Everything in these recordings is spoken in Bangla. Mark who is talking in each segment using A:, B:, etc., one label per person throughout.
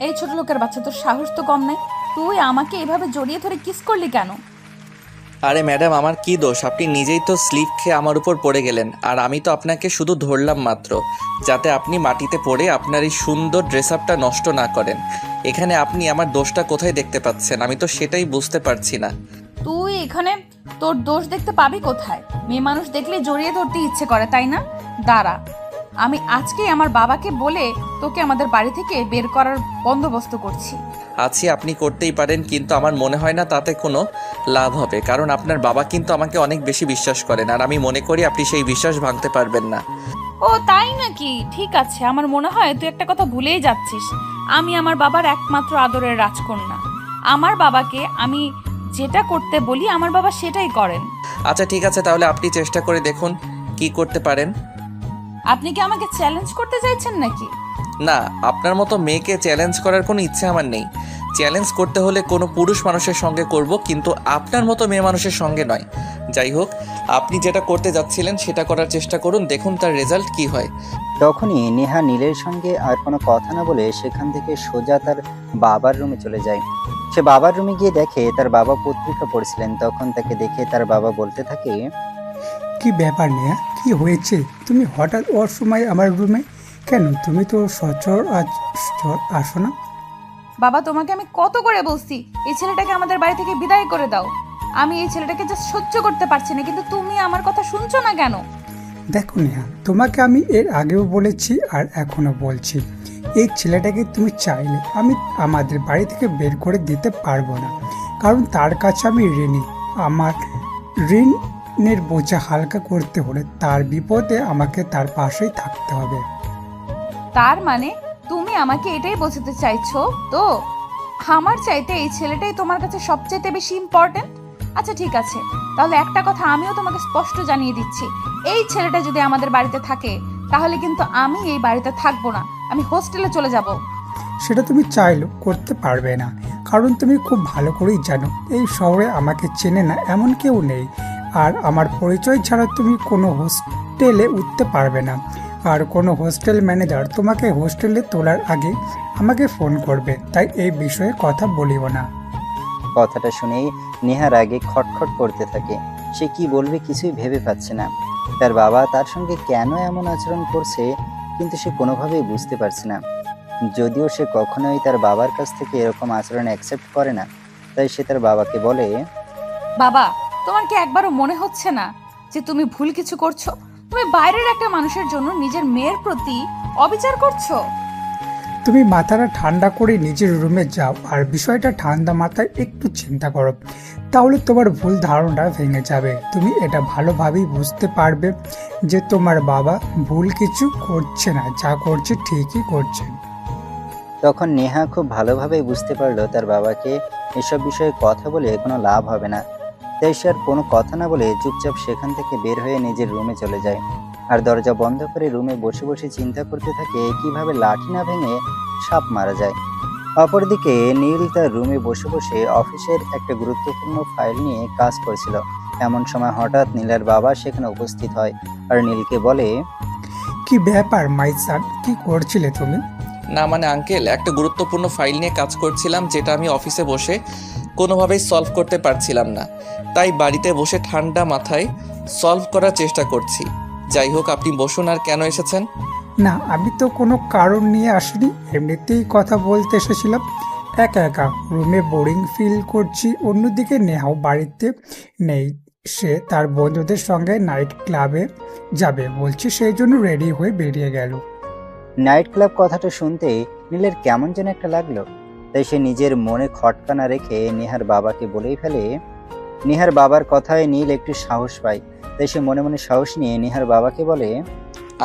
A: এই ছোট লোকের বাচ্চা, তোর সাহস তো কম নাই। তুই আমাকে এভাবে জড়িয়ে ধরে কিস করলি কেন?
B: আরে ম্যাডাম, আমার কি দোষ? আপনি নিজেই তো স্লিপ খেয়ে আমার উপর পড়ে গেলেন, আর আমি তো আপনাকে শুধু ধরলাম মাত্র, যাতে আপনি মাটিতে পড়ে আপনার এই সুন্দর ড্রেস আপটা নষ্ট না করেন। এখানে আপনি আমার দোষটা কোথায় দেখতে পাচ্ছেন? আমি তো সেটাই বুঝতে পারছি না।
A: তুই এখানে তোর দোষ দেখতে পাবি কোথায়? মেয়ে মানুষ দেখলে জড়িয়ে ধরতে ইচ্ছে করে, তাই না? দাঁড়া, আমি আজকেই আমার বাবাকে বলে তোকে আমাদের বাড়ি থেকে বের করার বন্দোবস্ত করছি।
B: আপনি করতেই পারেন, কিন্তু আমার মনে হয় না তাতে কোনো লাভ হবে, কারণ আপনার বাবা কিন্তু আমাকে অনেক বেশি বিশ্বাস করেন, আর আমি মনে করি আপনি সেই বিশ্বাস ভাঙতে পারবেন না।
A: ও তাই নাকি? ঠিক আছে, আমার মনে হয় তুই একটা কথা ভুলেই যাচ্ছিস। আমি আমার বাবার একমাত্র আদরের রাজকন্যা। আমার বাবাকে আমি যেটা করতে বলি আমার বাবা সেটাই করেন।
B: আচ্ছা ঠিক আছে, তাহলে আপনি চেষ্টা করে দেখুন কি করতে পারেন।
A: আপনি কি আমাকে চ্যালেঞ্জ করতে চাইছেন নাকি?
B: না, আপনার মতো মেয়েকে চ্যালেঞ্জ করার কোনো ইচ্ছে আমার নেই। চ্যালেঞ্জ করতে হলে কোনো পুরুষ মানুষের সঙ্গে করব, কিন্তু আপনার মতো মেয়ে মানুষের সঙ্গে নয়। যাই হোক, আপনি যেটা করতে যাচ্ছিলেন সেটা করার চেষ্টা করুন, দেখুন তার রেজাল্ট কি হয়।
C: তখনই নেহা নীলের সঙ্গে আর কোনো কথা না বলে সেখান থেকে সোজা তার বাবার রুমে চলে যায়। সে বাবার রুমে গিয়ে দেখে তার বাবা পত্রিকা পড়ছিলেন। তখন তাকে দেখে তার বাবা বলতে থাকে,
D: কি ব্যাপার নেহা, কি হয়েছে? তুমি হঠাৎ ওর সময় আমার রুমে কেন? তুমি তো সচর আজ আসো না।
A: বাবা, তোমাকে আমি কত করে বলছি এই ছেলেটাকে আমাদের বাড়ি থেকে বিদায় করে দাও। আমি এই ছেলেটাকে জাস্ট সহ্য করতে পারছি না, কিন্তু তুমি আমার কথা শুনছো না কেন?
D: দেখো নেহা, তোমাকে আমি এর আগেও বলেছি আর এখনো বলছি, এই ছেলেটাকে তুমি চাইলে আমি আমাদের বাড়ি থেকে বের করে দিতে পারবো না, কারণ তার কাছে আমি ঋণী। আমার ঋণের বোঝা হালকা করতে হলে তার বিপদে আমাকে তার পাশেই থাকতে হবে।
A: তার মানে তুমি আমাকে এটাই বোঝাতে চাইছো তো আমার চাইতে এই ছেলেটাই তোমার কাছে সবচেয়ে বেশি ইম্পর্টেন্ট? আচ্ছা ঠিক আছে, তাহলে একটা কথা আমিও তোমাকে স্পষ্ট জানিয়ে দিচ্ছি, এই ছেলেটা যদি আমাদের বাড়িতে থাকে তাহলে কিন্তু আমি এই বাড়িতে থাকবো না, আমি হোস্টেলে চলে যাব।
D: সেটা তুমি চাইলেও করতে পারবে না, কারণ তুমি খুব ভালো করেই জানো এই শহরে আমাকে চেনে না এমন কেউ নেই। আর আমার পরিচয় ছাড়া তুমি কোনো হোস্টেলে উঠতে পারবে না। আর কোনো হোস্টেল ম্যানেজার তোমাকে হোস্টেলে তোলার আগে আমাকে ফোন করবে, তাই এই বিষয়ে কথা বলিও না।
C: কথাটা শুনেই নেহার আগে খটখট করতে থাকে। সে কি বলবে কিছুই ভেবে পাচ্ছে না। তার বাবা তার সঙ্গে কেন এমন আচরণ করছে, কিন্তু সে কোনোভাবেই বুঝতে পারছে না। যদিও সে কখনোই তার বাবার কাছ থেকে এরকম আচরণ অ্যাকসেপ্ট করে না, তাই সে তার বাবাকে বলে,
A: বাবা, তোমার কি একবারও মনে হচ্ছে না যে তুমি ভুল কিছু করছো? তুমি বাইরের একটা মানুষের জন্য নিজের মেয়ের প্রতি অবিচার করছো।
D: তুমি মাথাটা ঠান্ডা করে নিজের রুমে যাও আর বিষয়টা ঠান্ডা মাথায় একটু চিন্তা করো, তাহলে তোমার ভুল ধারণাটা ভেঙে যাবে। তুমি এটা ভালোভাবেই বুঝতে পারবে যে তোমার বাবা ভুল কিছু করছে না, যা করছে ঠিকই করছে।
C: তখন নেহা খুব ভালোভাবেই বুঝতে পারলো তার বাবাকে এসব বিষয়ে কথা বলে কোনো লাভ হবে না। তাই সে আর কোনো কথা না বলে চুপচাপ সেখান থেকে বের হয়ে নিজের রুমে চলে যায়। আর দরজা বন্ধ করে রুমে বসে বসে চিন্তা করতে থাকে কিভাবে লাঠি না ভেঙে সাপ মারা যায়। অপরদিকে নীল তার রুমে বসে বসে অফিসের একটা গুরুত্বপূর্ণ ফাইল নিয়ে কাজ করছিল। এমন সময় হঠাৎ নীলের বাবা সেখানে উপস্থিত হয় আর নীলকে বলে,
D: কি ব্যাপার মাই সান, কি করছিলে তুমি?
B: না মানে আঙ্কেল, একটা গুরুত্বপূর্ণ ফাইল নিয়ে কাজ করছিলাম, যেটা আমি অফিসে বসে কোনোভাবেই সলভ করতে পারছিলাম না, তাই বাড়িতে বসে ঠান্ডা মাথায় সলভ করার চেষ্টা করছি। যাই হোক, আপনি বসুন। আর কেন এসেছেন?
D: না, আমি তো কোনো কারণ নিয়ে আসিনি, এমনিতেই কথা বলতে এসেছিলাম। একা একা রুমে বোরিং ফিল করছি। অন্যদিকে নেহাও বাড়িতে নেই, সে তার বন্ধুদের সঙ্গে নাইট ক্লাবে যাবে বলছি, সেই জন্য রেডি হয়ে বেরিয়ে গেল।
C: নাইট ক্লাব কথাটা শুনতে নীলের কেমন যেন একটা লাগলো। তাই সে নিজের মনে খটকা না রেখে নেহার বাবাকে বলেই ফেলে। নেহার বাবার কথায় নীল একটু সাহস পায়, তাই সে মনে মনে সাহস নিয়ে নেহার বাবাকে বলে,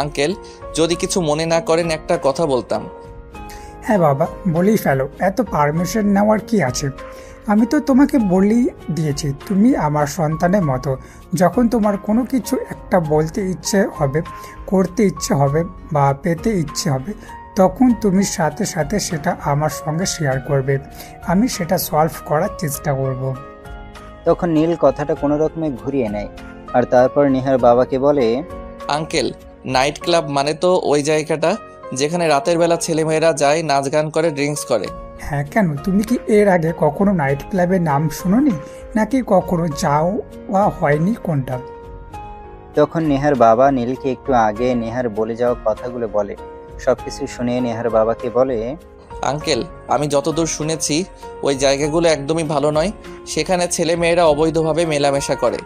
B: আঙ্কেল, যদি কিছু মনে না করেন একটা কথা বলতাম।
D: হ্যাঁ বাবা, বলেই ফেলো, এত পারমিশন নেওয়ার কি আছে? আমি তো তোমাকে বলেই দিয়েছি তুমি আমার সন্তানের মতো। যখন তোমার কোনো কিছু একটা বলতে ইচ্ছে হবে, করতে ইচ্ছে হবে বা পেতে ইচ্ছে হবে, তখন তুমি সাথে সাথে সেটা আমার সঙ্গে শেয়ার করবে, আমি সেটা সলভ করার চেষ্টা করব।
C: তখন নীল কথাটা কোনো রকমে ঘুরিয়ে নেয় আর তারপর নেহার বাবাকে বলে,
B: আঙ্কেল, নাইট ক্লাব মানে তো ওই জায়গাটা যেখানে রাতের বেলা ছেলেমেয়েরা যায়, নাচ গান করে, ড্রিঙ্কস করে।
D: হ্যাঁ, কেন তুমি কি এর আগে কখনো নাইট ক্লাবের নাম শুনোনি, নাকি কখনো যাওয়া হয়নি, কোনটা?
C: তখন নেহার বাবা নীলকে একটু আগে নেহার বলে যাওয়া কথাগুলো বলে। সবকিছু শুনে নেহার বাবাকে বলে,
B: আঙ্কেল, আমি যতদূর শুনেছি ওই জায়গাগুলো একদমই ভালো নয়। সেখানে ছেলেমেয়েরা অবৈধভাবে মেলামেশা করে।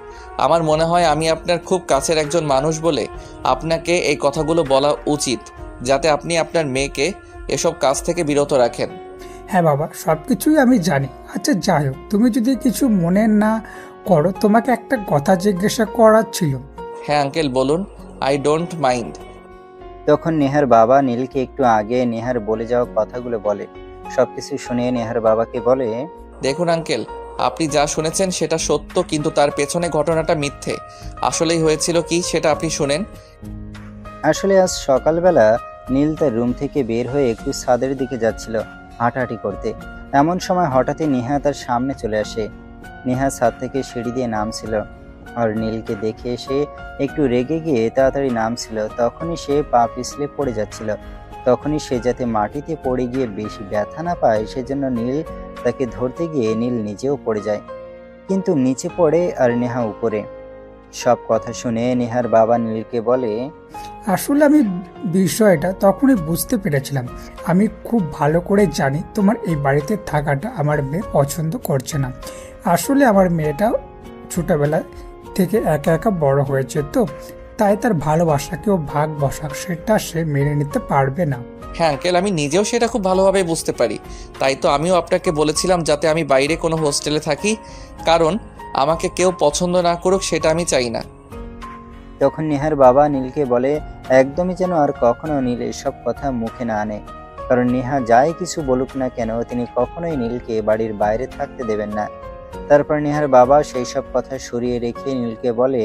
B: আমার মনে হয় আমি আপনার খুব কাছের একজন মানুষ বলে আপনাকে এই কথাগুলো বলা উচিত, যাতে আপনি আপনার মেয়েকে এসব কাজ থেকে বিরত রাখেন।
D: হ্যাঁ বাবা, সব কিছুই আমি জানি। আচ্ছা যাই হোক, তুমি যদি কিছু মনে না করো, তোমাকে একটা কথা জিজ্ঞাসা করার ছিল।
B: হ্যাঁ আঙ্কেল, বলুন। I don't mind.
C: তখন নেহার বাবা নীলকে একটু আগে নেহার বলে যাওয়া কথাগুলো বলে। সবকিছু শুনে নেহার বাবাকে বলে,
B: দেখুন আঙ্কেল, আপনি যা শুনেছেন সেটা সত্য, কিন্তু তার পেছনে ঘটনাটা মিথ্যে। আসলেই হয়েছিল কি সেটা আপনি শুনেন।
C: আসলে আজ সকালবেলা নীল তার রুম থেকে বের হয়ে একটু ছাদের দিকে যাচ্ছিল হাঁটাহাঁটি করতে। এমন সময় হঠাৎই নেহা তার সামনে চলে আসে। নেহা ছাদ থেকে সিঁড়ি দিয়ে নামছিল আর নীলকে দেখে সে একটু রেগে গিয়ে তাড়াতাড়ি নামছিল। তখনই সে পা পিছলে পড়ে যাচ্ছিল। তখনই সে যাতে মাটিতে পড়ে গিয়ে বেশি ব্যথা না পায় সেজন্য নীল তাকে ধরতে গিয়ে নীল নিচেও পড়ে যায়, কিন্তু নিচে পড়ে আর নেহা উপরে। সব কথা শুনে নেহার বাবা নীলকে বলে,
D: আসলে আমি বিষয়টা তখনই বুঝতে পেরেছিলাম। আমি খুব ভালো করে জানি তোমার এই বাড়িতে থাকাটা আমার মেয়ে পছন্দ করছে না। আসলে আমার মেয়েটা ছোটবেলায় থেকে একা একা বড় হয়েছে, তো তাই তার ভালোবাসাকেও ভাগ বসাক সেটা সে মেনে নিতে পারবে না।
B: হ্যাঁ আঙ্কেল, আমি নিজেও সেটা খুব ভালোভাবে বুঝতে পারি। তাই তো আমিও আপনাকে বলেছিলাম যাতে আমি বাইরে কোনো হোস্টেলে থাকি, কারণ আমাকে কেউ পছন্দ না করুক সেটা আমি চাই না।
C: তখন নেহার বাবা নীলকে বলে, একদমই যেন আর কখনো নীল এসব কথা মুখে না আনে, কারণ নেহা যাই কিছু বলুক না কেন তিনি কখনোই নীলকে বাড়ির বাইরে থাকতে দেবেন না। তারপর নেহার বাবা সেই সব কথা সরিয়ে রেখে নীলকে বলে,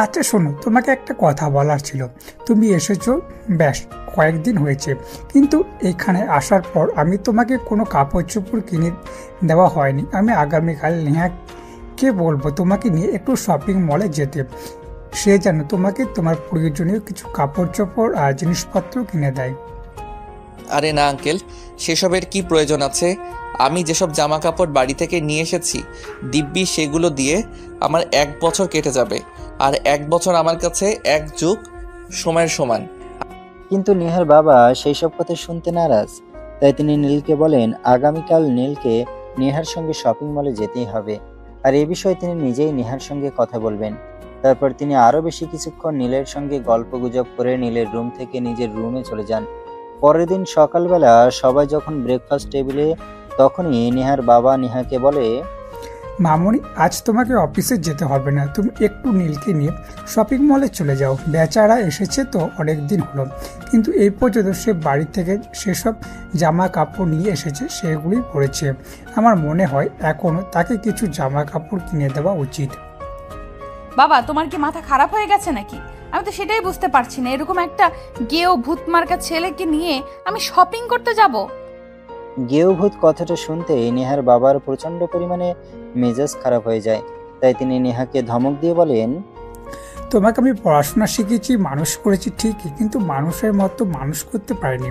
D: আচ্ছা শোনো, তোমাকে একটা কথা বলার ছিল। তুমি এসেছো ব্যাস কয়েকদিন হয়েছে, কিন্তু এখানে আসার পর আমি তোমাকে কোনো কাপড় চোপড় কিনে দেওয়া হয়নি। আমি আগামীকাল নেহাকে বলবো তোমাকে নিয়ে একটু শপিং মলে যেতে, সে যেন তোমাকে তোমার প্রয়োজনীয় কিছু কাপড় চোপড় আর জিনিসপত্র কিনে দেয়।
B: আরে না আঙ্কেল, সেসবের কি প্রয়োজন আছে? আমি যেসব জামা কাপড় বাড়ি থেকে নিয়ে এসেছি দিব্যি সেগুলো দিয়ে আমার 1 বছর কেটে যাবে, আর 1 বছর আমার কাছে 1 যুগ সময়ের সমান।
C: কিন্তু নেহার বাবা সেই সব কথা শুনতে নারাজ। তাই তিনি নীলকে বলেন আগামীকাল নীলকে নেহার সঙ্গে শপিং মলে যেতেই হবে, আর এ বিষয়ে তিনি নিজেই নেহার সঙ্গে কথা বলবেন। তারপর তিনি আরো বেশি কিছুক্ষণ নীলের সঙ্গে গল্পগুজব করে নীলের রুম থেকে নিজের রুমে চলে যান। পরের দিন সকালবেলা সবাই যখন ব্রেকফাস্ট টেবিলে, তখনই নেহার বাবা নেহাকে বলে,
D: মামনি, আজ তোমাকে অফিসে যেতে হবে না, তুমি একটু নীলকে নিয়ে শপিং মলে চলে যাও। বেচারা এসেছে তো অনেক দিন হলো, কিন্তু এই পর্যন্ত সে বাড়ি থেকে সেসব জামা কাপড় নিয়ে এসেছে, সেগুলি পরেছে। আমার মনে হয় এখনও তাকে কিছু জামা কাপড় কিনে দেওয়া উচিত।
A: বাবা, তোমার কি মাথা খারাপ হয়ে গেছে নাকি? আমি তো সেটাই বুঝতে পারছি না, এরকম একটা গেও ভূতমার্কা ছেলেকে নিয়ে আমি শপিং করতে যাব?
C: গেয়ভূত কথাটা শুনতে নেহার বাবার প্রচন্ড পরিমাণে মেজাজ খারাপ হয়ে যায়। তাই তিনি নেহাকে ধমক দিয়ে বলেন,
D: তোমাকে আমি পড়াশোনা শিখেছি, মানুষ করেছি ঠিকই, কিন্তু মানুষের মতো মানুষ করতে পারিনি।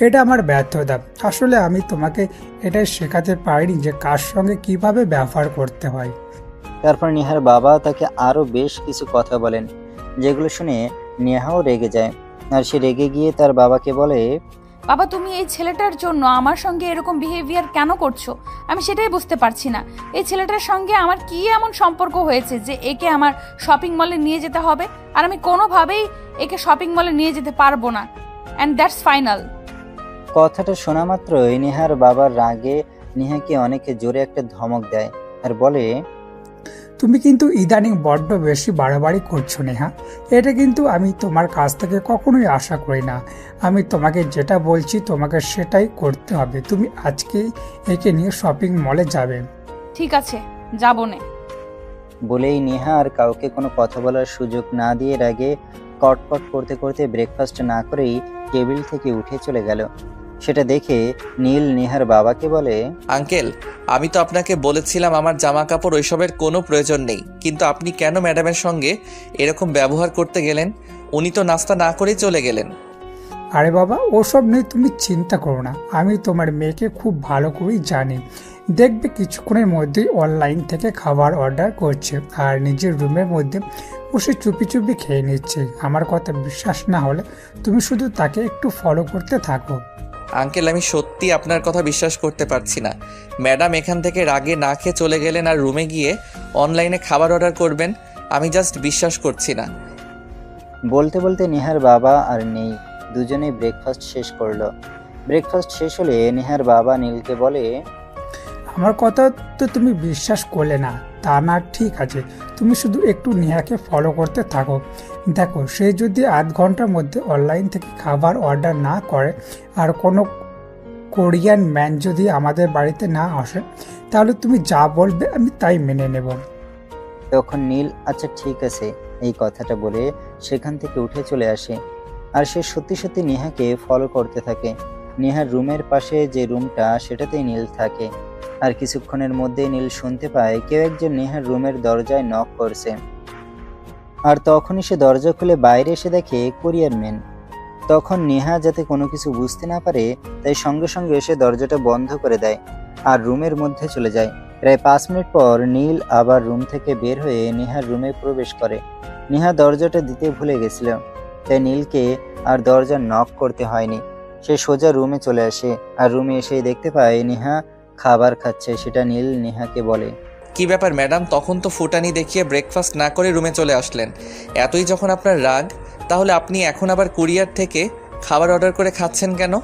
D: এটা আমার ব্যর্থতা। আসলে আমি তোমাকে এটাই শেখাতে পারিনি যে কার সঙ্গে কিভাবে ব্যবহার করতে হয়।
C: তারপর নেহার বাবা তাকে আরো বেশ কিছু কথা বলেন, যেগুলো শুনে নেহাও রেগে যায়। আর সে রেগে গিয়ে তার বাবাকে বলে,
A: বাবা, তুমি এই ছেলেটার জন্য আমার সঙ্গে এরকম বিহেভিয়ার কেন করছো? আমি সেটাই বুঝতে পারছি না। এই ছেলেটার সঙ্গে আমার কি এমন সম্পর্ক হয়েছে যে একে আমার শপিং মলে নিয়ে যেতে হবে? আর আমি কোনোভাবেই একে শপিং মলে নিয়ে যেতে পারবো না, অ্যান্ড দ্যাটস ফাইনাল।
C: কথাটা শোনা মাত্রই নেহার বাবার রাগে নেহাকে অনেকে জোরে একটা ধমক দেয় আর বলে,
D: তুমি কিন্তু ইদানিং বড্ড বেশি বাড়াবাড়ি করছো নেহা। এটা কিন্তু আমি তোমার কাছ থেকে কখনোই আশা করি না। আমি তোমাকে যেটা বলছি তোমাকে সেটাই করতে হবে। তুমি আজকে একে নিয়ে শপিং মলে যাবে।
A: ঠিক আছে, যাবো নে।
C: বলেই নেহা আর কাউকে কোনো কথা বলার সুযোগ না দিয়ে রাগে কটকট করতে করতে ব্রেকফাস্ট না করেই টেবিল থেকে উঠে চলে গেল। সেটা দেখে নীল নেহার বাবাকে বলে,
B: আঙ্কেল, আমি তো আপনাকে বলেছিলাম আমার জামা কাপড় ওইসবের কোনো প্রয়োজন নেই, কিন্তু আপনি কেন ম্যাডামের সঙ্গে এরকম ব্যবহার করতে গেলেন? উনি তো নাস্তা না করেই চলে গেলেন।
D: আরে বাবা, ওসব নিয়ে তুমি চিন্তা করো না, আমি তোমার মেয়েকে খুব ভালো করেই জানি। দেখবে কিছুক্ষণের মধ্যেই অনলাইন থেকে খাবার অর্ডার করছে আর নিজের রুমের মধ্যে বসে চুপি চুপি খেয়ে নিচ্ছে। আমার কথা বিশ্বাস না হলে তুমি শুধু তাকে একটু ফলো করতে থাকো।
B: আঙ্কেল, আমি সত্যি আপনার কথা বিশ্বাস করতে পারছি না। ম্যাডাম এখান থেকে রাগে না খেয়ে চলে গেলেন আর রুমে গিয়ে অনলাইনে খাবার অর্ডার করবেন। আমি জাস্ট বিশ্বাস করছি না।
C: বলতে বলতে নেহার বাবা আর নেই দুজনেই ব্রেকফাস্ট শেষ করলো। ব্রেকফাস্ট শেষ হলে নেহার বাবা নীলকে বলে,
D: আমার কথা তো তুমি বিশ্বাস করলে না, তা না ঠিক আছে, তুমি শুধু একটু নেহাকে ফলো করতে থাকো। দেখো, সে যদি আধ ঘন্টার মধ্যে অনলাইন থেকে খাবার অর্ডার না করে আর কোনো কোরিয়ান ম্যান যদি আমাদের বাড়িতে না আসে, তাহলে তুমি যা বলবে আমি তাই মেনে নেব।
C: তখন নীল আচ্ছা ঠিক আছে এই কথাটা বলে সেখান থেকে উঠে চলে আসে। আর সে সত্যি সত্যি নেহাকে ফলো করতে থাকে। নেহার রুমের পাশে যে রুমটা সেটাতেই নীল থাকে। আর কিছুক্ষণের মধ্যেই নীল শুনতে পায় কেউ একজন নেহার রুমের দরজায় নক করছে। আর তখনই সে দরজা খুলে বাইরে এসে দেখে কোরিয়ার ম্যান। তখন নেহা যাতে কোনো কিছু বুঝতে না পারে তাই সঙ্গে সঙ্গে এসে দরজাটা বন্ধ করে দেয় আর রুমের মধ্যে চলে যায়। প্রায় 5 মিনিট পর নীল আবার রুম থেকে বের হয়ে নেহার রুমে প্রবেশ করে। নেহা দরজাটা দিতে ভুলে গেছিল, তাই নীলকে আর দরজা নক করতে হয়নি। সে সোজা রুমে চলে আসে আর রুমে এসেই দেখতে পায় নেহা খাবার খাচ্ছে। সেটা নীল নেহাকে বলে,
B: কি ব্যাপার ম্যাডাম, তখন তো ফুটানি দেখিয়ে ব্রেকফাস্ট না করে রুমে চলে আসলেন। এতই যখন আপনার রাগ, তাহলে আপনি এখন আবার কুরিয়ার থেকে খাবার অর্ডার করে খাচ্ছেন কেন?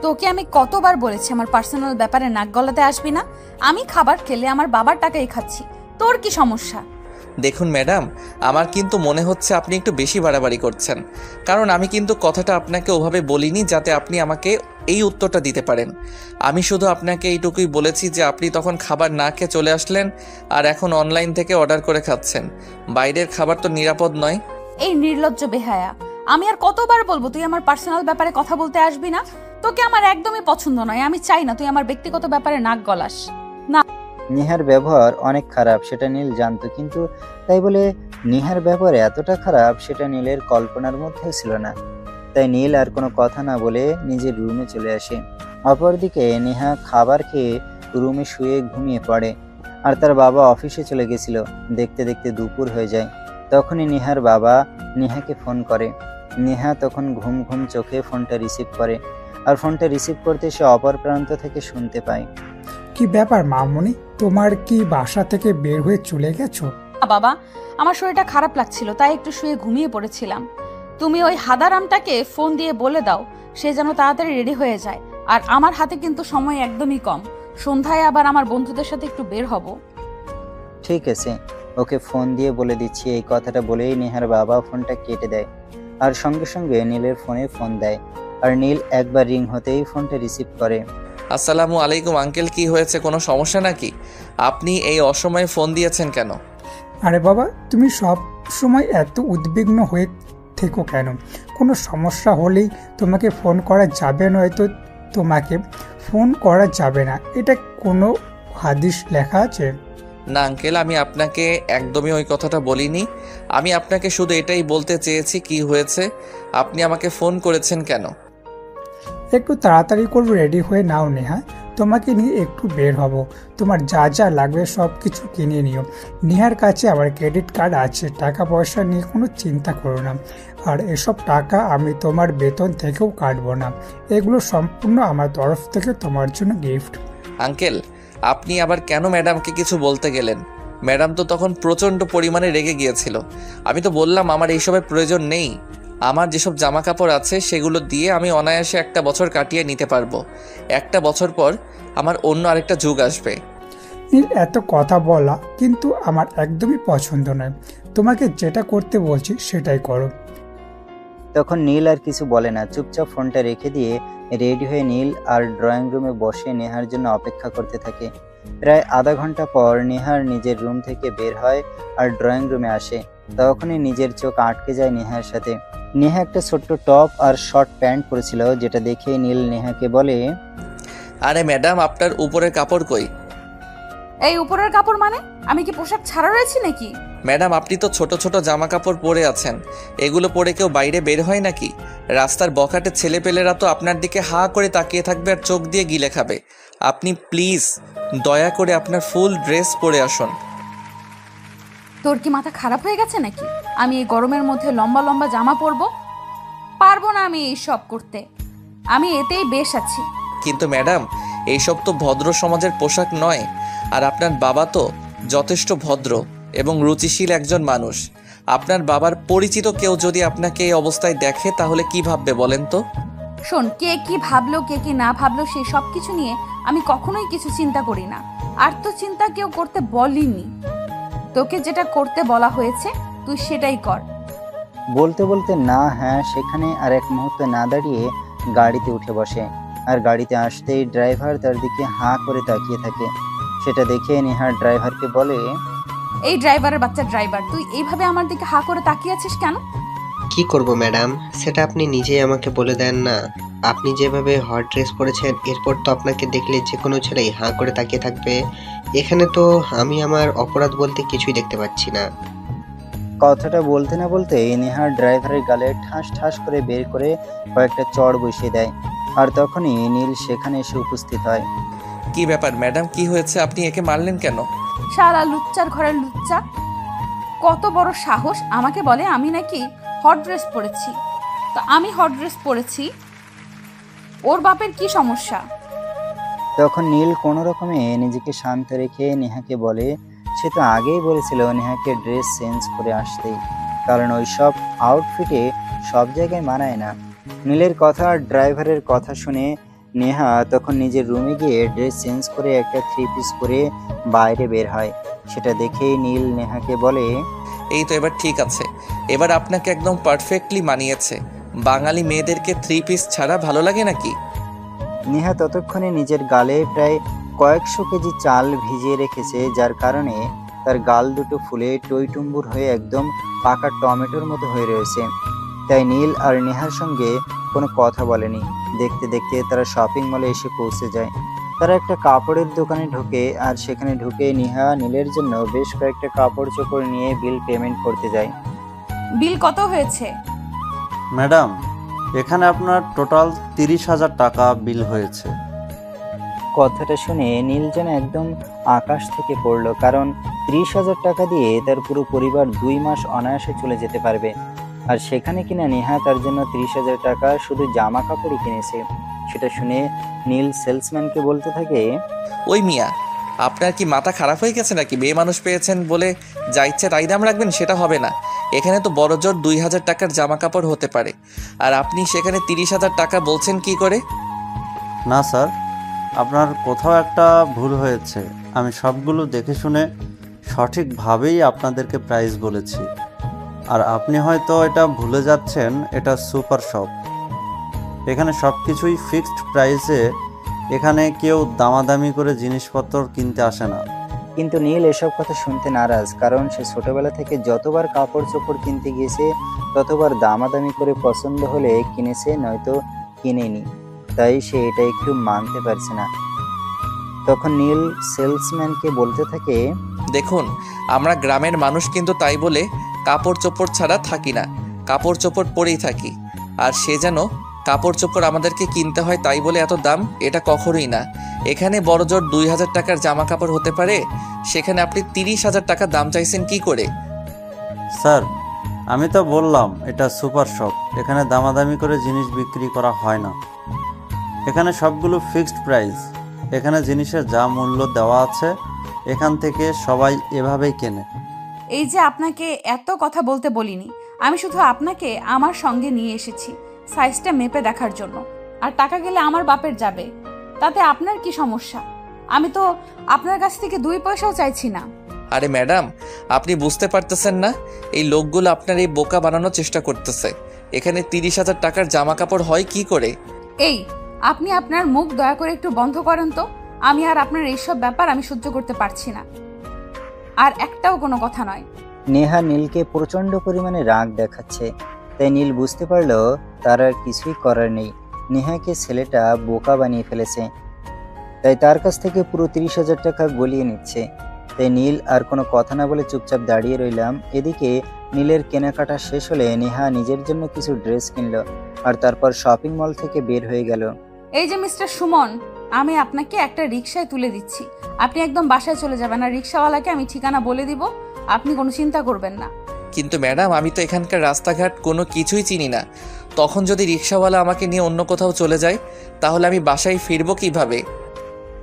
A: তোকে আমি কতবার বলেছি আমার পার্সোনাল ব্যাপারে নাক গলাতে আসবি না। আমি খাবার খেলে আমার বাবার টাকাই খাচ্ছি, তোর কি সমস্যা?
B: দেখুন ম্যাডাম, আমার কিন্তু মনে হচ্ছে আপনি একটু বেশি বাড়াবাড়ি করছেন। কারণ আমি কিন্তু কথাটা আপনাকে ওভাবে বলিনি যাতে আপনি আমাকে এই উত্তরটা দিতে পারেন। আমি শুধু আপনাকে এইটুকুই বলেছি যে আপনি তখন খাবার না খেয়ে চলে আসলেন আর এখন অনলাইন থেকে অর্ডার করে খাচ্ছেন। বাইরের খাবার তো নিরাপদ নয়।
A: এই নির্লজ্জ বেহায়া, আমি আর কতবার বলবো তুই আমার পার্সোনাল ব্যাপারে কথা বলতে আসবি না? তোকে আমার একদমই পছন্দ নয়, আমি চাই না তুই আমার ব্যক্তিগত ব্যাপারে নাক গলাস।
C: নেহার ব্যবহার অনেক খারাপ সেটা নীল জানতো, কিন্তু তাই বলে নেহার ব্যবহার এতটা খারাপ সেটা নীলের কল্পনার মধ্যেও ছিল না। তাই নীল আর কোনো কথা না বলে নিজের রুমে চলে আসে। অপরদিকে নেহা খাবার খেয়ে রুমে শুয়ে ঘুমিয়ে পড়ে। আর তার বাবা অফিসে চলে গেছিল। দেখতে দেখতে দুপুর হয়ে যায়। তখনই নেহার বাবা নেহাকে ফোন করে। নেহা তখন ঘুম ঘুম চোখে ফোনটা রিসিভ করে। আর ফোনটা রিসিভ করতে সে অপর প্রান্ত থেকে শুনতে পায়,
D: কি ব্যাপার মামুনি, তোমার কি বাসা থেকে বের হয়ে চলে গেছো?
A: বাবা, আমার শরীরটা খারাপ লাগছিল তাই একটু শুয়ে ঘুমিয়ে পড়েছিলাম। তুমি ওই হাদারামটাকে ফোন দিয়ে বলে দাও সে যেন তাড়াতাড়ি রেডি হয়ে যায়। আর আমার হাতে কিন্তু সময় একদমই কম, সন্ধ্যায় আবার আমার বন্ধুদের সাথে একটু বের হব।
C: ঠিক আছে, ওকে ফোন দিয়ে বলে দিচ্ছি। এই কথাটা বলেই নেহার বাবা ফোনটা কেটে দেয় আর সঙ্গে সঙ্গে নীলের ফোনে ফোন দেয়। আর নীল একবার রিং হতেই ফোনটা রিসিভ করে।
B: আসসালামু আলাইকুম আঙ্কেল, কি হয়েছে? কোনো সমস্যা নাকি? আপনি এই অসময়ে ফোন দিয়েছেন কেন?
D: আরে বাবা, তুমি সব সময় এত উদ্বিগ্ন হয়ে থেকো কেন? কোনো সমস্যা হলেই তোমাকে ফোন করা যাবে, নয়তো তোমাকে ফোন করা যাবে না, এটা কোনো হাদিস লেখা আছে?
B: না আঙ্কেল, আমি আপনাকে একদমই ওই কথাটা বলিনি। আমি আপনাকে শুধু এটাই বলতে চেয়েছি কি হয়েছে, আপনি আমাকে ফোন করেছেন কেন?
D: একটু তাড়াতাড়ি করে রেডি হয়ে নাও নেহা, তোমাকে নিয়ে একটু বের হব। তোমার যা যা লাগবে সব কিছু কিনে নিও। নেহার কাছে আমার ক্রেডিট কার্ড আছে, টাকা পয়সা নিয়ে কোনো চিন্তা করো না। আর এসব টাকা আমি তোমার বেতন থেকেও কাটবো না, এগুলো সম্পূর্ণ আমার তরফ থেকে তোমার জন্য গিফট।
B: আঙ্কেল, আপনি আবার কেন ম্যাডামকে কিছু বলতে গেলেন? ম্যাডাম তো তখন প্রচণ্ড পরিমাণে রেগে গিয়েছিল। আমি তো বললাম আমার এইসবের প্রয়োজন নেই। আমার যেসব জামা কাপড় আছে সেগুলো দিয়ে আমি অনায়াসে 1 বছর কাটিয়ে নিতে পারবো। 1 বছর পর আমার অন্য আরেকটা যুগ আসবে।
D: নীল, এত কথা বলা কিন্তু আমার একদমই পছন্দ নয়। তোমাকে যেটা করতে বলছি সেটাই করো।
C: তখন নীল আর কিছু বলে না, চুপচাপ ফোনটা রেখে দিয়ে রেডি হয়ে নীল আর ড্রয়িং রুমে বসে নেহার জন্য অপেক্ষা করতে থাকে। প্রায় আধা ঘন্টা পর নেহার নিজের রুম থেকে বের হয় আর ড্রয়িং রুমে আসে। তখনই নিজের চোখ আটকে যায় নেহার সাথে। নেহা একটা ছোট্ট টপ আর শর্ট প্যান্ট পরেছিল, যেটা দেখে নীল নেহাকে বলে,
B: আরে ম্যাডাম, আপনার উপরের কাপড় কই?
A: এই উপরের কাপড় মানে আমি কি পোশাক ছাড়া রয়েছি নাকি?
B: ম্যাডাম আপনি তো ছোট ছোট জামা কাপড় পরে আছেন, এগুলো পরে কেউ বাইরে বের হয় নাকি? রাস্তার বখাটে ছেলেপেলেরা তো আপনার দিকে হা করে তাকিয়ে থাকবে আর চোখ দিয়ে গিলে খাবে। আপনি প্লিজ দয়া করে আপনার ফুল ড্রেস পরে আসুন।
A: তোর কি মাথা খারাপ হয়ে গেছে নাকি? আমি এই গরমের মধ্যে লম্বা লম্বা জামা পরবো? পারবো না আমি এই সব করতে। আমি এতেই বেশ আছি।
B: কিন্তু ম্যাডাম এইসব তো ভদ্র সমাজের পোশাক নয়, আর আপনার বাবা তো যথেষ্ট ভদ্র এবং রুচিশীল একজন মানুষ। আপনার বাবার পরিচিত কেউ যদি আপনাকে এই অবস্থায় দেখে তাহলে কি ভাববে বলেন তো?
A: শোন, কে কি ভাবলো কে কি না ভাবলো সেই সব কিছু নিয়ে আমি কখনোই কিছু চিন্তা করি না। আর তো চিন্তা কেউ করতে বলিনি। তোকে যেটা করতে বলা হয়েছে তুই সেটাই কর।
C: বলতে বলতে না হ্যাঁ সেখানে আর এক মুহূর্ত না দাঁড়িয়ে গাড়িতে উঠে বসে। আর গাড়িতে আসতেই ড্রাইভার তার দিকে হাঁ করে তাকিয়ে থাকে। সেটা দেখে নেহা ড্রাইভারকে বলে,
A: এই ড্রাইভারের বাচ্চা ড্রাইভার, তুই এইভাবে আমার দিকে হা করে তাকিয়ে আছিস কেন?
E: কি করব ম্যাডাম, সেটা আপনি নিজেই আমাকে বলে দেন না। আপনি যেভাবে হট ড্রেস পরেছেন এরপর তো আপনাকে দেখলে যে কোনো ছেলেই হাঁ করে তাকিয়ে থাকবে। এখানে তো আমি আমার অপরাধ বলতে কিছুই দেখতে পাচ্ছি না।
C: কথাটা বলতে না বলতে নেহা ড্রাইভারের গালে ঠাস ঠাস করে বের করে কয়েকটা চড় বসিয়ে দেয়। আর তখনই নীল সেখানে এসে উপস্থিত হয়।
B: কি ব্যাপার ম্যাডাম, কি হয়েছে? আপনি একে মারলেন কেন?
A: শালা লুচ্চার ঘরের লুচ্চা, কত বড় সাহস আমাকে বলে আমি নাকি হট ড্রেস পরেছি। তো আমি হট ড্রেস পরেছি, ওর বাপের কি সমস্যা?
C: তখন নীল কোনো রকমে নিজেকে শান্ত রেখে নেহাকে বলে, সে তো আগেই বলেছিল নেহাকে ড্রেস চেঞ্জ করে আসতেই, কারণ ওই সব আউটফিটে সব জায়গায় মানায় না। নীলের কথা আর ড্রাইভারের কথা শুনে নেহা তখন নিজের রুমে গিয়ে ড্রেস চেঞ্জ করে একটা 3 পিস পরে বাইরে বের হয়। সেটা দেখেই নীল নেহাকে বলে,
B: এই তো এবার ঠিক আছে, এবার আপনাকে একদম পারফেক্টলি মানিয়েছে। বাঙালি মেয়েদেরকে 3 পিস ছাড়া ভালো লাগে নাকি?
C: নেহা ততক্ষণে নিজের গালে প্রায় কয়েকশো কেজি চাল ভিজিয়ে রেখেছে, যার কারণে তার গাল দুটো ফুলে টইটুম্বুর হয়ে একদম পাকা টমেটোর মতো হয়ে রয়েছে। তাই নীল আর নেহার সঙ্গে কোনো কথা বলেনি। দেখতে দেখতে তারা শপিং মলে এসে পৌঁছে যায়। তারা একটা কাপড়ের দোকানে ঢোকে, আর সেখানে ঢুকে নেহা নীলের জন্য বেশ কয়েকটা কাপড় চোপড় নিয়ে বিল পেমেন্ট করতে যায়।
A: বিল কত হয়েছে?
F: ম্যাডাম, এখানে আপনার টোটাল 30,000 টাকা বিল হয়েছে।
C: কথাটা শুনে নীল যেন একদম আকাশ থেকে পড়লো, কারণ 30,000 টাকা দিয়ে তার পুরো পরিবার 2 মাস অনায়াসে চলে যেতে পারবে। আর সেখানে কিনা নেহা তার জন্য 30,000 টাকা শুধু জামা কাপড়ই কিনেছে। সেটা শুনে নীল সেলসম্যানকে বলতে থাকে,
B: ওই মিয়া, আপনার কি মাথা খারাপ হয়ে গেছে নাকি? মেয়ে মানুষ পেয়েছেন বলে যা ইচ্ছে তাই দাম রাখবেন? সেটা হবে না। এখানে তো বড়জোর 2,000 টাকার জামা কাপড় হতে পারে, আর আপনি সেখানে 30,000 টাকা বলছেন কি করে?
F: না স্যার, আপনার কোথাও একটা ভুল হয়েছে। আমি সবগুলো দেখে শুনে সঠিকভাবেই আপনাদেরকে প্রাইস বলেছি। আর আপনি হয়তো এটা ভুলে যাচ্ছেন, এটা সুপার শপ। এখানে সব কিছুই ফিক্সড প্রাইসে। এখানে কেউ দামাদামি করে জিনিসপত্র কিনতে আসে না।
C: কিন্তু নীল এসব কথা শুনতে নারাজ, কারণ সে ছোটবেলা থেকে যতবার কাপড় চোপড় কিনতে গিয়েছে ততবার দামাদামি করে পছন্দ হলে কিনেছে, নয়তো কিনেনি। তাই সে এটা একটু মানতে পারছে না। তখন নীল সেলসম্যানকে বলতে থাকে,
B: দেখুন, আমরা গ্রামের মানুষ, কিন্তু তাই বলে কাপড় চোপড় ছাড়া থাকি না, কাপড় চোপড় পরেই থাকি। আর সে যেন কাপড় চোপড় আমাদেরকে কিনতে হয় তাই বলে এত দাম, এটা কখনোই না। এখানে বড়জোর 2,000 টাকার জামা কাপড় হতে পারে, সেখানে আপনি 30,000 টাকা দাম চাইছেন কি করে?
F: স্যার, আমি তো বললাম এটা সুপার শপ। এখানে দামাদামি করে জিনিস বিক্রি করা হয় না। এখানে সবগুলো ফিক্সড প্রাইস। এখানে জিনিসের যা মূল্য দেওয়া আছে এখান থেকে সবাই এভাবেই কেনে।
A: এই যে আপনাকে এত কথা বলতে বলিনি, আমি শুধু আপনাকে আমার সঙ্গে নিয়ে এসেছি সাইজটা মেপে দেখার জন্য। আর টাকা গেলে আমার বাপের যাবে, তাতে আপনার কি সমস্যা? আমি তো আপনার কাছ থেকে 2 পয়সাও চাইছি না।
B: আরে ম্যাডাম, আপনি বুঝতে পারতেছেন না? এই লোকগুলো আপনার এই বোকা বানানোর চেষ্টা করতেছে। এখানে 30,000 টাকার জামা কাপড় হয় কি করে?
A: এই, আপনি আপনার মুখ দয়া করে একটু বন্ধ করেন তো। আমি আর আপনার এইসব ব্যাপার আমি সহ্য করতে পারছি না। আর একটাও কোনো কথা নয়।
C: নেহা নীলকে প্রচণ্ড পরিমাণে রাগ দেখাচ্ছে। তাই নীল বুঝতে পারলো তার আর কিছুই করার নেই। নেহাকে ছেলেটা বোকা বানিয়ে ফেলেছে। তাই তার কাছ থেকে পুরো 30,000 টাকা গলিয়ে নিচ্ছে। তাই নীল আর কোনো কথা না বলে চুপচাপ দাঁড়িয়ে রইলাম। এদিকে নীলের কেনাকাটা শেষ হলে নেহা নিজের জন্য কিছু ড্রেস কিনলো আর তারপর শপিং মল থেকে বের হয়ে গেল।
A: এই যে মিস্টার সুমন, আমি আপনাকে একটা রিকশায় তুলে দিচ্ছি। আপনি একদম বাসায় চলে যাবেন, আর রিকশাওয়ালাকে আমি ঠিকানা বলে দিব। আপনি কোনো চিন্তা করবেন না।
B: কিন্তু ম্যাডাম, আমি তো এখানকার রাস্তাঘাট কোনো কিছুই চিনি না। তখন যদি রিক্সাওয়ালা আমাকে নিয়ে অন্য কোথাও চলে যায়, তাহলে আমি বাসায় ফিরবো কিভাবে?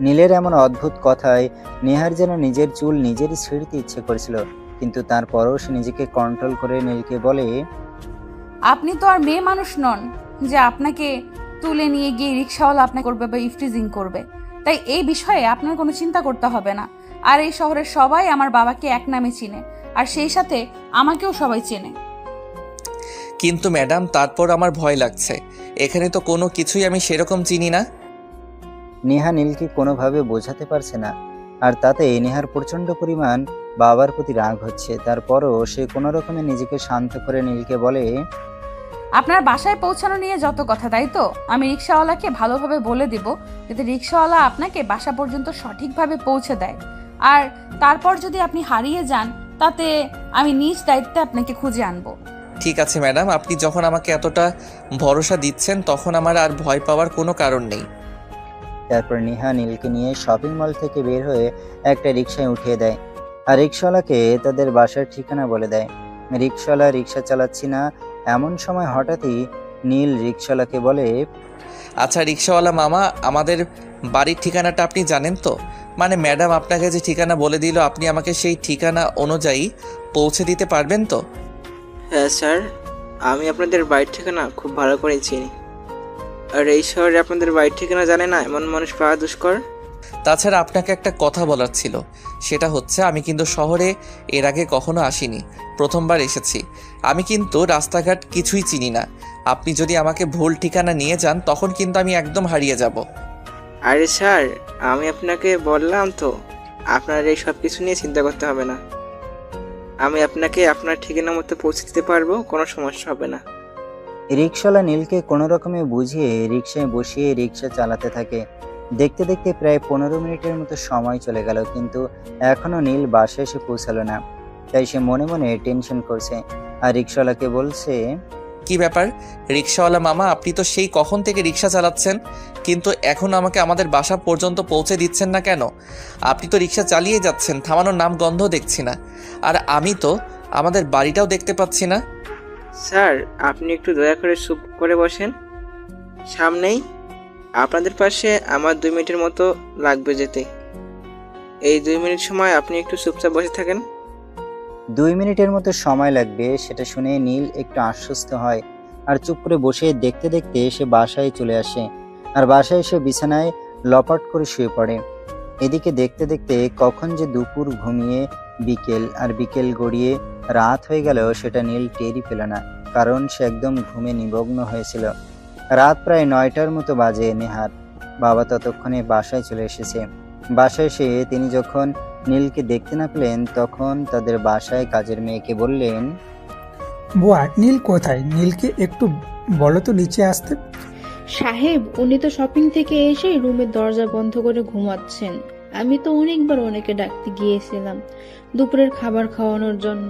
C: নীলের এমন অদ্ভুত কথায় নেহার যেন নিজের চুল নিজেরই ছিঁড়তে ইচ্ছে করেছিল, কিন্তু তারপরও সে নিজেকে কন্ট্রোল করে নীলকে বলে,
A: আপনি তো আর মেয়ে মানুষ নন যে আপনাকে তুলে নিয়ে গিয়ে রিকশাওয়ালা আপনাকে করবে বা ইফটিজিং করবে। তাই এই বিষয়ে আপনার কোনো চিন্তা করতে হবে না। আর এই শহরের সবাই আমার বাবাকে এক নামে চিনে, আর সেই সাথে আমাকেও সবাই চেনে।
B: কিন্তু ম্যাডাম, তারপর আমার ভয় লাগছে। এখানে তো কোনো কিছুই আমি সেরকম চিনি না।
C: নেহা নীলকে কোনোভাবে বোঝাতে পারছে না, আর তাতে নেহার প্রচন্ড পরিমাণ বাবার প্রতি রাগ হচ্ছে। তারপরও সে কোনো রকমে নিজেকে শান্ত করে নীলকে বলে,
A: আপনার বাসায় পৌঁছানো নিয়ে যত কথা, তাই তো? আমি রিকশাওয়ালাকে ভালোভাবে বলে দিব যাতে রিকশাওয়ালা আপনাকে বাসা পর্যন্ত সঠিকভাবে পৌঁছে দেয়। আর তারপর যদি আপনি হারিয়ে যান, তাতে আমি নিজ দায়িত্বে আপনাকে খুঁজে আনবো।
B: ঠিক আছে ম্যাডাম, আপনি যখন আমাকে এতটা ভরসা দিচ্ছেন, তখন আমার আর ভয় পাওয়ার কোনো কারণ নেই।
C: তারপর নেহা নীলকে নিয়ে শপিং মল থেকে বের হয়ে একটা রিকশায় উঠিয়ে দেয় আর রিকশাওয়ালাকে তাদের বাসার ঠিকানা বলে দেয়। রিকশাওয়ালা রিকশা চালাচ্ছি না এমন সময় হঠাৎই নীল রিকশাওয়ালাকে বলে,
B: আচ্ছা রিক্সাওয়ালা মামা, আমাদের বাড়ির ঠিকানাটা আপনি জানেন তো? মানে ম্যাডাম আপনাকে যে ঠিকানা বলে দিল, আপনি আমাকে সেই ঠিকানা অনুযায়ী পৌঁছে দিতে পারবেন তো?
G: হ্যাঁ স্যার, আমি আপনাদের বাড়ির ঠিকানা খুব ভালো করে চিনি। আর এই শহরে আপনাদের বাড়ির ঠিকানা জানে না এমন মানুষ পাওয়া দুষ্কর।
B: তাছাড়া আপনাকে একটা কথা বলার ছিল। সেটা হচ্ছে, আমি কিন্তু শহরে এর আগে কখনো আসিনি, প্রথমবার এসেছি। আমি কিন্তু রাস্তাঘাট কিছুই চিনি না। আপনি যদি আমাকে ভুল ঠিকানা নিয়ে যান, তখন কিন্তু আমি একদম হারিয়ে যাব।
G: আরে স্যার, আমি আপনাকে বললাম তো, আপনার এই সব কিছু নিয়ে চিন্তা করতে হবে না। আমি আপনাকে আপনার ঠিকানা মতো পৌঁছে দিতে পারবো, কোনো সমস্যা হবে না।
C: রিকশাওয়ালা নীলকে কোনো রকমে বুঝিয়ে রিকশায় বসিয়ে রিকশা চালাতে থাকে। দেখতে দেখতে প্রায় 15 মিনিটের মতো সময় চলে গেল, কিন্তু এখনো নীল বাসায় এসে পৌঁছালো না। তাই সে মনে মনে টেনশন করছে আর রিকশাওয়ালাকে বলছে,
B: কি ব্যাপার রিক্সাওয়ালা মামা, আপনি তো সেই কখন থেকে রিক্সা চালাচ্ছেন, কিন্তু এখন আমাকে আমাদের বাসা পর্যন্ত পৌঁছে দিচ্ছেন না কেন? আপনি তো রিক্সা চালিয়ে যাচ্ছেন, থামানোর নাম গন্ধ দেখছি না। আর আমি তো আমাদের বাড়িটাও দেখতে পাচ্ছি না।
G: স্যার, আপনি একটু দয়া করে চুপ করে বসেন। সামনেই আপনাদের পাশে আমার 2 মিনিটের মতো লাগবে যেতে। এই 2 মিনিট সময় আপনি একটু চুপচাপ বসে থাকেন।
C: 2 মিনিটের মতো সময় লাগবে, সেটা শুনে নীল একটু আশ্বস্ত হয় আর চুপ করে বসে দেখতে দেখতে সে বাসায় চলে আসে আর বাসায় এসে বিছানায় লপাট করে শুয়ে পড়ে। এদিকে দেখতে দেখতে কখন যে দুপুর ঘুমিয়ে বিকেল আর বিকেল গড়িয়ে রাত হয়ে গেল সেটা নীল টেরই পেল না, কারণ সে একদম ঘুমে নিমগ্ন হয়েছিল। রাত প্রায় 9টার মতো বাজে। নেহার বাবা ততক্ষণে বাসায় চলে এসেছে। বাসায় এসে তিনি যখন নীলকে দেখতে না পেলেন, তখন তাদের বাসায় কাজের মেয়েকে বললেন,
D: বুয়া, নীল কোথায়? নীলকে একটু বলো তো নিচে আসতে।
H: সাহেব, উনি তো শপিং থেকে এসে রুমের দরজা বন্ধ করে ঘুমাচ্ছেন। আমি তো অনেকবার ওনাকে ডাকতে গিয়েছিলাম দুপুরের খাবার খাওয়ানোর জন্য,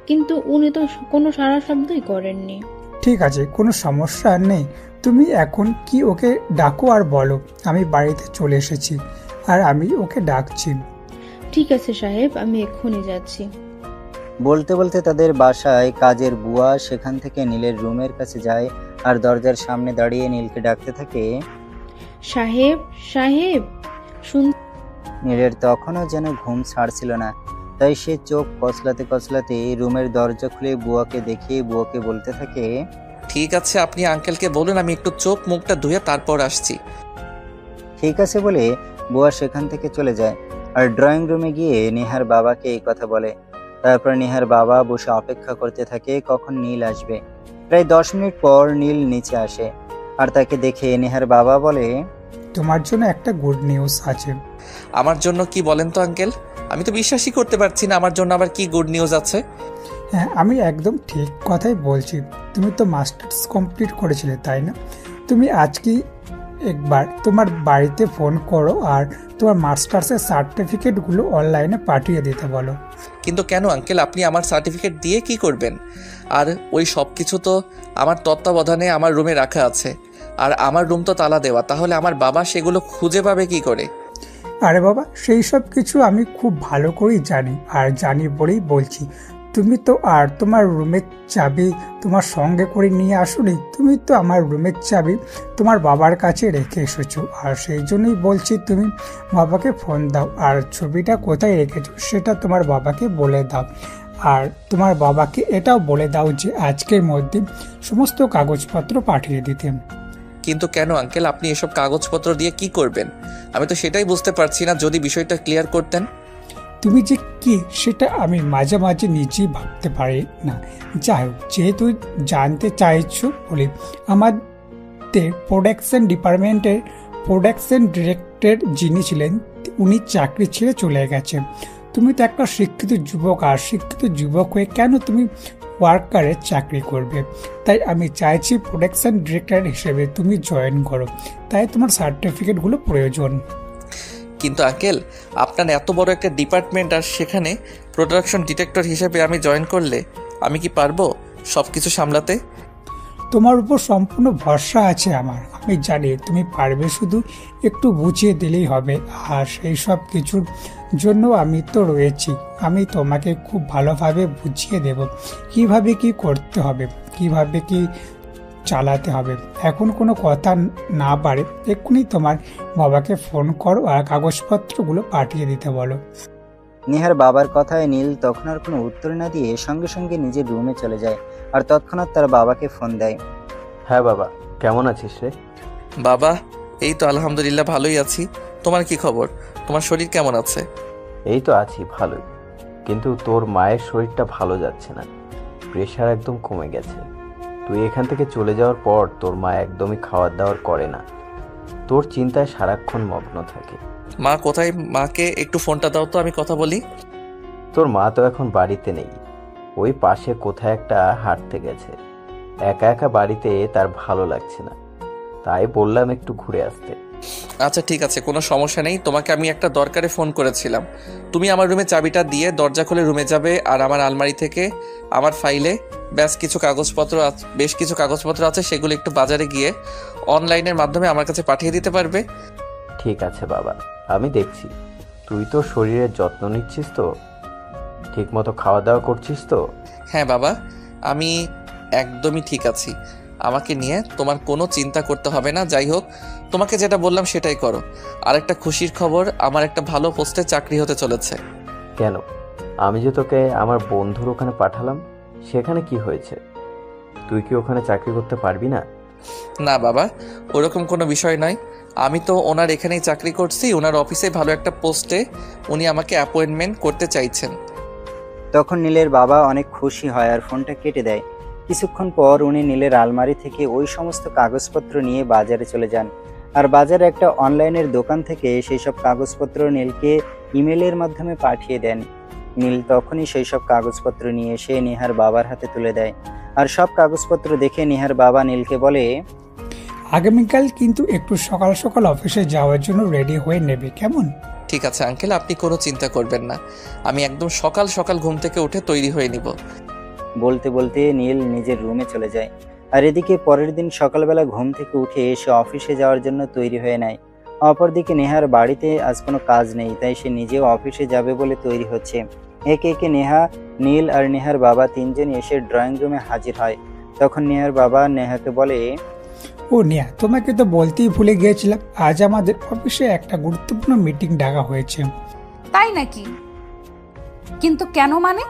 H: কিন্তু উনি তো কোনো সাড়া শব্দই করেননি।
D: ঠিক আছে, কোনো সমস্যা নেই। তুমি এখন কি ওকে ডাকো আর বলো আমি বাড়িতে চলে এসেছি আর আমি ওকে ডাকছি।
H: ঠিক আছে সাহেব, আমি এক্ষুনি যাচ্ছি।
C: বলতে বলতে তাদের বাসায় কাজের বুয়া সেখান থেকে নীলের রুমের কাছে যায় আর দরজার সামনে দাঁড়িয়ে নীলকে ডাকতে থাকে।
H: সাহেব, সাহেব, শুন।
C: নীলের তখনও যেন ঘুম ছাড়ছিল না, তাই সে চোখ কচলাতে কচলাতে রুমের দরজা খুলে বুয়াকে দেখিয়ে বুয়াকে বলতে থাকে,
B: ঠিক আছে, আপনি আঙ্কেলকে বলুন আমি একটু চোখ মুখটা ধুয়ে তারপর আসছি।
C: ঠিক আছে বলে বুয়া সেখান থেকে চলে যায় আর ড্রয়িং রুমে গিয়ে নেহার বাবাকে এই কথা বলে। তারপর নেহার বাবা বসে অপেক্ষা করতে থাকে কখন নীল আসবে। প্রায় 10 মিনিট পর নীল নিচে আসে আর তাকে দেখে নেহার বাবা বলে,
D: তোমার জন্য একটা গুড নিউজ আছে।
B: আমার জন্য কি বলেন তো আঙ্কেল? আমি তো বিশ্বাসই করতে পারছি না, আমার জন্য আবার কি গুড নিউজ আছে?
D: হ্যাঁ, আমি একদম ঠিক কথাই বলছি। তুমি তো মাস্টার্স কমপ্লিট করেছিলে, তাই না? তুমি আজকেই একবার তোমার বাড়িতে ফোন করো আর তোমার মাস্টার্সের সার্টিফিকেটগুলো অনলাইনে পাঠিয়ে দিতে বলো।
B: কিন্তু কেন আঙ্কেল, আপনি আমার সার্টিফিকেট দিয়ে কি করবেন? আর ওই সব কিছু তো আমার তত্ত্বাবধানে আমার রুমে রাখা আছে, আর আমার রুম তো তালা দেওয়া, তাহলে আমার বাবা সেগুলো খুঁজে পাবে কি করে?
D: আরে বাবা, সেই সব কিছু আমি খুব ভালো করেই জানি, আর জানি বলেই বলছি। তুমি তো আর তোমার রুমের চাবি তোমার সঙ্গে করে নিয়ে আসোনি, তুমি তো আমার রুমের চাবি তোমার বাবার কাছে রেখে এসেছো, আর সেই জন্যই বলছি তুমি বাবাকে ফোন দাও, আর ছবিটা কোথায় রেখেছো সেটা তোমার বাবাকে বলে দাও। আর তোমার বাবাকে এটাও বলে দাও যে আজকের মধ্যে সমস্ত কাগজপত্র পাঠিয়ে দিতে।
B: কিন্তু কেন আঙ্কেল, আপনি এসব কাগজপত্র দিয়ে কি করবেন? আমি তো সেটাই বুঝতে পারছি না, যদি বিষয়টা ক্লিয়ার করতেন।
D: তুমি যে কি সেটা আমি মাঝে মাঝে নিজেই ভাবতে পারি না। যাই হোক, যেহেতু জানতে চাইছো বলে, আমাদের প্রোডাকশন ডিপার্টমেন্টের প্রোডাকশন ডিরেক্টর যিনি ছিলেন উনি চাকরি ছেড়ে চলে গেছেন। তুমি তো একটা শিক্ষিত যুবক, আর শিক্ষিত যুবক হয়ে কেন তুমি ওয়ার্কারের চাকরি করবে? তাই আমি চাইছি প্রোডাকশন ডিরেক্টর হিসেবে তুমি জয়েন করো, তাই তোমার সার্টিফিকেটগুলো প্রয়োজন।
B: কিন্তু আঙ্কেল, আপনার এত বড় একটা ডিপার্টমেন্ট, আর সেখানে প্রোডাকশন ডিরেক্টর হিসেবে আমি জয়েন করলে আমি কি পারবো সব কিছু সামলাতে?
D: তোমার উপর সম্পূর্ণ ভরসা আছে আমার, আমি জানি তুমি পারবে, শুধু একটু বুঝিয়ে দিলেই হবে। আর সেই সব কিছুর জন্য আমি তো রয়েছি, আমি তোমাকে খুব ভালোভাবে বুঝিয়ে দেব কিভাবে কি করতে হবে, কিভাবে কি চালাতে হবে। এখন কোনো কথা না বাড়ে এক্ষুনি তোমার বাবাকে ফোন করো আর কাগজপত্রগুলো পাঠিয়ে দিতে বলো।
C: নেহার বাবার কথায় নীল তখন আর কোনো উত্তর না দিয়ে সঙ্গে সঙ্গে নিজের রুমে চলে যায় আর তৎক্ষণাৎ তার বাবাকে ফোন দেয়।
I: হ্যাঁ বাবা, কেমন আছিস রে?
B: বাবা, এই তো আলহামদুলিল্লাহ ভালোই আছি। তোমার কি খবর? তোমার শরীর কেমন আছে?
I: এই তো আছি ভালোই, কিন্তু তোর মায়ের শরীরটা ভালো যাচ্ছে না, প্রেশার একদম কমে গেছে। তুই এখান থেকে চলে যাওয়ার পর তোর মা একদমই খাওয়ার দাওয়ার করে না, তোর চিন্তায় সারাক্ষণ মগ্ন থাকে।
B: মা কোথায়? মাকে একটু ফোনটা দাও তো, আমি কথা বলি।
I: তোর মা তো এখন বাড়িতে নেই, ওই পাশে কোথায় একটা হাঁটতে গেছে। একা একা বাড়িতে তার ভালো লাগছে না, তাই বললাম একটু ঘুরে আসতে।
B: আচ্ছা ঠিক আছে, কোনো সমস্যা নেই। তোমাকে আমি একটা দরকারে ফোন করেছিলাম। তুমি আমার রুমে চাবিটা দিয়ে দরজা খুলে রুমে যাবে, আর আমার আলমারি থেকে আমার ফাইলে বেশ কিছু কাগজপত্র আছে, সেগুলো একটু বাজারে গিয়ে অনলাইনের মাধ্যমে আমার কাছে পাঠিয়ে দিতে পারবে?
I: ঠিক আছে বাবা, আমি দেখছি। তুই তো শরীরের যত্ন নিচ্ছিস তো? ঠিক মতো খাওয়া দাওয়া করছিস তো?
B: হ্যাঁ বাবা, আমি একদমই ঠিক আছি। আমাকে নিয়ে তোমার কোনো চিন্তা করতে হবে না। যাই হোক, তোমাকে যেটা বললাম সেটাই করো। আর একটা খুশির খবর, আমার একটা ভালো পোস্টে চাকরি হতে চলেছে।
I: কেন? আমি যে তোকে আমার বন্ধুর ওখানে পাঠালাম, সেখানে কি হয়েছে? তুই কি ওখানে চাকরি করতে পারবি না?
B: না বাবা, ওরকম কোনো বিষয় নয়। আমি তো ওনার এখানেই চাকরি করছি, ওনার অফিসে ভালো একটা পোস্টে উনি আমাকে অ্যাপয়েন্টমেন্ট করতে চাইছেন।
C: তখন নীলের বাবা অনেক খুশি হয় আর ফোনটা কেটে দেয়। কিছুক্ষণ পর উনি নীলের আলমারি থেকে ওই সমস্ত কাগজপত্র নিয়ে বাজারে চলে যান, আর বাজারে একটা অনলাইনের দোকান থেকে সেই সব কাগজপত্র নীলকে ইমেলের মাধ্যমে পাঠিয়ে দেন। নীল তখনই সেই সব কাগজপত্র নিয়ে এসে নেহার বাবার হাতে তুলে দেয়, আর সব কাগজপত্র দেখে নেহার বাবা নীলকে বলে,
D: আগামীকাল কিন্তু একটু সকাল সকাল অফিসে যাওয়ার জন্য রেডি হয়ে নেবে, কেমন?
B: ঠিক আছে আঙ্কেল, আপনি কোনো চিন্তা করবেন না। আমি একদম সকাল সকাল ঘুম থেকে উঠে তৈরি হয়ে নিব।
C: বলতে বলতে নীল নিজের রুমে চলে যায়। আর এদিকে পরের দিন সকালবেলা ঘুম থেকে উঠে এসে অফিসে যাওয়ার জন্য তৈরি হয়ে নেয়। অপরদিকে নেহার বাড়িতে আজ কোনো কাজ নেই, তাই সে নিজেও অফিসে যাবে বলে তৈরি হচ্ছে। একে একে নেহা, নীল আর নেহার বাবা তিনজনই এসে ড্রয়িং রুমে হাজির হয়। তখন নেহার বাবা নেহাকে বলে,
D: ও নেহা, তোমাকে তো বলতেই ভুলে গিয়েছিলাম, আজ আমাদের অফিসে একটা গুরুত্বপূর্ণ মিটিং ডাকা হয়েছে।
A: তাই নাকি? কিন্তু কেন মানে?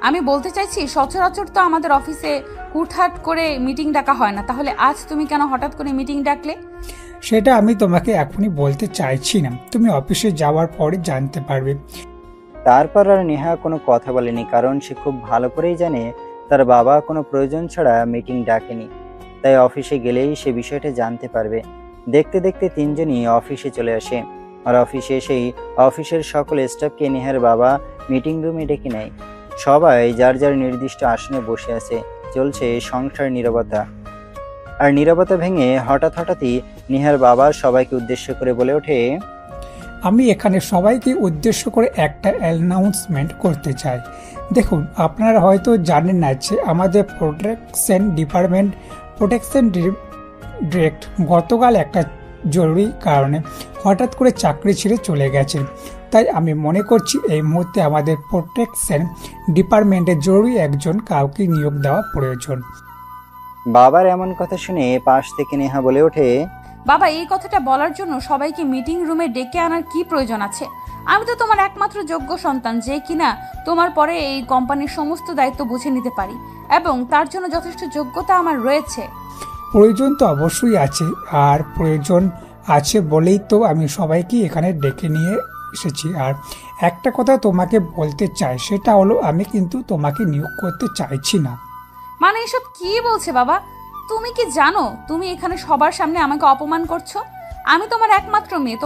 A: আমি বলতে চাইছি সচরাচর তো আমাদের অফিসে হুটহাট করে মিটিং ডাকা হয় না, তাহলে আজ তুমি কেন হঠাৎ করে মিটিং ডাকলে?
D: সেটা আমি তোমাকে এখনই বলতে চাইছি না, তুমি অফিসে যাওয়ার পরে জানতে পারবে।
C: তারপর আর নেহা কোনো কথা বলেনি, কারণ সে খুব ভালো করেই জানে তার বাবা কোনো প্রয়োজন ছাড়া মিটিং ডাকেনি, তাই অফিসে গেলেই সে বিষয়টা জানতে পারবে। দেখতে দেখতে তিনজনই অফিসে চলে আসে, আর অফিসে এসেই অফিসের সকল স্টাফকে নেহার বাবা মিটিং রুমে ডেকে নেয়। সবাই যার যার নির্দিষ্ট আসনে বসে আছে, চলছে সংসার নীরবতা। আর নীরবতা ভেঙে হঠাৎই নিহার বাবা সবাইকে উদ্দেশ্য করে বলে ওঠে,
D: আমি এখানে সবাইকে উদ্দেশ্য করে একটা অ্যানাউন্সমেন্ট করতে চাই। দেখুন, আপনারা হয়তো জানেন না যে আমাদের প্রোটেকশন ডিরেক্ট গতকাল একটা জরুরি কারণে হঠাৎ করে চাকরি ছেড়ে চলে গেছেন। তাই আমি মনে করছি এই মুহূর্তে আমাদের প্রোটেকশন ডিপার্টমেন্টে জরুরি একজন কাউকে নিয়োগ দেওয়া প্রয়োজন।
C: বাবার এমন কথা শুনে পাশ থেকে নেহা বলে ওঠে,
A: বাবা, এই কথাটা বলার জন্য সবাইকে মিটিং রুমে ডেকে আনার কি প্রয়োজন আছে? আমি তো তোমার একমাত্র যোগ্য সন্তান, যে কিনা তোমার পরে এই কোম্পানির সমস্ত দায়িত্ব বুঝে নিতে পারি, এবং তার জন্য যথেষ্ট যোগ্যতা আমার রয়েছে।
D: প্রয়োজন তো অবশ্যই আছে, আর প্রয়োজন আছে বলেই তো আমি সবাইকে এখানে ডেকে নিয়ে এসেছি। আর একটা কথা তোমাকে বলতে চাই, সেটা হলো আমি কিন্তু তোমাকে নিয়োগ করতে চাইছি না।
A: মানে এসব কি বলছে বাবা? তুমি কি জানো তুমি এখানে সবার সামনে আমাকে অপমান করছো? আমি তোমার একমাত্র মেয়ে,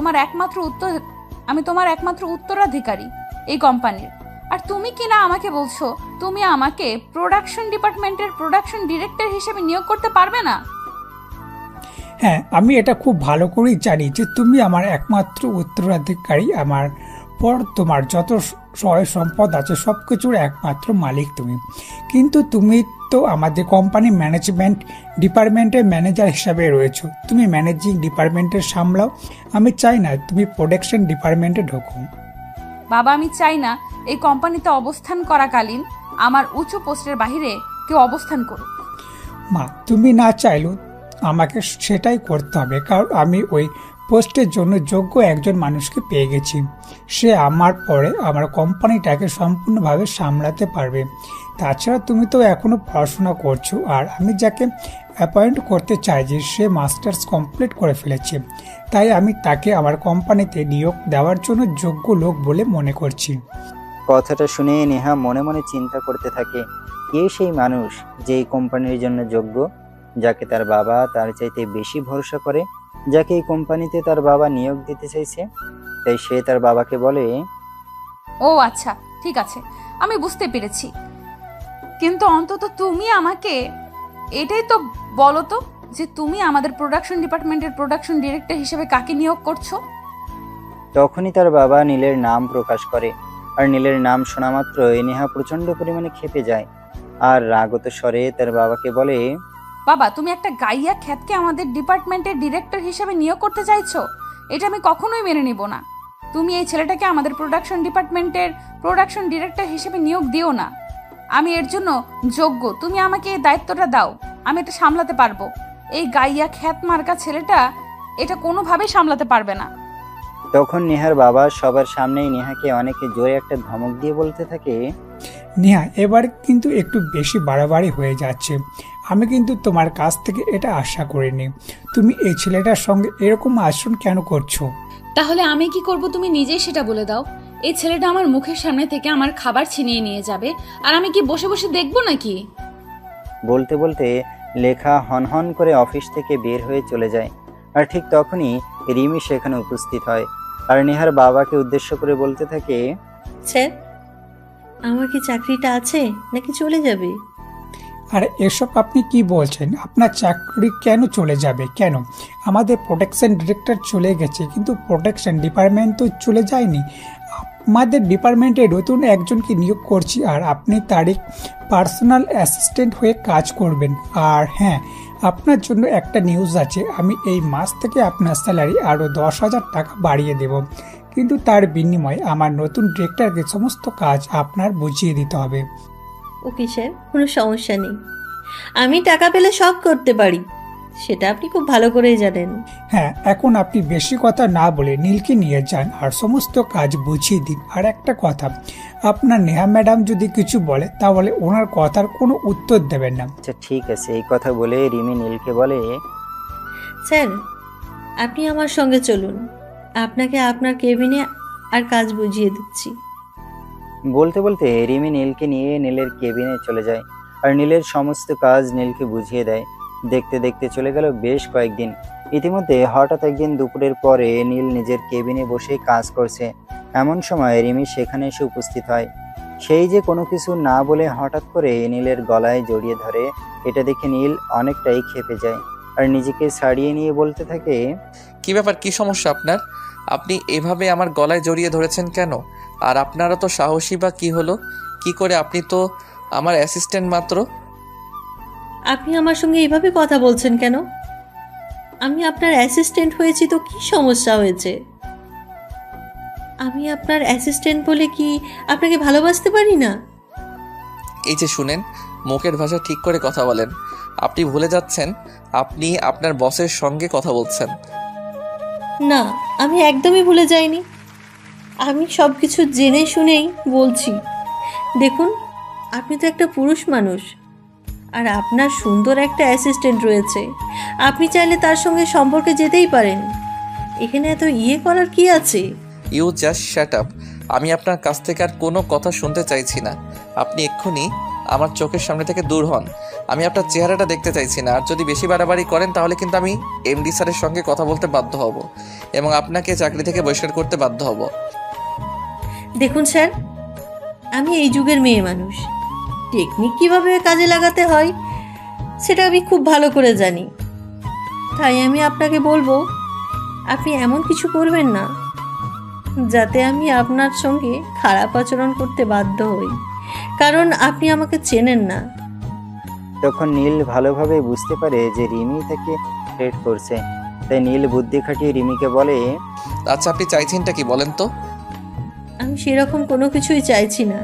A: আমি তোমার একমাত্র উত্তরাধিকারী এই কোম্পানির। আর তুমি কি না আমাকে বলছো তুমি আমাকে প্রোডাকশন ডিপার্টমেন্টের প্রোডাকশন ডিরেক্টর হিসেবে নিয়োগ করতে পারবে না?
D: হ্যাঁ, আমি এটা খুব ভালো করেই জানি যে তুমি আমার একমাত্র উত্তরাধিকারী। আমার পর তোমার যত সয় সম্পদ আছে সব কিছুর একমাত্র মালিক তুমি। কিন্তু তুমি তো আমাদের কোম্পানি ম্যানেজমেন্ট ডিপার্টমেন্টের ম্যানেজার হিসাবে রয়েছো। তুমি ম্যানেজিং ডিপার্টমেন্টের সামলাও। আমি চাই না তুমি প্রোডাকশন ডিপার্টমেন্টে ঢোকো।
A: বাবা, আমি চাই না এই কোম্পানিতে অবস্থান করাকালীন আমার উঁচু পোস্টের বাইরে কেউ অবস্থান করুক।
D: মা, তুমি না চাইলেও আমাকে সেটাই করতে হবে, কারণ আমি ওই পোস্টের জন্য যোগ্য একজন মানুষকে পেয়ে গেছি। সে আমার পরে আমার কোম্পানিটাকে সম্পূর্ণভাবে সামলাতে পারবে। তাছাড়া তুমি তো এখনো পড়াশোনা করছো, আর আমি যাকে অ্যাপয়েন্ট করতে চাই যে সে মাস্টার্স কমপ্লিট করে ফেলেছে। তাই আমি তাকে আমার কোম্পানিতে নিয়োগ দেওয়ার জন্য যোগ্য লোক বলে মনে করছি।
C: কথাটা শুনে নেহা মনে মনে চিন্তা করতে থাকে, কে সেই মানুষ যে এই কোম্পানির জন্য যোগ্য, যাকে তার বাবা তার চাইতে বেশি ভরসা করে, যাকে এই কোম্পানিতে তার বাবা নিয়োগ দিতে চাইছে। তাই সে তার বাবাকে বলে,
A: ও আচ্ছা, ঠিক আছে, আমি বুঝতে পেরেছি। কিন্তু অন্তত তুমি আমাকে এটাই তো বলো তো যে তুমি আমাদের প্রোডাকশন ডিপার্টমেন্টের প্রোডাকশন ডিরেক্টর হিসেবে কাকে নিয়োগ করছো?
C: তখনই তার বাবা নীলের নাম প্রকাশ করে। আর নীলের নাম শোনা মাত্রই নেহা প্রচন্ড পরিমাণে ক্ষেপে যায় আর রাগত স্বরে তার বাবাকে বলে,
A: বাবা, তুমি একটা গাইয়া খ্যাতকে আমাদের ডিপার্টমেন্টের ডিরেক্টর হিসেবে নিয়োগ করতে চাইছো? এটা আমি কখনোই মেনে নিব না। তুমি এই ছেলেটাকে আমাদের প্রোডাকশন ডিপার্টমেন্টের প্রোডাকশন ডিরেক্টর হিসেবে নিয়োগ দিও না। আমি এর জন্য যোগ্য। তুমি আমাকে এই দায়িত্বটা দাও, আমি এটা সামলাতে পারবো। এই গাইয়া খ্যাত মার্কা ছেলেটা এটা কোনোভাবেই সামলাতে পারবে না।
C: তখন নেহার বাবা সবার সামনেই নেহাকে অনেকে জোরে একটা ধমক দিয়ে বলতে থাকে,
D: নেহা, এবার কিন্তু একটু বেশি বাড়াবাড়ি হয়ে যাচ্ছে। আমি কিন্তু তোমার কাছ থেকে এটা আশা করিনি। তুমি এই ছেলেটার সঙ্গে এরকম আচরণ কেন করছো?
A: তাহলে আমি কি করব তুমি নিজেই সেটা বলে দাও। এই ছেলেটা আমার মুখের সামনে থেকে আমার খাবার ছিনিয়ে নিয়ে যাবে, আর আমি কি বসে বসে দেখবো নাকি?
C: বলতে বলতে লেখা হনহন করে অফিস থেকে বের হয়ে চলে যায়। আর ঠিক তখনই রিমি সেখানে উপস্থিত হয় আর নেহার বাবাকে উদ্দেশ্য করে বলতে থাকে,
J: স্যার, আমার কি চাকরিটা আছে নাকি চলে যাবে?
D: আর এসব আপনি কি বলছেন? আপনার চাকরি কেন চলে যাবে? কেন? আমাদের প্রোটেকশন ডিরেক্টর চলে গেছে, কিন্তু প্রোটেকশন ডিপার্টমেন্ট তো চলে যায়নি। আমাদের ডিপার্টমেন্টে নতুন একজনকে নিয়োগ করছি, আর আপনি তারই পার্সোনাল অ্যাসিস্ট্যান্ট হয়ে কাজ করবেন। আর হ্যাঁ, আপনার জন্য একটা নিউজ আছে, আমি এই মাস থেকে আপনার স্যালারি আরও 10,000 টাকা বাড়িয়ে দেব। কিন্তু তার বিনিময়ে আমার নতুন ডিরেক্টরকে সমস্ত কাজ আপনার বুঝিয়ে দিতে হবে।
J: ওকে স্যার, কোনো সমস্যা নেই। আমি টাকা পেলে সব করতে পারি, সেটা আপনি খুব ভালো করেই জানেন।
D: হ্যাঁ, এখন আপনি বেশি কথা না বলে নীলকে নিয়ে যান আর সমস্ত কাজ বুঝিয়ে দিন। আর একটা কথা, আপনার নেহা ম্যাডাম যদি কিছু বলে তাহলে ওনার কথার কোনো উত্তর দেবেন না।
C: আচ্ছা ঠিক আছে। এই কথা বলে রিমি নীলকে বলে,
J: স্যার, আপনি আমার সঙ্গে চলুন, আপনাকে আপনার কেবিনে আর কাজ বুঝিয়ে দিচ্ছি।
C: বলতে বলতে রিমি নীলকে নিয়ে নীলের কেবিনে চলে যায় আর নীলের সমস্ত কাজ নীলকে বুঝিয়ে দেয়। দেখতে দেখতে চলে গেল বেশ কয়েকদিন। ইতিমধ্যে হঠাৎ একদিন দুপুরের পরে নীল নিজের কেবিনে বসে কাজ করছে। এমন সময় রিমি সেখানে এসে উপস্থিত হয়। সেই যে কোনো কিছু না বলে হঠাৎ করে নীলের গলায় জড়িয়ে ধরে, এটা দেখে নীল অনেকটাই ক্ষেপে যায়। আর নিজেকে ছাড়িয়ে নিয়ে বলতে থাকে,
B: কি ব্যাপার, কি সমস্যা আপনার? আপনি এভাবে আমার গলায় জড়িয়ে ধরেছেন কেন? আর আপনারা তো সাহসী বা কি হলো? কি করে? আপনি তো আমার অ্যাসিস্ট্যান্ট মাত্র।
J: আপনি আমার সঙ্গে এইভাবে কথা বলছেন কেন? আমি আপনার অ্যাসিস্ট্যান্ট হয়েছি তো কি সমস্যা হয়েছে? আমি আপনার অ্যাসিস্ট্যান্ট বলে কি আপনাকে ভালোবাসতে পারি না?
B: এই যে শুনেন, মুখের ভাষা ঠিক করে কথা বলেন। আপনি ভুলে যাচ্ছেন আপনি আপনার বসের সঙ্গে কথা বলছেন।
J: না, আমি একদমই ভুলে যাইনি। আমি সব কিছু জেনে শুনেই বলছি। দেখুন, আপনি তো একটা পুরুষ মানুষ, আর আপনার সুন্দর একটা অ্যাসিস্ট্যান্ট রয়েছে। আপনি চাইলে তার সঙ্গে সম্পর্কে যেতেই পারেন। এখানে এত করার কি আছে?
B: You just shut up. আমি আপনার কাছ থেকে আর কোনো কথা শুনতে চাইছি না। আপনি এক্ষুনি আমার চোখের সামনে থেকে দূর হন। আমি আপনার চেহারাটা দেখতে চাইছি না। আর যদি বেশি বাড়াবাড়ি করেন তাহলে কিন্তু আমি এমডি স্যারের সঙ্গে কথা বলতে বাধ্য হব এবং আপনাকে চাকরি থেকে বহিষ্কার করতে বাধ্য হব।
J: দেখুন স্যার, আমি এই যুগের মেয়ে মানুষ। টেকনিক কিভাবে কাজে লাগাতে হয় সেটা আমি খুব ভালো করে জানি। তাই আমি আপনাকে বলবো, আপনি এমন কিছু করবেন না যাতে আমি আপনার সঙ্গে খারাপ আচরণ করতে বাধ্য হই, কারণ আপনি আমাকে চেনেন না।
C: তখন নীল ভালোভাবে বুঝতে পারে যে রিমি তাকে থ্রেট করছে। তাই নীল বুদ্ধি খাটিয়ে রিমিকে বলে,
B: আচ্ছা, আপনি চাইছেনটা কি বলেন তো?
J: আমি সেরকম কোনো কিছুই চাইছি না।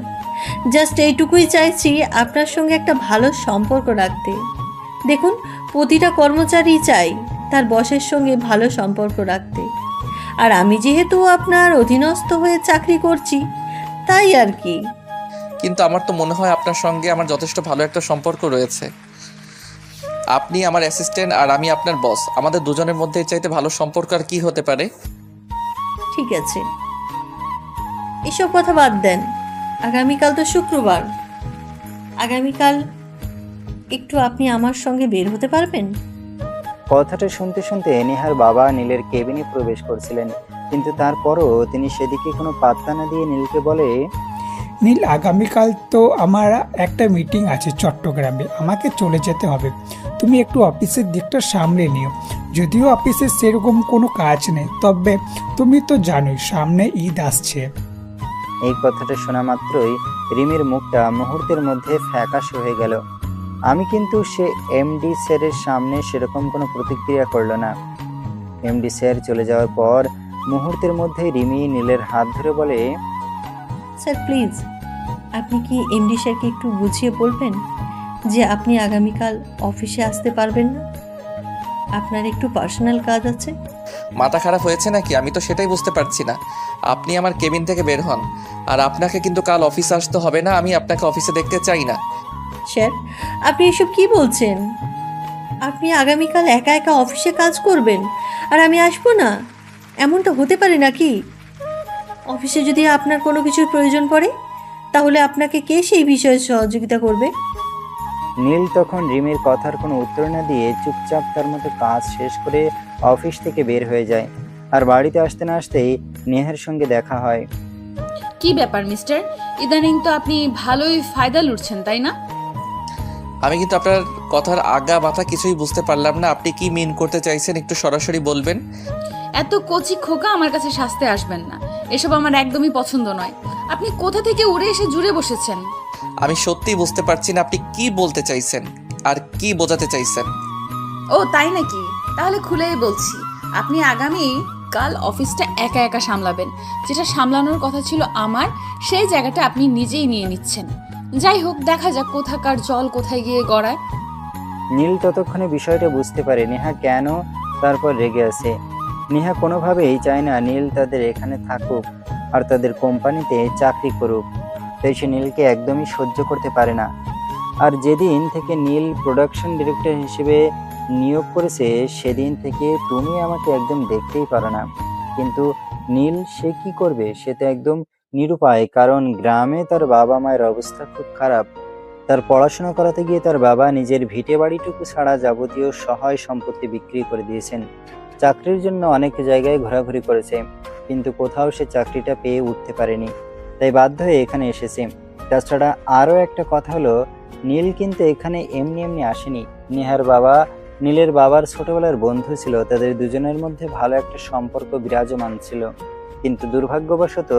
J: জাস্ট এইটুকুই চাইছি আপনার সঙ্গে একটা ভালো সম্পর্ক রাখতে। দেখুন, প্রতিটা কর্মচারী চাই তার বসের সঙ্গে ভালো সম্পর্ক রাখতে। আর আমি যেহেতু আপনার অধীনস্থ হয়ে চাকরি করছি, তাই আর কি।
B: কিন্তু আমার তো মনে হয় আপনার সঙ্গে আমার যথেষ্ট ভালো একটা সম্পর্ক রয়েছে। আপনি আমার অ্যাসিস্ট্যান্ট আর আমি আপনার বস। আমাদের দুজনের মধ্যে এর চাইতে ভালো সম্পর্ক আর কি হতে পারে?
J: ঠিক আছে, এসব কথা বাদ দেন। আগামীকাল তো শুক্রবার। আগামীকাল একটু আপনি আমার সঙ্গে বের হতে পারবেন?
C: কথাটা শুনতে শুনতে নেহার বাবা নীলের কেবিনে প্রবেশ করছিলেন, কিন্তু তারপরও তিনি সেদিকে কোনো পাত্তা না দিয়ে নীলকে বলে,
D: নীল, আগামীকাল তো আমার একটা মিটিং আছে চট্টগ্রামে, আমাকে চলে যেতে হবে। তুমি একটু অফিসের দিকটা সামলে নিও। যদিও অফিসে সেরকম কোনো কাজ নেই, তবে তুমি তো জানোই সামনে ঈদ আসছে।
C: এই কথাটা শোনা মাত্রই রিমির মুখটা মুহূর্তের মধ্যে ফ্যাকাশ হয়ে গেল। আমি কিন্তু সে এমডি স্যারের সামনে সেরকম কোনো প্রতিক্রিয়া করলো না। এমডি স্যার চলে যাওয়ার পর মুহূর্তের মধ্যে রিমি নীলের হাত ধরে বলে,
J: স্যার প্লিজ, আপনি কি এমডি স্যারকে একটু বুঝিয়ে বলবেন যে আপনি আগামীকাল অফিসে আসতে পারবেন না? আপনার একটু পার্সোনাল কাজ আছে।
B: মাথা খারাপ হয়েছে নাকি? আমি তো সেটাই বুঝতে পারছি না। আপনি আমার কেবিন থেকে বের হন। আর আপনাকে কিন্তু কাল অফিসে আসতে হবে না। আমি আপনাকে অফিসে দেখতে চাই না।
J: স্যার, আপনি এসব কি বলছেন? আপনি আগামীকাল একা একা অফিসে কাজ করবেন আর আমি আসবো না? এমনটা হতে পারে নাকি? অফিসে যদি আপনার কোনো কিছুর প্রয়োজন পড়ে, তাহলে আপনাকে কে সেই বিষয়ে সহযোগিতা করবে?
C: নীল তখন রিমির কথার কোনো উত্তর না দিয়ে চুপচাপ তার মতো কাজ শেষ করে অফিস থেকে বের হয়ে যায়। আর বাড়িতে আসতে না আসতেই নেহার সঙ্গে দেখা হয়।
A: কি ব্যাপার মিস্টার? ইদানিং তো আপনি ভালোই ফায়দা লুটছেন, তাই না?
B: আমি কিন্তু আপনার কথার আগা বাতা কিছুই বুঝতে পারলাম না। আপনি কি মিন করতে চাইছেন একটু সরাসরি বলবেন?
A: এত কচি খোকা আমার কাছে সাজতে আসবেন না। এসব আমার একদমই পছন্দ নয়। আপনি কোথা থেকে উড়ে এসে জুড়ে বসেছেন?
B: আমি সত্যিই বুঝতে পারছি না আপনি কি বলতে চাইছেন আর কি বোঝাতে চাইছেন।
A: ও তাই নাকি? তাহলে খুলেই বলছি, আপনি আগামী কাল অফিসটা একা একা সামলাবেন। যেটা সামলানোর কথা ছিল আমার, সেই জায়গাটা আপনি নিজেই নিয়ে নিচ্ছেন। যাই হোক, দেখা যাক কোথাকার জল কোথায় গিয়ে গড়ায়।
C: নীল ততক্ষণে বিষয়টা বুঝতে পারে নেহা কেন তারপর রেগে আছে। নেহা কোনোভাবেই চায় না নীল তাদের এখানে থাকুক আর তাদের কোম্পানিতে চাকরি করুক। তাই সে নীলকে একদমই সহ্য করতে পারে না। আর যেদিন থেকে নীল প্রোডাকশন ডিরেক্টর হিসেবে নিয়োগ করেছে, সেদিন থেকে তুমি আমাকে একদম দেখতেই পারো না। কিন্তু নীল সে কি করবে? সে তো একদম নিরুপায়, কারণ গ্রামে তার বাবা মায়ের অবস্থা খুব খারাপ। তার পড়াশোনা করাতে গিয়ে তার বাবা নিজের ভিটে বাড়িটুকু ছাড়া যাবতীয় সহায় সম্পত্তি বিক্রি করে দিয়েছেন। চাকরির জন্য অনেক জায়গায় ঘোরাঘুরি করেছে, কিন্তু কোথাও সে চাকরিটা পেয়ে উঠতে পারেনি। তাই বাধ্য হয়ে এখানে এসেছে। তাছাড়া আরও একটা কথা হলো, নীল কিন্তু এখানে এমনি এমনি আসেনি। নেহার বাবা নীলের বাবার ছোটবেলার বন্ধু ছিল, তাদের দুজনের মধ্যে ভালো একটা সম্পর্ক বিরাজমান ছিল। কিন্তু দুর্ভাগ্যবশত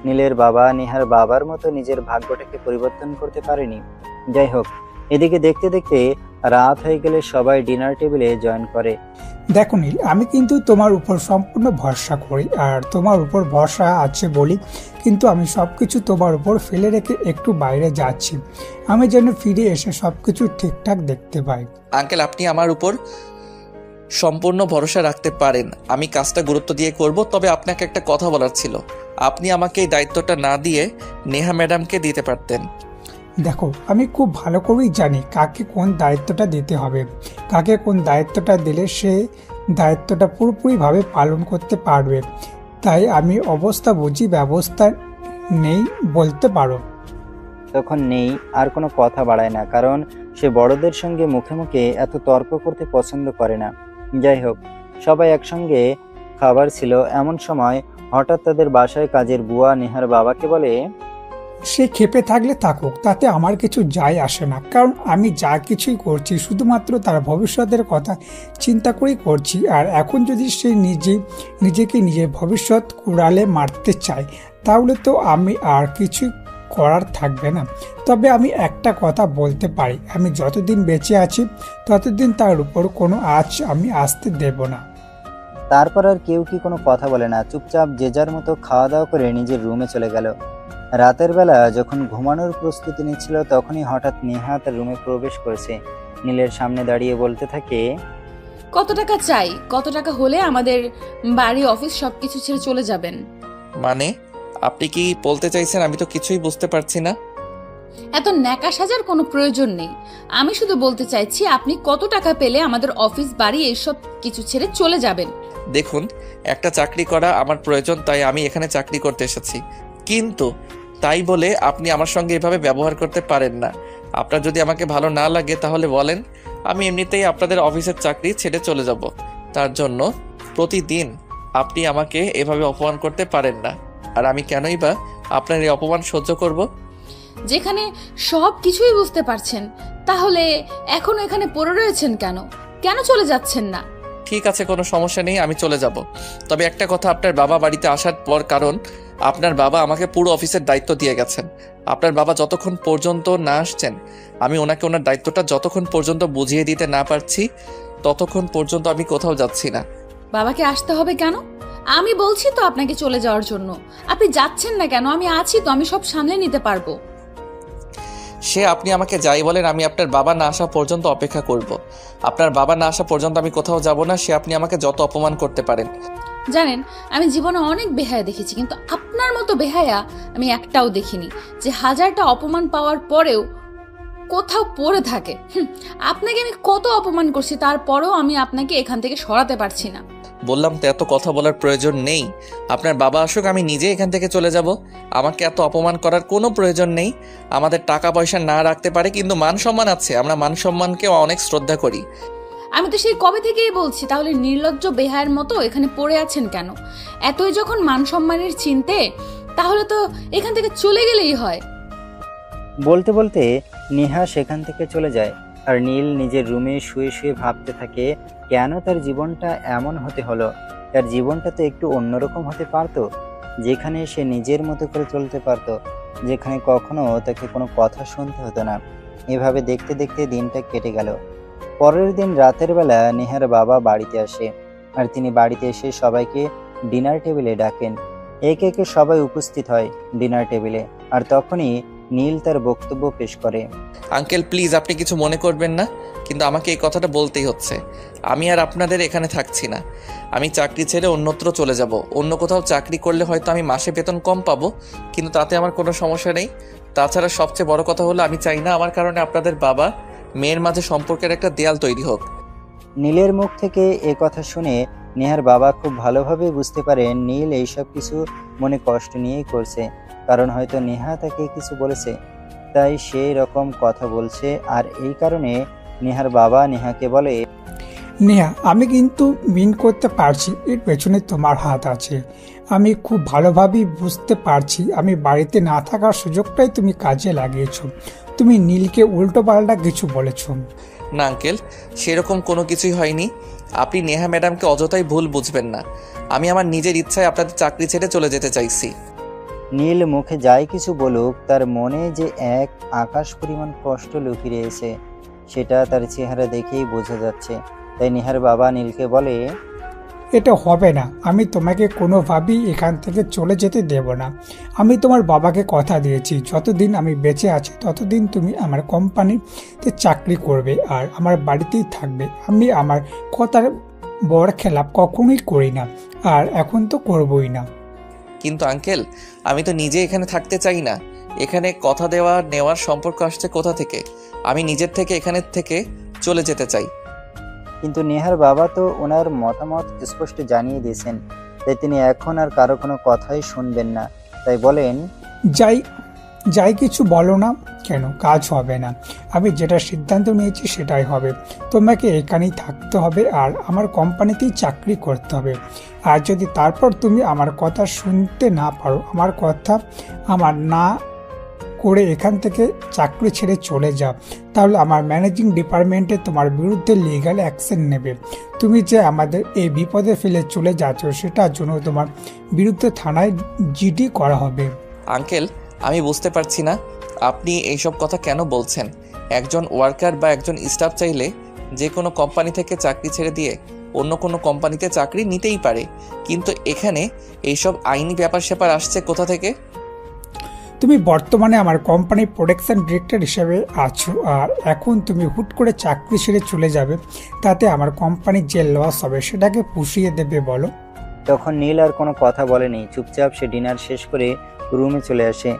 C: নীলের বাবা নেহার বাবার মতো নিজের ভাগ্যটাকে পরিবর্তন করতে পারেনি। যাই হোক, এদিকে দেখতে দেখতে রাত হয়ে গেলে সবাই ডিনার টেবিলে জয়েন করে।
D: দেখো নীল, আমি কিন্তু তোমার উপর সম্পূর্ণ ভরসা করি, আর তোমার উপর ভরসা আছে বলি কিন্তু আমি সবকিছু তোমার উপর ফেলে রেখে একটু বাইরে যাচ্ছি, আমি যেন ফিরে এসে সবকিছু ঠিকঠাক দেখতে পাই।
B: আঙ্কেল, আপনি আমার উপর সম্পূর্ণ ভরসা রাখতে পারেন। আমি কাজটা গুরুত্ব দিয়ে করব। তবে আপনাকে একটা কথা বলার ছিল। আপনি আমাকে এই দায়িত্বটা না দিয়ে নেহা ম্যাডামকে দিতে পারতেন।
D: দেখো, আমি খুব ভালো করেই জানি কাকে কোন দায়িত্বটা দিতে হবে, কাকে কোন দায়িত্বটা দিলে সে দায়িত্বটা পুরোপুরিভাবে পালন করতে পারবে। তাই আমি অবস্থা বুঝি ব্যবস্থা নেই বলতে পারো।
C: তখন নেই আর কোনো কথা বাড়ায় না, কারণ সে বড়দের সঙ্গে মুখে মুখে এত তর্ক করতে পছন্দ করে না। যাই হোক, সবাই একসঙ্গে খাবার ছিল, এমন সময় হঠাৎ তাদের বাসায় কাজের বুয়া নেহার বাবাকে বলে,
D: সে ক্ষেপে থাকলে থাকুক, তাতে আমার কিছু যায় আসে না, কারণ আমি যা কিছুই করছি শুধুমাত্র তার ভবিষ্যতের কথা চিন্তা করেই করছি। আর এখন যদি সে নিজেকে নিজের ভবিষ্যৎ কুড়ালে মারতে চায়, তাহলে তো আমি আর কিছু করার থাকবে না। তবে আমি একটা কথা বলতে পারি, আমি যতদিন বেঁচে আছি ততদিন তার উপর কোনো আঁচ আমি আসতে দেব না।
C: তারপর আর কেউ কি কোনো কথা বলে না, চুপচাপ যে যার মতো খাওয়া দাওয়া করে নিজের রুমে চলে গেল। রাতের বেলা যখন ঘুমানোর প্রস্তুতি নিচ্ছিল, তখনই হঠাৎ নেহা তার রুমে প্রবেশ করেছে। নীলের সামনে দাঁড়িয়ে বলতে থাকে,
A: কত টাকা চাই? কত টাকা হলে আমাদের বাড়ি অফিস সবকিছু ছেড়ে চলে যাবেন?
B: মানে আপনি কি বলতে চাইছেন? আমি তো কিছুই বুঝতে পারছি না।
A: এত ন্যাকা সাজার কোনো প্রয়োজন নেই। আমি শুধু বলতে চাইছি আপনি কত টাকা পেলে আমাদের অফিস বাড়ি এইসব কিছু ছেড়ে চলে যাবেন।
B: দেখুন, একটা চাকরি করা আমার প্রয়োজন, তাই আমি এখানে চাকরি করতে এসেছি। কিন্তু তাই বলে আপনি আমার সঙ্গে এভাবে ব্যবহার করতে পারেন না। আপনার যদি আমাকে ভালো না লাগে তাহলে বলেন, আমি এমনিতেই আপনাদের অফিসের চাকরি ছেড়ে চলে যাব। তার জন্য প্রতিদিন আপনি আমাকে এভাবে অপমান করতে পারেন না। আর আমি কেনই বা আপনার এই অপমান সহ্য করব?
A: যেখানে সব কিছুই বুঝতে পারছেন, তাহলে এখনো এখানে পড়ে রয়েছেন কেন? কেন চলে যাচ্ছেন না?
B: ঠিক আছে, কোনো সমস্যা নেই, আমি চলে যাব। তবে একটা কথা, আপনার বাবা বাড়িতে আসার পর, কারণ আপনার বাবা আমাকে পুরো অফিসের দায়িত্ব দিয়ে গেছেন। আপনার বাবা যতক্ষণ পর্যন্ত না আসছেন, আমি ওনাকে ওনার দায়িত্বটা যতক্ষণ পর্যন্ত বুঝিয়ে দিতে না পারছি, ততক্ষণ পর্যন্ত আমি কোথাও যাচ্ছি না।
A: বাবাকে আসতে হবে কেন? আমি বলছি তো আপনাকে চলে যাওয়ার জন্য। আপনি যাচ্ছেন না কেন? আমি আছি তো, আমি সব সামলে নিতে পারবো।
B: সে আপনি আমাকে যাই বলেন, আমি আপনার বাবা না আসা পর্যন্ত অপেক্ষা করব। আপনার বাবা না আসা পর্যন্ত আমি কোথাও যাব না। সে আপনি আমাকে যত অপমান করতে পারেন।
A: জানেন, আমি জীবনে অনেক বেহায়া দেখেছি, কিন্তু আপনার মতো বেহায়া আমি একটাও দেখিনি, যে হাজারটা অপমান পাওয়ার পরেও কোথাও পড়ে থাকে। আপনাকে আমি কত অপমান করছি, তারপরেও আমি আপনাকে এখান থেকে সরাতে পারছি না।
B: বললাম তো এত কথা বলার প্রয়োজন নেই। আপনার বাবা আসুক, আমি নিজে এখান থেকে চলে যাব। আমাকে এত অপমান করার কোনো প্রয়োজন নেই। আমাদের টাকা পয়সা না রাখতে পারে, কিন্তু মান সম্মান আছে। আমরা মান সম্মানকেও অনেক শ্রদ্ধা করি।
A: আমি তো সেই কবে থেকেই বলছি, তাহলে নির্লজ্জ বেহায়ের মতো এখানে পড়ে আছেন কেন? এতই যখন মান সম্মানের চিনতে, তাহলে তো এখান থেকে চলে গেলেই হয়।
C: বলতে বলতে নেহা সেখান থেকে চলে যায়। আর নীল নিজের রুমে শুয়ে শুয়ে ভাবতে থাকে, কেন তার জীবনটা এমন হতে হলো। তার জীবনটা তো একটু অন্যরকম হতে পারতো, যেখানে সে নিজের মতো করে চলতে পারতো, যেখানে কখনো তাকে কোনো কথা শুনতে হতো না। এভাবে দেখতে দেখতে দিনটা কেটে গেল। পরের দিন রাতের বেলা নেহার বাবা বাড়িতে আসে, আর তিনি বাড়িতে এসে সবাইকে ডিনার টেবিলে ডাকেন। একে একে সবাই উপস্থিত হয় ডিনার টেবিলে। আর তখনই নীল তার বক্তব্য পেশ করে।
B: আঙ্কেল প্লিজ, আপনি কিছু মনে করবেন না, কিন্তু আমাকে এই কথাটা বলতেই হচ্ছে। আমি আর আপনাদের এখানে থাকছি না। আমি চাকরি ছেড়ে অন্যত্র চলে যাব। অন্য কোথাও চাকরি করলে হয়তো আমি মাসে বেতন কম পাবো, কিন্তু তাতে আমার কোনো সমস্যা নেই। তাছাড়া সবচেয়ে বড় কথা হলো, আমি চাই না আমার কারণে আপনাদের বাবা মেয়ের মাঝে সম্পর্কের একটা দেয়াল তৈরি হোক।
C: নীলের মুখ থেকে এ কথা শুনে নেহার বাবা খুব ভালোভাবে বুঝতে পারেন নীল এইসব কিছু মনে কষ্ট নিয়েই করছে, কারণ হয়তো নেহা তাকে কিছু বলেছে, তাই সেই রকম কথা বলছে। আর এই কারণে নেহার বাবা নেহাকে বলে,
D: নেহা, আমি কিন্তু মিন করতে পারছি এর পেছনে তোমার হাত আছে। আমি খুব ভালোভাবেই বুঝতে পারছি, আমি বাড়িতে না থাকার সুযোগটাই তুমি কাজে লাগিয়েছো। তুমি নীলকে উল্টো পাল্টা কিছু বলেছো।
B: না আঙ্কেল, সেরকম কোনো কিছুই হয়নি। আপনি নেহা ম্যাডামকে অযথাই ভুল বুঝবেন না। আমি আমার নিজের ইচ্ছায় আপনাদের চাকরি ছেড়ে চলে যেতে চাইছি।
C: নীল মুখে যাই কিছু বলুক, তার মনে যে এক আকাশ পরিমাণ কষ্ট লুকিয়ে রয়েছে সেটা তার চেহারা দেখেই বোঝা যাচ্ছে। তাই নেহার বাবা নীলকে বলে,
D: এটা হবে না। আমি তোমাকে কোনোভাবেই এখান থেকে চলে যেতে দেব না। আমি তোমার বাবাকে কথা দিয়েছি, যতদিন আমি বেঁচে আছি ততদিন তুমি আমার কোম্পানিতে চাকরি করবে আর আমার বাড়িতেই থাকবে। আমি আমার কথার বড় খেলাপ কখনোই করি না, আর এখন তো করবই না।
B: কিন্তু আঙ্কেল, আমি তো নিজে এখানে থাকতে চাই না। এখানে কথা দেওয়া নেওয়ার সম্পর্ক আসছে কোথা থেকে? আমি নিজের থেকে এখানে থেকে চলে যেতে চাই।
C: কিন্তু নেহার বাবা তো ওনার মতামত স্পষ্ট জানিয়ে দিয়েছেন, তাই তিনি এখন আর কারো কোনো কথাই শুনবেন না। তাই বলেন,
D: যাই কিছু বলো না কেন, কাজ হবে না। আমি যেটা সিদ্ধান্ত নিয়েছি সেটাই হবে। তোমাকে এখানেই থাকতে হবে আর আমার কোম্পানিতেই চাকরি করতে হবে। আর যদি তারপর তুমি আমার কথা শুনতে না পারো, আমার কথা আমার না করে এখান থেকে চাকরি ছেড়ে চলে যাও, তাহলে আমার ম্যানেজিং ডিপার্টমেন্টে তোমার বিরুদ্ধে লিগ্যাল অ্যাকশন নেবে। তুমি যে আমাদের এই বিপদে ফেলে চলে যাচ্ছ সেটার জন্য তোমার বিরুদ্ধে থানায় জিডি করা হবে।
B: আঙ্কেল, আমি বুঝতে পারছি না আপনি এইসব কথা কেন বলছেন। একজন ওয়ার্কার বা একজন স্টাফ চাইলে যে কোনো কোম্পানি থেকে চাকরি ছেড়ে দিয়ে অন্য কোনো কোম্পানিতে চাকরি নিতেই পারে, কিন্তু এখানে এইসব আইনি ব্যাপার স্যাপার আসছে কোথা থেকে?
D: তুমি বর্তমানে আমার কোম্পানির প্রোডাকশন ডিরেক্টর হিসেবে আছো, আর এখন তুমি হুট করে চাকরি ছেড়ে চলে যাবে, তাতে আমার কোম্পানির যে লস হবে সেটাকে পুষিয়ে দেবে বলো?
C: তখন নীল আর কোনো কথা বলেনি। চুপচাপ সে ডিনার শেষ করে রুমে চলে আসে।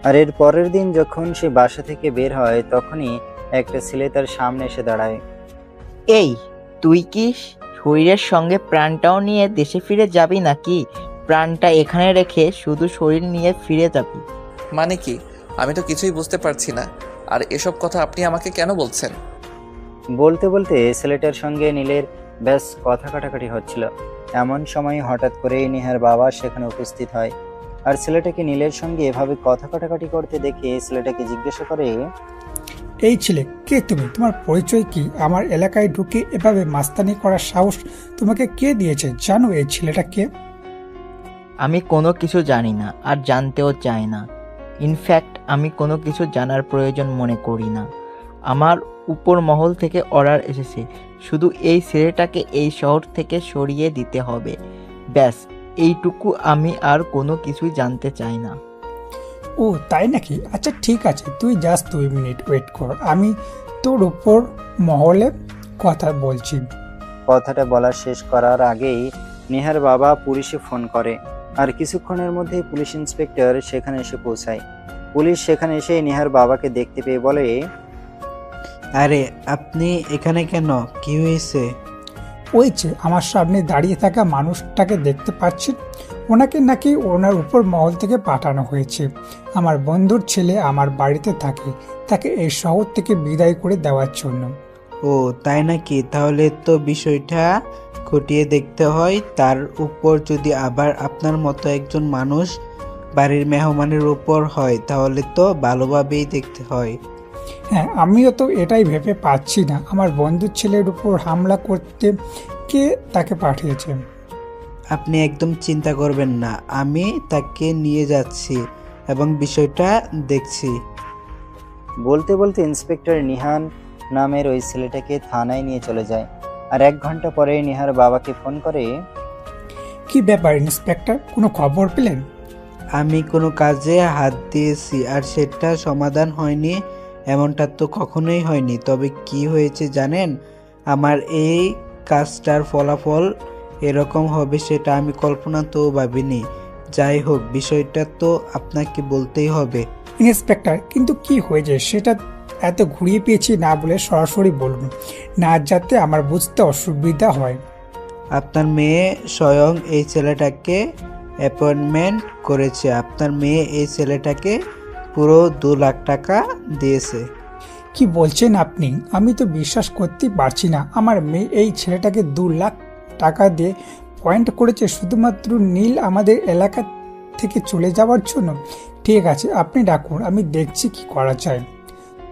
C: আর এর পরের দিন যখন সে বাসা থেকে বের হয়, তখনই একটা ছেলে তার সামনে এসে দাঁড়ায়।
K: এই, তুই কি শরীরের সঙ্গে প্রাণটাও নিয়ে দেশে ফিরে যাবি নাকি প্রাণটা এখানে রেখে শুধু শরীর নিয়ে ফিরে যাবি?
B: মানে কি? আমি তো কিছুই বুঝতে পারছি না। আর এসব কথা আপনি আমাকে কেন বলছেন?
C: বলতে বলতে ছেলেটার সঙ্গে নীলের ব্যাস কথা কাটাকাটি হচ্ছিল। এমন সময় হঠাৎ করেই নেহার বাবা সেখানে উপস্থিত হয়। আর ছেলেটাকে নীলের সঙ্গে এভাবে কথা কাটাকাটি করতে দেখে ছেলেটাকে জিজ্ঞাসা করে,
D: এই ছেলে কে তুমি? তোমার পরিচয় কি? আমার এলাকায় ঢুকে এভাবে মাস্তানি করার সাহস তোমাকে কে দিয়েছে? জানো এই ছেলেটা কে?
K: আমি কোনো কিছু জানি না আর জানতেও চাই না। ইনফ্যাক্ট আমি কোনো কিছু জানার প্রয়োজন মনে করি না। আমার উপর মহল থেকে অর্ডার এসেছে, শুধু এই ছেলেটাকে এই শহর থেকে সরিয়ে দিতে হবে। ব্যাস এইটুকু, আমি আর কোনো কিছুই জানতে চাই না।
D: ও তাই নাকি? আচ্ছা ঠিক আছে, তুই জাস্ট 2 মিনিট ওয়েট কর, আমি তোর উপর মহলে কথা বলছি।
C: কথাটা বলা শেষ করার আগেই নেহার বাবা পুলিশে ফোন করে। আর কিছুক্ষণের মধ্যেই পুলিশ ইন্সপেক্টর সেখানে এসে পৌঁছায়। পুলিশ সেখানে এসে নেহার বাবাকে দেখতে পেয়ে বলে,
L: আরে আপনি এখানে কেন, কি হয়েছে?
D: ওই যে আমার সামনে দাঁড়িয়ে থাকা মানুষটাকে দেখতে পাচ্ছেন, ওনাকে নাকি ওনার উপর মহল থেকে পাঠানো হয়েছে। আমার বন্ধুর ছেলে আমার বাড়িতে থাকে, তাকে এই শহর থেকে বিদায় করে দেওয়ার জন্য।
L: ও তাই নাকি? তাহলে তো বিষয়টা খতিয়ে দেখতে হয়। তার উপর যদি আবার আপনার মতো একজন মানুষ বাড়ির মেহমানের উপর হয়, তাহলে তো ভালোভাবেই দেখতে হয়।
D: হ্যাঁ, আমিও তো এটাই ভেবে পাচ্ছি না আমার বন্ধুর ছেলের উপর হামলা করতে কে তাকে পাঠিয়েছে।
L: আপনি একদম চিন্তা করবেন না, আমি তাকে নিয়ে যাচ্ছি এবং বিষয়টা দেখছি।
C: বলতে বলতে ইন্সপেক্টর নিহান নামের ওই ছেলেটাকে থানায় নিয়ে চলে যায়। আর 1 ঘন্টা পরে নিহার বাবাকে ফোন করে,
D: কি ব্যাপার ইন্সপেক্টর, কোনো খবর পেলেন?
L: আমি কোনো কাজে হাত দিয়েছি আর সেটা সমাধান হয়নি এমনটা তো কখনোই হয়নি। তবে কি হয়েছে জানেন? আমার এই কাজটার ফলাফল এরকম হবে সেটা আমি কল্পনা তো ভাবিনি। যাই হোক, বিষয়টা তো আপনাকে বলতেই হবে।
D: ইন্সপেক্টর, কিন্তু কি হয়েছে সেটা এত ঘুরিয়ে পেয়েছি না বলে সরাসরি বলুন, না যাতে আমার বুঝতে অসুবিধা হয়।
L: আপনার মেয়ে স্বয়ং এই ছেলেটাকে অ্যাপয়েন্টমেন্ট করেছে। আপনার মেয়ে এই ছেলেটাকে পুরো 2 লাখ টাকা দিয়েছে।
D: কি বলছেন আপনি? আমি তো বিশ্বাস করতেই পারছি না। আমার মেয়ে এই ছেলেটাকে 2 লাখ টাকা দিয়ে পয়েন্ট করেছে শুধুমাত্র নীল আমাদের এলাকা থেকে চলে যাওয়ার জন্য। ঠিক আছে, আপনি ডাকুন, আমি দেখছি কি করা যায়।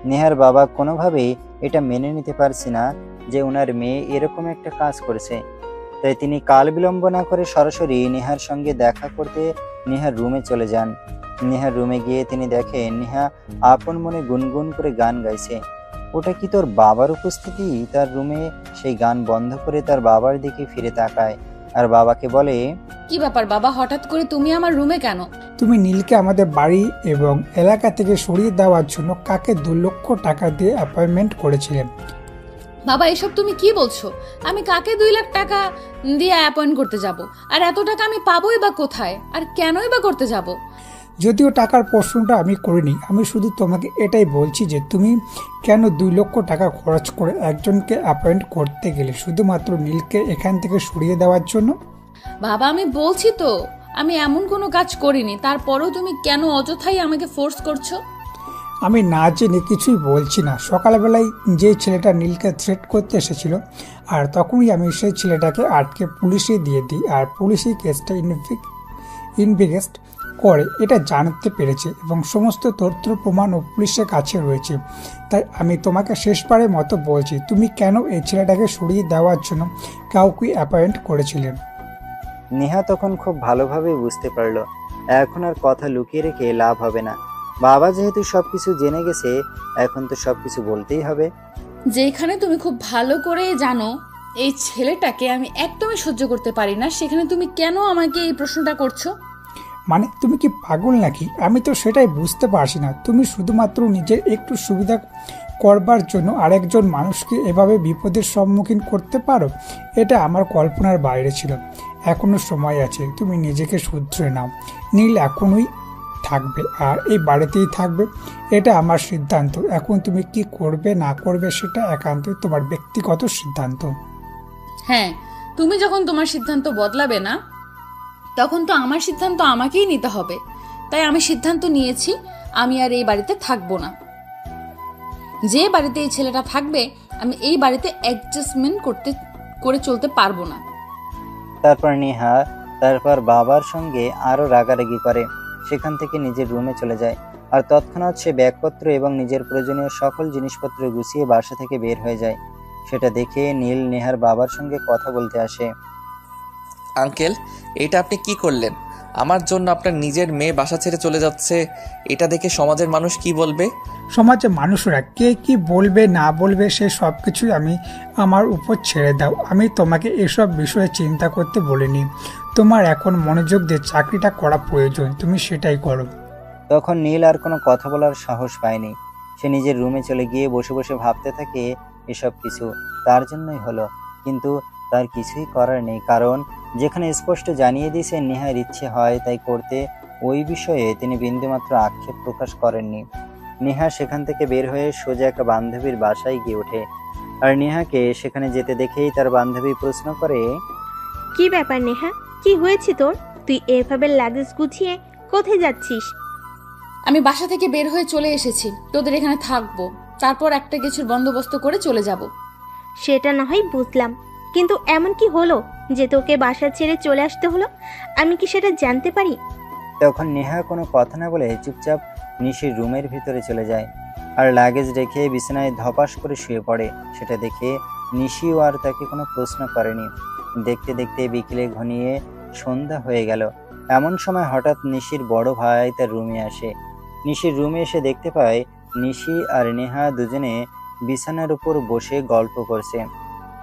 C: নেহার বাবা কোনোভাবেই এটা মেনে নিতে পারছি না যে ওনার মেয়ে এরকম একটা কাজ করেছে। তাই তিনি কাল বিলম্ব না করে সরাসরি নেহার সঙ্গে দেখা করতে নেহার রুমে চলে যান। নেহার রুমে গিয়ে তিনি দেখেন নেহা আপন মনে গুনগুন করে গান গাইছে। ওটা কি তোর বাবার উপস্থিতি? তার রুমে সেই গান বন্ধ করে তার বাবার দিকে ফিরে তাকায় আর বাবাকে বলে,
A: কি ব্যাপার বাবা, হঠাৎ করে তুমি আমার রুমে কেন?
D: তুমি নীলকে আমাদের বাড়ি এবং এলাকা থেকে সরিয়ে দেওয়ার জন্য কাকে 2 লক্ষ টাকা দিয়ে অ্যাপয়েন্টমেন্ট করেছিলেন।
A: বাবা এসব তুমি কি বলছো? আমি কাকে 2 লাখ টাকা দিয়ে অ্যাপয়েন্ট করতে যাব? আর এত টাকা আমি পাবোই বা কোথায়? আর কেনই বা করতে যাব?
D: যদিও টাকার প্রশ্নটা আমি করিনি, আমি শুধু তোমাকে এটাই বলছি যে তুমি কেন 2 লক্ষ টাকা খরচ করে একজনকে অ্যাপয়েন্ট করতে গেলে শুধুমাত্র নীলকে এখান থেকে সরিয়ে দেওয়ার জন্য।
A: বাবা আমি বলছি তো আমি এমন কোনো কাজ করিনি, তারপরেও তুমি কেন অযথাই আমাকে ফোর্স করছো?
D: আমি না জেনে কিছুই বলছি না। সকালবেলায় যে ছেলেটা নীলকে থ্রেট করতে এসেছিল আর তখনই আমি সেই ছেলেটাকে আটকে পুলিশে দিয়ে দিই আর পুলিশই কেসটা ইনভেস্ট করে এটা জানতে পেরেছে এবং সমস্ত তথ্য প্রমাণ ও পুলিশের কাছে রয়েছে। তাই আমি তোমাকে শেষবারের মতো বলছি, তুমি কেন এই ছেলেটাকে সরিয়ে দেওয়ার জন্য কাউকে অ্যাপয়েন্ট করেছিলেন।
C: নেহা তখন খুব ভালোভাবে বুঝতে পারলো এখন আর কথা লুকিয়ে রেখে লাভ হবে না। বাবা যেহেতু সবকিছু জেনে গেছে এখন তো সবকিছু বলতেই হবে।
A: যেখানে তুমি খুব ভালো করে জানো এই ছেলেটাকে আমি একদমই সহ্য করতে পারি না, সেখানে তুমি কেন আমাকে এই প্রশ্নটা করছো?
D: মানে তুমি কি পাগল নাকি? আমি তো সেটাই বুঝতে পারছি না। তুমি শুধুমাত্র নিজের একটু সুবিধা করবার জন্য আরেকজন মানুষকে এভাবে বিপদের সম্মুখীন করতে পারো? এটা আমার কল্পনার বাইরে ছিল। এখনো সময় আছে, তুমি নিজেকে শুধরে নাও। নীল এখনই থাকবে আর এই বাড়িতেই থাকবে, এটা আমার সিদ্ধান্ত। এখন তুমি কি করবে না করবে সেটা একান্তই তোমার ব্যক্তিগত সিদ্ধান্ত।
A: হ্যাঁ, তুমি যখন তোমার সিদ্ধান্ত বদলাবে না তখন তো আমার সিদ্ধান্ত আমাকেই নিতে হবে। তাই আমি সিদ্ধান্ত নিয়েছি আমি আর এই বাড়িতে থাকবো না। যে বাড়িতে এই ছেলেটা থাকবে আমি এই বাড়িতে অ্যাডজাস্টমেন্ট করে চলতে পারবো না।
C: তারপর নেহা তারপর বাবার সঙ্গে আরো রাগারাগি করে সেখান থেকে নিজের রুমে চলে যায় আর তৎক্ষণাৎ সে ব্যাগপত্র এবং নিজের প্রয়োজনীয় সকল জিনিসপত্র গুছিয়ে বাসা থেকে বের হয়ে যায়। সেটা দেখে নীল নেহার বাবার সঙ্গে কথা বলতে আসে।
B: আঙ্কেল, এটা আপনি কি করলেন? আমার জন্য আপনার নিজের মেয়ে বাসা ছেড়ে চলে যাচ্ছে, এটা দেখে সমাজের মানুষ কি বলবে?
D: সমাজে মানুষরা কে কি বলবে না বলবে সে সব কিছুই আমার উপর ছেড়ে দাও। আমি তোমাকে এসব বিষয়ে চিন্তা করতে বলিনি। তোমার এখন মনোযোগ দিয়ে চাকরিটা করা প্রয়োজন, তুমি সেটাই করো।
C: তখন নীল আর কোনো কথা বলার সাহস পায়নি। সে নিজের রুমে চলে গিয়ে বসে বসে ভাবতে থাকে এসব কিছু তার জন্যই হলো, কিন্তু তার কিছুই করার নেই। কারণ যেখানে স্পষ্ট জানিয়ে দিয়েছে নেহার ইচ্ছে হয় তাই করতে, ওই বিষয়ে তিনি বিন্দুমাত্র আক্ষেপ প্রকাশ করেননি। নেহা সেখান থেকে বের হয়ে সোজা একটা বান্ধবীর বাসায় গিয়ে ওঠে আর নেহাকে সেখানে যেতে দেখেই তার বান্ধবী প্রশ্ন করে,
M: কি ব্যাপার নেহা, কি হয়েছে তোর? তুই এভাবে লাগেজ গুছিয়ে কোথায় যাচ্ছিস?
A: আমি বাসা থেকে বের হয়ে চলে এসেছি, তোদের এখানে থাকবো, তারপর একটা কিছুর বন্দোবস্ত করে চলে যাব।
M: সেটা না হয় বুঝলাম, কিন্তু এমন কি হলো যে তোকে বাসা ছেড়ে চলে আসতে হলো? আমি কি সেটা জানতে পারি?
C: তখন নেহা কোনো কথা না বলে চুপচাপ নিশির রুমের ভিতরে চলে যায় আর লাগেজ রেখে বিছানায় ধপাস করে শুয়ে পড়ে। সেটা দেখে নিশিও আর তাকে কোনো প্রশ্ন করেনি। দেখতে দেখতে বিকেলে ঘনিয়ে সন্ধ্যা হয়ে গেল। এমন সময় হঠাৎ নিশির বড় ভাই তার রুমে আসে। নিশির রুমে এসে দেখতে পায় নিশি আর নেহা দুজনে বিছানার উপর বসে গল্প করছে।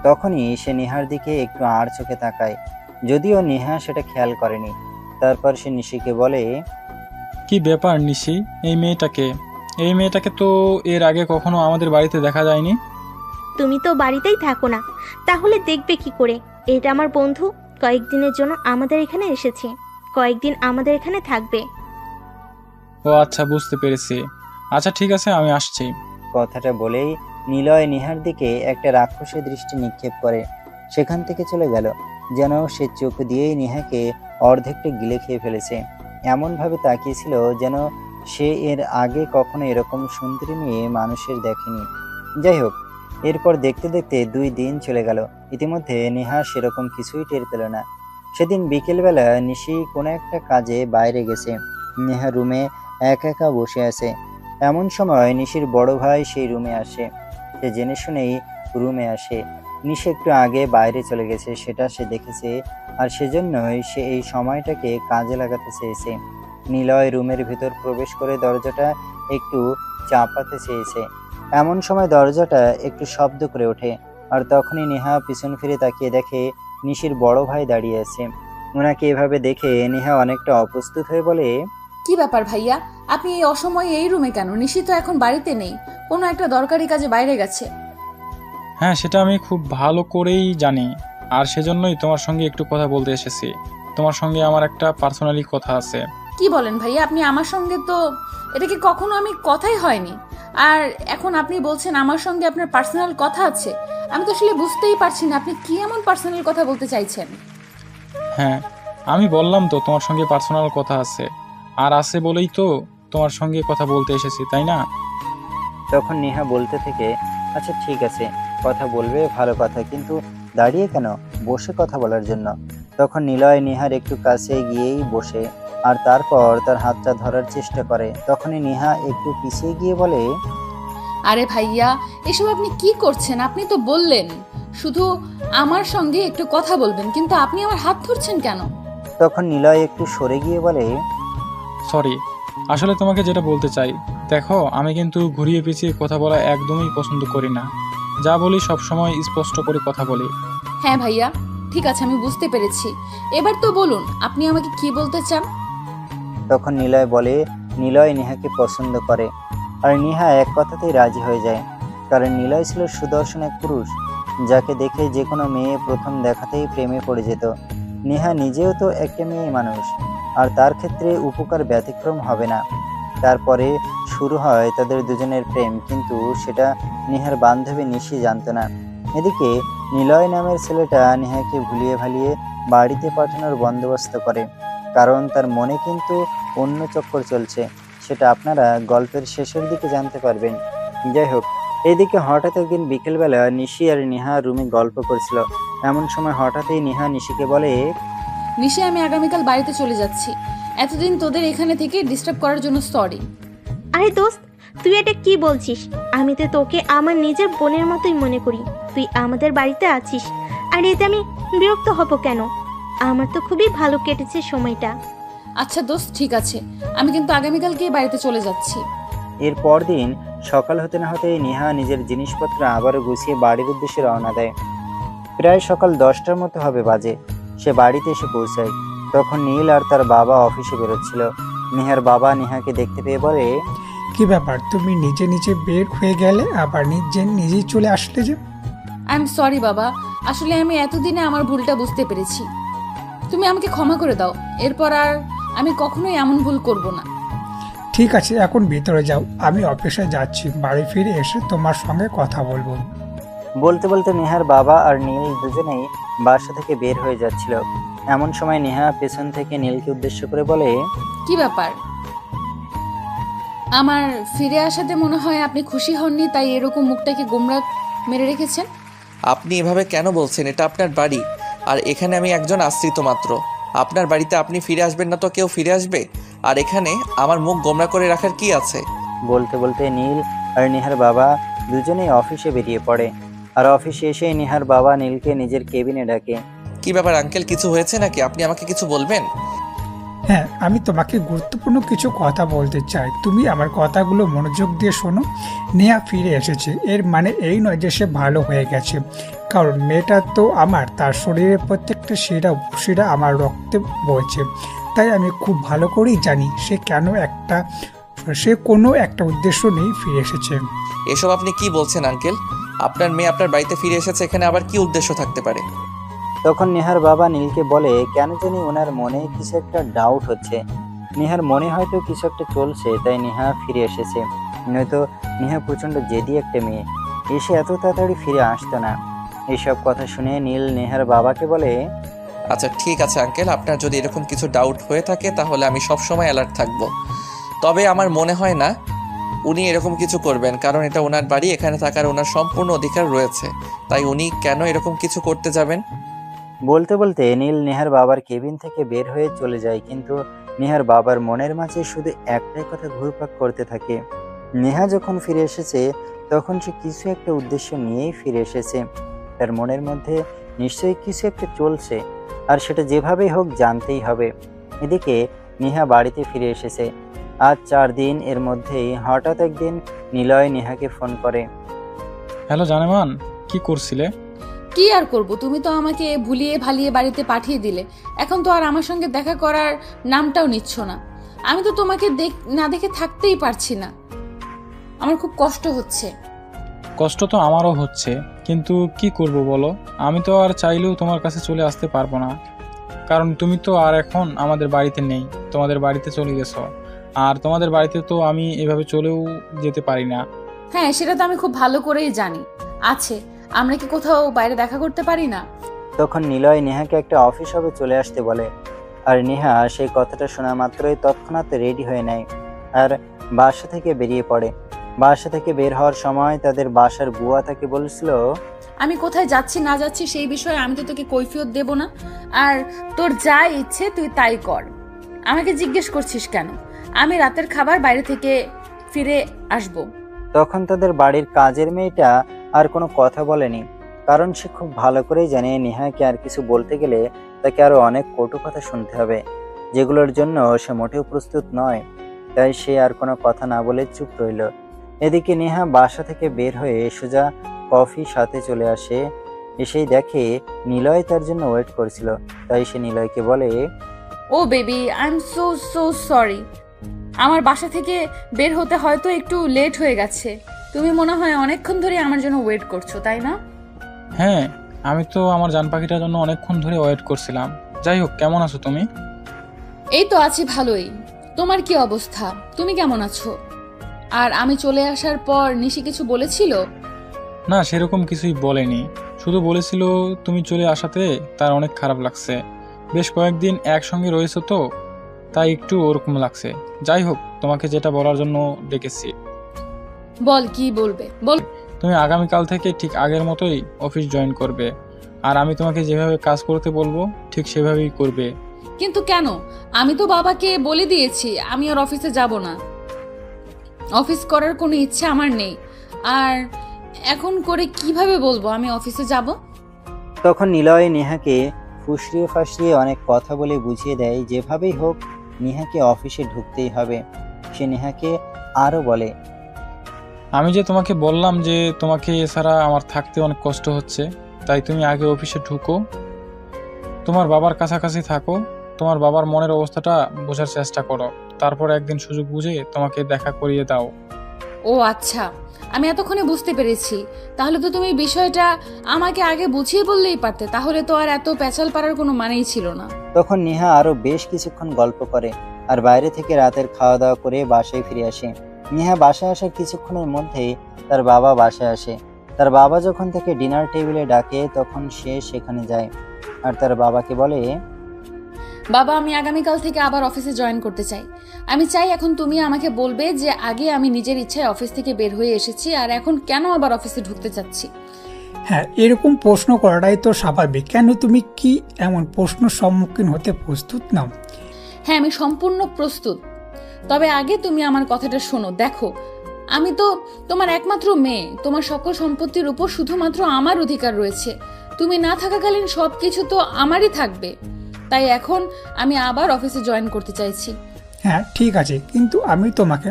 C: তখনই সে নেহার দিকে একটু আড় চোখে তাকায়, যদিও নেহা সেটা খেয়াল করেনি। তারপর সে নিশিকে বলে,
N: কি ব্যাপার নিশি, এই মেয়েটাকে তো এর আগে কখনো আমাদের বাড়িতে দেখা যায়নি।
M: তুমি তো বাড়িতেই থাকো না, তাহলে দেখবে কি করে? এটা আমার বন্ধু, কয়েকদিনের জন্য আমাদের এখানে এসেছে, কয়েকদিন আমাদের এখানে থাকবে।
N: ও আচ্ছা, বুঝতে পেরেছি। আচ্ছা ঠিক আছে, আমি আসছি।
C: কথাটা বলেই নিলয় নেহার দিকে একটা রাক্ষসী দৃষ্টি নিক্ষেপ করে সেখান থেকে চলে গেল, যেন সে চোখ দিয়েই নেহাকে অর্ধেকটা গিলে খেয়ে ফেলেছে। এমনভাবে তাকিয়েছিল যেন সে এর আগে কখনো এরকম সুন্দরী মেয়ে মানুষের দেখেনি। যাই হোক, এরপর দেখতে দেখতে 2 দিন চলে গেল। ইতিমধ্যে নেহা সেরকম কিছুই টের পেল না। সেদিন বিকেলবেলা নিশি কোনো একটা কাজে বাইরে গেছে। নেহা রুমে একা একা বসে আছে। এমন সময় নিশির বড় ভাই সেই রুমে আসে। সে জেনে শুনেই রুমে আসে। নিশি একটু আগে বাইরে চলে গেছে সেটা সে দেখেছে, আর সেজন্যই সে এই সময়টাকে কাজে লাগাতে চেয়েছে। নিলয় রুমের ভিতর প্রবেশ করে দরজাটা একটু চাপাতে চেয়েছে। এমন সময় দরজাটা একটু শব্দ করে ওঠে, আর তখনই নেহা পিছন ফিরে তাকিয়ে দেখে নিশির বড় ভাই দাঁড়িয়ে আছে। ওনাকে এভাবে দেখে নেহা অনেকটা অপ্রস্তুত হয়ে বলে,
A: কি ব্যাপার ভাইয়া, আপনি এই অসময়ে এই রুমে কেন? নিশি তো এখন বাড়িতে নেই, কোনো একটা দরকারি কাজে বাইরে গেছে।
N: হ্যাঁ, সেটা আমি খুব ভালো করেই জানি, আর সেজন্যই তোমার সঙ্গে একটু কথা বলতে এসেছি। তোমার সঙ্গে আমার একটা পার্সোনালি কথা আছে।
A: কি বলেন ভাইয়া, আপনি আমার সঙ্গে তো এটা কি কখনো আমি কথাই হয়নি, আর এখন আপনি বলছেন আমার সঙ্গে আপনার পার্সোনাল কথা আছে? আমি তো আসলে বুঝতেই পারছি না আপনি কি এমন পার্সোনাল কথা বলতে চাইছেন।
N: হ্যাঁ, আমি বললাম তো তোমার সঙ্গে পার্সোনাল কথা আছে, আর আছে বলেই তো তোমার সঙ্গে কথা বলতে এসেছি, তাই না?
C: তখন নেহা বলতে থেকে, আচ্ছা ঠিক আছে, কথা বলবে ভালো কথা, কিন্তু দাঁড়িয়ে কেন? বসে কথা বলার জন্য। তখন নিলয় নেহার একটু কাছে গিয়েই বসে, আর তারপর তার হাতটা ধরার চেষ্টা করে। তখনই নেহা একটু পিছিয়ে গিয়ে বলে,
A: আরে ভাইয়া, এসব আপনি কি করছেন? আপনি তো বললেন শুধু আমার সঙ্গে একটু কথা বলবেন, কিন্তু আপনি আমার হাত ধরছেন কেন?
C: তখন নিলয় একটু সরে গিয়ে বলে,
N: সরি, আসলে তোমাকে যেটা বলতে চাই, দেখো আমি কিন্তু ঘুরিয়ে পিছিয়ে কথা বলা একদমই পছন্দ করি না। যা বলি সব সময় স্পষ্ট করে কথা বলি।
A: হ্যাঁ ভাইয়া, ঠিক আছে, আমি বুঝতে পেরেছি। এবার তো বলুন আপনি আমাকে কি বলতে চান।
C: তখন নিলয় বলে নিলয় নেহাকে পছন্দ করে, আর নেহা এক কথাতেই রাজি হয়ে যায়। কারণ নিলয় ছিল সুদর্শন এক পুরুষ, যাকে দেখে যে কোনো মেয়ে প্রথম দেখাতেই প্রেমে পড়ে যেত। নেহা নিজেও তো একটা মেয়ে মানুষ, আর তার ক্ষেত্রে উপকার ব্যতিক্রম হবে না। তারপরে শুরু হয় তাদের দুজনের প্রেম, কিন্তু সেটা নেহার বান্ধবী নিশি জানতো না। এদিকে নিলয় নামের ছেলেটা নেহাকে ভুলিয়ে ভালিয়ে বাড়িতে পাঠানোর বন্দোবস্ত করে, কারণ তার মনে কিন্তু অন্য চক্কর চলছে। সেটা আপনারা গল্পের শেষের দিকে জানতে পারবেন। যাই হোক, এদিকে হঠাৎ একদিন বিকেলবেলা নিশি আর নেহা রুমে গল্প করছিল। এমন সময় হঠাৎই নেহা নিশিকে বলে,
A: নিশি, আমি আগামীকাল বাড়িতে চলে যাচ্ছি। এতদিন তোদের এখানে থেকে ডিস্টার্ব করার জন্য সরি।
M: আরে দোস্ত, তুই এটা কি বলছিস? আমি তো তোকে আমার নিজের বোনের মতোই মনে করি। তুই আমাদের বাড়িতে আছিস, আর এতে আমি বিরক্ত হব কেন? আমার তো খুবই ভালো কেটেছে সময়টা।
A: আচ্ছা দোস্ত, ঠিক আছে, আমি কিন্তু আগামীকালকেই বাড়িতে চলে যাচ্ছি।
C: এর পরদিন সকাল হতে না হতেই নেহা নিজের জিনিসপত্র আবারও গুছিয়ে বাড়ির উদ্দেশ্যে রওনা দেয়। প্রায় সকাল 10টার মতো হবে বাজে সে বাড়িতে এসে পৌঁছায়। তখন নীল আর তার বাবা অফিসে বেরোচ্ছিল। নেহার বাবা নেহাকে দেখতে পেয়ে বলে,
D: কি ব্যাপার, তুমি নিজে নিজে বের হয়ে গেলে আবার নিজেই চলে আসলে যে?
A: আই এম সরি বাবা, আসলে আমি এতদিনে আমার ভুলটা বুঝতে পেরেছি। তুমি আমাকে ক্ষমা করে দাও, এরপর আর আমি কখনোই এমন ভুল করব না।
D: ঠিক আছে, এখন ভিতরে যাও, আমি অফিসে যাচ্ছি, বাড়ি ফিরে এসে তোমার সঙ্গে কথা বলবো।
C: বলতে বলতে নেহার বাবা আর নীল দুজনেই বাসা থেকে বের হয়ে যাচ্ছিল। এমন সময় নেহা পেছন থেকে নীলকে উদ্দেশ্য করে বলে,
A: কি ব্যাপার? আমার ফিরে আসাতে মনে হয় আপনি খুশি হননি, তাই এরকম মুখটাকে গোমড়া মেরে রেখেছেন।
B: আপনি এভাবে কেন বলছেন? এটা আপনার বাড়ি, আর এখানে আমি একজন আশ্রিত মাত্র। আপনার বাড়িতে আপনি ফিরে আসবেন না তো কেউ ফিরে আসবে? আর এখানে আমার মুখ গোমরা করে রাখার কি আছে?
C: বলতে বলতে নীল আর নেহার বাবা দুজনেই অফিসে বেরিয়ে পড়ে। আর অফিসে এসে নেহার বাবা নীলকে নিজের কেবিনে ডাকে।
B: কি ব্যাপার আঙ্কেল, কিছু হয়েছে নাকি? আপনি আমাকে কিছু বলবেন?
D: হ্যাঁ, আমি তোমাকে গুরুত্বপূর্ণ কিছু কথা বলতে চাই, তুমি আমার কথাগুলো মনোযোগ দিয়ে শোনো। নেহা ফিরে এসেছে, এর মানে এই নয় যে সে ভালো হয়ে গেছে, কারণ মেয়েটা তো আমার, তার শরীরের প্রত্যেকটা শিরা আমার রক্তে বইছে। তাই আমি খুব ভালো করেই জানি সে কোনো একটা উদ্দেশ্য নেই ফিরে এসেছে।
B: এসব আপনি কি বলছেন আঙ্কেল? আপনার মেয়ে আপনার বাড়িতে ফিরে এসেছে, এখানে আবার কি উদ্দেশ্য থাকতে পারে?
C: তখন নেহার বাবা নীলকে বলে, কেন জানি ওনার মনে কিছু একটা ডাউট হচ্ছে। নেহার মনে হয়তো কিছু একটা চলছে, তাই নেহা ফিরে এসেছে। নয়তো নেহা প্রচণ্ড জেদি একটা মেয়ে, এসে এত তাড়াতাড়ি ফিরে আসতো না। এইসব কথা শুনে নীল নেহার বাবাকে বলে,
B: আচ্ছা ঠিক আছে আঙ্কেল, আপনার যদি এরকম কিছু ডাউট হয়ে থাকে তাহলে আমি সব সময় অ্যালার্ট থাকব। তবে আমার মনে হয় না উনি এরকম কিছু করবেন, কারণ এটা ওনার বাড়ি, এখানে থাকার ওনার সম্পূর্ণ অধিকার রয়েছে। তাই উনি কেন এরকম কিছু করতে যাবেন?
C: বলতে বলতে নীল নেহার বাবার কেবিন থেকে বের হয়ে চলে যায়। কিন্তু নেহার বাবার মনের মাঝে শুধু একটাই কথা ঘুরপাক করতে থাকে, নেহা যখন ফিরে এসেছে তখন সে কিছু একটা উদ্দেশ্য নিয়েই ফিরে এসেছে। তার মনের মধ্যে নিশ্চয়ই কিছু একটা চলছে, আর সেটা যেভাবেই হোক জানতেই হবে। এদিকে নেহা বাড়িতে ফিরে এসেছে আজ 4 দিন। এর মধ্যেই হঠাৎ একদিন নিলয় নেহাকে ফোন করে।
N: হ্যালো জানেমান, কি করছিলে?
A: কি আর করব, তুমি তো আমাকে ভুলিয়ে ভালিয়ে বাড়িতে পাঠিয়ে দিলে। এখন তো আর আমার সঙ্গে দেখা করার নামটাও নিচ্ছ না। আমি তো তোমাকে না দেখে থাকতেই পারছি না, আমার খুব কষ্ট হচ্ছে।
N: কষ্ট তো আমারও হচ্ছে, কিন্তু কি করব বলো? আমি তো আর চাইলেও তোমার কাছে চলে আসতে পারবো না, কারণ তুমি তো আর এখন আমাদের বাড়িতে নেই, তোমাদের বাড়িতে চলে গেছো। আর তোমাদের বাড়িতে তো আমি এভাবে চলেও যেতে পারি না।
A: হ্যাঁ, সেটা তো আমি খুব ভালো করেই জানি। আছে, আমরা কি কোথাও বাইরে দেখা করতে পারি না?
C: তখন নিলয় নেহাকে একটা অফিস হবে চলে আসতে বলে, আর নেহা সেই কথাটা শোনা মাত্রই তৎক্ষণাৎ রেডি হয়ে নেয় আর বাসা থেকে বেরিয়ে পড়ে। বাসা থেকে বের হওয়ার সময় তাদের বাসার বুয়া তাকে বলেছিল,
A: আমি কোথায় যাচ্ছি না যাচ্ছি সেই বিষয়ে আমি তো তোকে কৈফিয়ত দেব না, আর তোর যা ইচ্ছে তুই তাই কর। আমাকে জিজ্ঞেস করছিস কেন? আমি রাতের খাবার বাইরে থেকে ফিরে আসব।
C: তখন তাদের বাড়ির কাজের মেয়েটা আর কোনো কথা বলেনি, কারণ সে খুব ভালো করেই জানে নেহাকে আর কিছু বলতে গেলে তাকে আরো অনেক কটু কথা শুনতে হবে, যেগুলোর জন্য সে মোটেও প্রস্তুত নয়। তাই সে আর কোনো কথা না বলে চুপ রইল। এদিকে নেহা বাসা থেকে বের হয়ে সোজা কফি সাথে চলে আসে। এসেই দেখে নিলয় তার জন্য ওয়েট করছিল। তাই সে নিলয়কে বলে,
A: oh baby, I am so so sorry. আমার বাসা থেকে বের হতে হয়তো একটু লেট হয়ে গেছে। তুমি মনে হয় অনেকক্ষণ ধরে আমার জন্য ওয়েট করছো, তাই না?
N: হ্যাঁ, আমি তো আমার জান পাখিটার জন্য অনেকক্ষণ ধরে ওয়েট করছিলাম। যাই হোক, কেমন আছো তুমি?
A: এই তো আছি ভালোই। তোমার কি অবস্থা? তুমি কেমন আছো? আর আমি চলে আসার পর নিশি কিছু বলেছিল?
N: না, সেরকম কিছুই বলেনি, শুধু বলেছিল তুমি চলে আসাতে তার অনেক খারাপ লাগছে। বেশ কয়েকদিন একসঙ্গে রয়েছে তো, তাই একটু ওরকম লাগছে। যাই হোক, তোমাকে যেটা বলার জন্য ডেকেছি।
A: বল, কি বলবে বল।
N: তুমি আগামীকাল থেকে ঠিক আগের মতোই অফিস জয়েন করবে, আর আমি তোমাকে যেভাবে কাজ করতে বলবো ঠিক সেভাবেই করবে।
A: কিন্তু কেন? আমি তো বাবাকে বলে দিয়েছি আমি আর অফিসে যাব না। অফিস করার কোনো ইচ্ছা আমার নেই। আর এখন করে কিভাবে বলবো আমি অফিসে যাব?
C: তখন নিলয় নেহাকে ফুসরিয়ে ফাসরিয়ে অনেক কথা বলে বুঝিয়ে দেয় যেভাবেই হোক নেহাকে অফিসে ঢুকতেই হবে। সে নেহাকে আরো বলে,
N: আমি যে তোমাকে বললাম যে তোমাকে এছাড়া আমার থাকতে অনেক কষ্ট হচ্ছে, তাই তুমি আগে অফিসে ঢুকো, তোমার বাবার কাছাকাছি থাকো, তোমার বাবার মনের অবস্থাটা বোঝার চেষ্টা করো, তারপর একদিন সুযোগ বুঝে তোমাকে দেখা করিয়ে দাও।
A: ও আচ্ছা, আমি এতক্ষণে বুঝতে পেরেছি। তাহলে তো তুমি বিষয়টা আমাকে আগে বুঝিয়ে বললেই পারতে, তাহলে তো আর এত পেঁচাল পাড়ার কোনো মানেই ছিল না।
C: তখন নেহা আরো বেশ কিছুক্ষণ গল্প করে আর বাইরে থেকে রাতের খাওয়া দাওয়া করে বাসায় ফিরে আসে। নেহা বাসায় আসার কিছুক্ষণের মধ্যেই তার বাবা বাসায় আসে। তার বাবা যখন তাকে ডিনার টেবিলে ডাকে তখন সে সেখানে যায় আর তার বাবাকে বলে,
A: বাবা, আমি আগামীকাল থেকে আবার অফিসে জয়েন করতে চাই। আমি চাই এখন তুমি আমাকে বলবে যে আগে আমি নিজের ইচ্ছায় অফিস থেকে বের হয়ে এসেছি, আর এখন কেন আবার অফিসে ঢুকতে চাচ্ছি।
D: হ্যাঁ, এরকম প্রশ্ন করাটাই তো স্বাভাবিক। কেন, তুমি কি এমন প্রশ্ন সম্মুখীন হতে প্রস্তুত নাও?
A: হ্যাঁ, আমি সম্পূর্ণ প্রস্তুত। তবে আগে তুমি আমার কথাটা শোনো। দেখো, আমি তো তোমার একমাত্র মেয়ে। তোমার সকল সম্পত্তির উপর শুধুমাত্র আমার অধিকার রয়েছে। তুমি না থাকাকালীন সবকিছু তো আমারই থাকবে। তাই এখন আমি আবার অফিসে জয়েন করতে চাইছি।
D: হ্যাঁ ঠিক আছে, কিন্তু আমি তোমাকে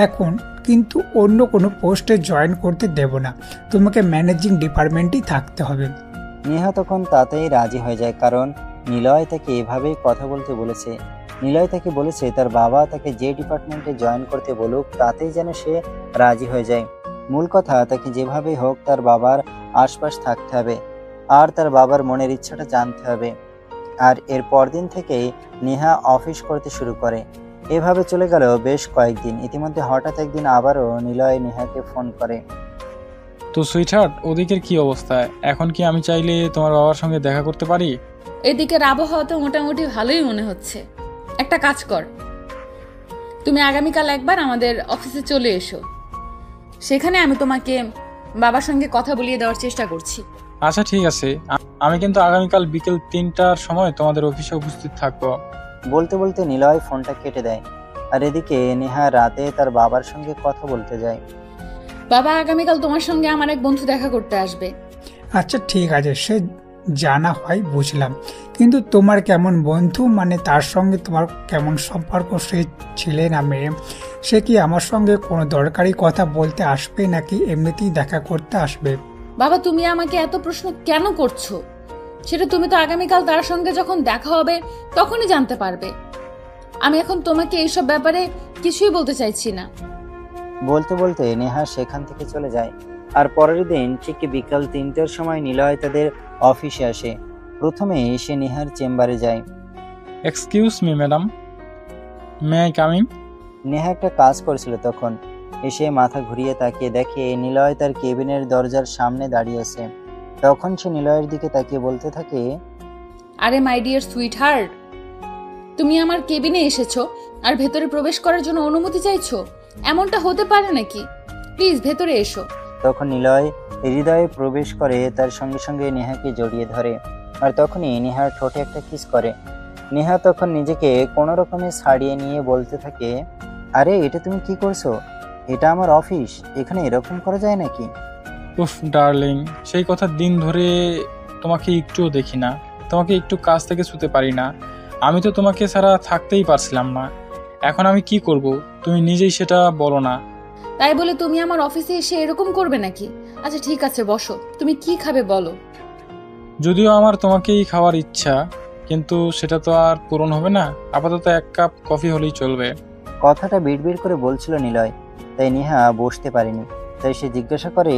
D: এখন কিন্তু অন্য কোনো পোস্টে জয়েন করতে দেব না। তোমাকে ম্যানেজিং ডিপার্টমেন্টেই থাকতে হবে।
C: নেহা তখন তাতেই রাজি হয়ে যায়, কারণ নিলয় তাকে এভাবেই কথা বলতে বলেছে। নিলয় তাকে বলেছে তার বাবা তাকে যে ডিপার্টমেন্টে জয়েন করতে বলুক তাতেই যেন সে রাজি হয়ে যায়। মূল কথা, তাকে যেভাবেই হোক তার বাবার আশপাশ থাকতে হবে আর তার বাবার মনের ইচ্ছাটা জানতে হবে। আর এর পরদিন থেকেই নেহা অফিস করতে শুরু করে। এভাবে চলে গেল বেশ কয়েকদিন। ইতিমধ্যে হঠাৎ একদিন আবারও নিলয় নেহাকে ফোন করে।
N: তো সুইটহার্ট, ওদিকের কি অবস্থা? এখন কি আমি চাইলে তোমার বাবার সঙ্গে দেখা করতে পারি?
A: এদিকের আবহাওয়া তো মোটামুটি ভালোই মনে হচ্ছে। একটা কাজ কর, তুমি আগামীকাল একবার আমাদের অফিসে চলে এসো। সেখানে আমি তোমাকে বাবার সঙ্গে কথা বলিয়ে দেওয়ার চেষ্টা করছি।
N: আচ্ছা ঠিক আছে, আমি কিন্তু আগামীকাল বিকেল 3টার সময় তোমাদের অফিসে উপস্থিত থাকবো।
C: বলতে বলতে নিলয় ফোনটা কেটে দেয়। আর এদিকে নেহা রাতে তার বাবার সঙ্গে কথা বলতে যায়।
A: বাবা আগামীকাল তোমার সঙ্গে আমার এক বন্ধু দেখা করতে আসবে।
D: আচ্ছা ঠিক আছে, সে জানা হয় বুঝলাম, কিন্তু তোমার কেমন বন্ধু, মানে তার সঙ্গে তোমার কেমন সম্পর্ক, সে ছেলে না মেয়ে? সে কি আমার সঙ্গে কোনো দরকারি কথা বলতে আসবে নাকি এমনিতেই দেখা করতে আসবে?
A: বাবা তুমি আমাকে এত প্রশ্ন কেন করছো? সেটা তুমি তো আগামীকাল তার সঙ্গে যখন দেখা হবে তখনই জানতে পারবে। আমি এখন তোমাকে এইসব ব্যাপারে কিছুই বলতে চাইছি না।
C: বলতে বলতে নেহা সেখান থেকে চলে যায়। আর পরের দিন ঠিক বিকাল 3টের সময় নিলয় তাদের অফিসে আসে। প্রথমে সে নেহার চেম্বারে যায়।
N: Excuse me madam, may I coming?
C: Neha একটা কাজ করছিল, তখন এসে মাথা ঘুরিয়ে তাকিয়ে দেখে নিলয় তার কেবিনের দরজার সামনে দাঁড়িয়ে আছে। তখন সে নিলয়ের দিকে তাকিয়ে বলতে থাকে,
A: আরে মাই ডিয়ার সুইট হার্ট, তুমি আমার কেবিনে এসেছো আর ভেতরে প্রবেশ করার জন্য অনুমতি চাইছো? এমনটা হতে পারে নাকি? প্লিজ ভেতরে এসো।
C: তখন নিলয় হৃদয়ে প্রবেশ করে তার সঙ্গে সঙ্গে নেহাকে জড়িয়ে ধরে, আর তখনই নেহার ঠোঁটে একটা কিস করে। নেহা তখন নিজেকে কোনো রকমে ছাড়িয়ে নিয়ে বলতে থাকে, আরে এটা তুমি কি করছো? এটা আমার অফিস, এখানে এরকম করা যায় নাকি?
N: উফ ডার্লিং, সেই কথা দিন ধরে তোমাকে একটুও দেখি না, তোমাকে একটু কাছ থেকে ছুতে পারি না। আমি তো তোমাকে ছাড়া থাকতেই পারছিলাম না, এখন আমি কি করব তুমি নিজেই সেটা বলো না।
A: তাই বলে তুমি আমার অফিসে এসে এরকম করবে নাকি? আচ্ছা ঠিক আছে বসো, তুমি কি খাবে বলো।
N: যদিও আমার তোমাকেই খাওয়ার ইচ্ছা, কিন্তু সেটা তো আর পূরণ হবে না। আপাতত 1 কাপ কফি হলেই চলবে।
C: কথাটা বিড়বিড় করে বলছিল নিলয়, তাই নেহা বসতে পারেনি। তাই সে জিজ্ঞাসা করে,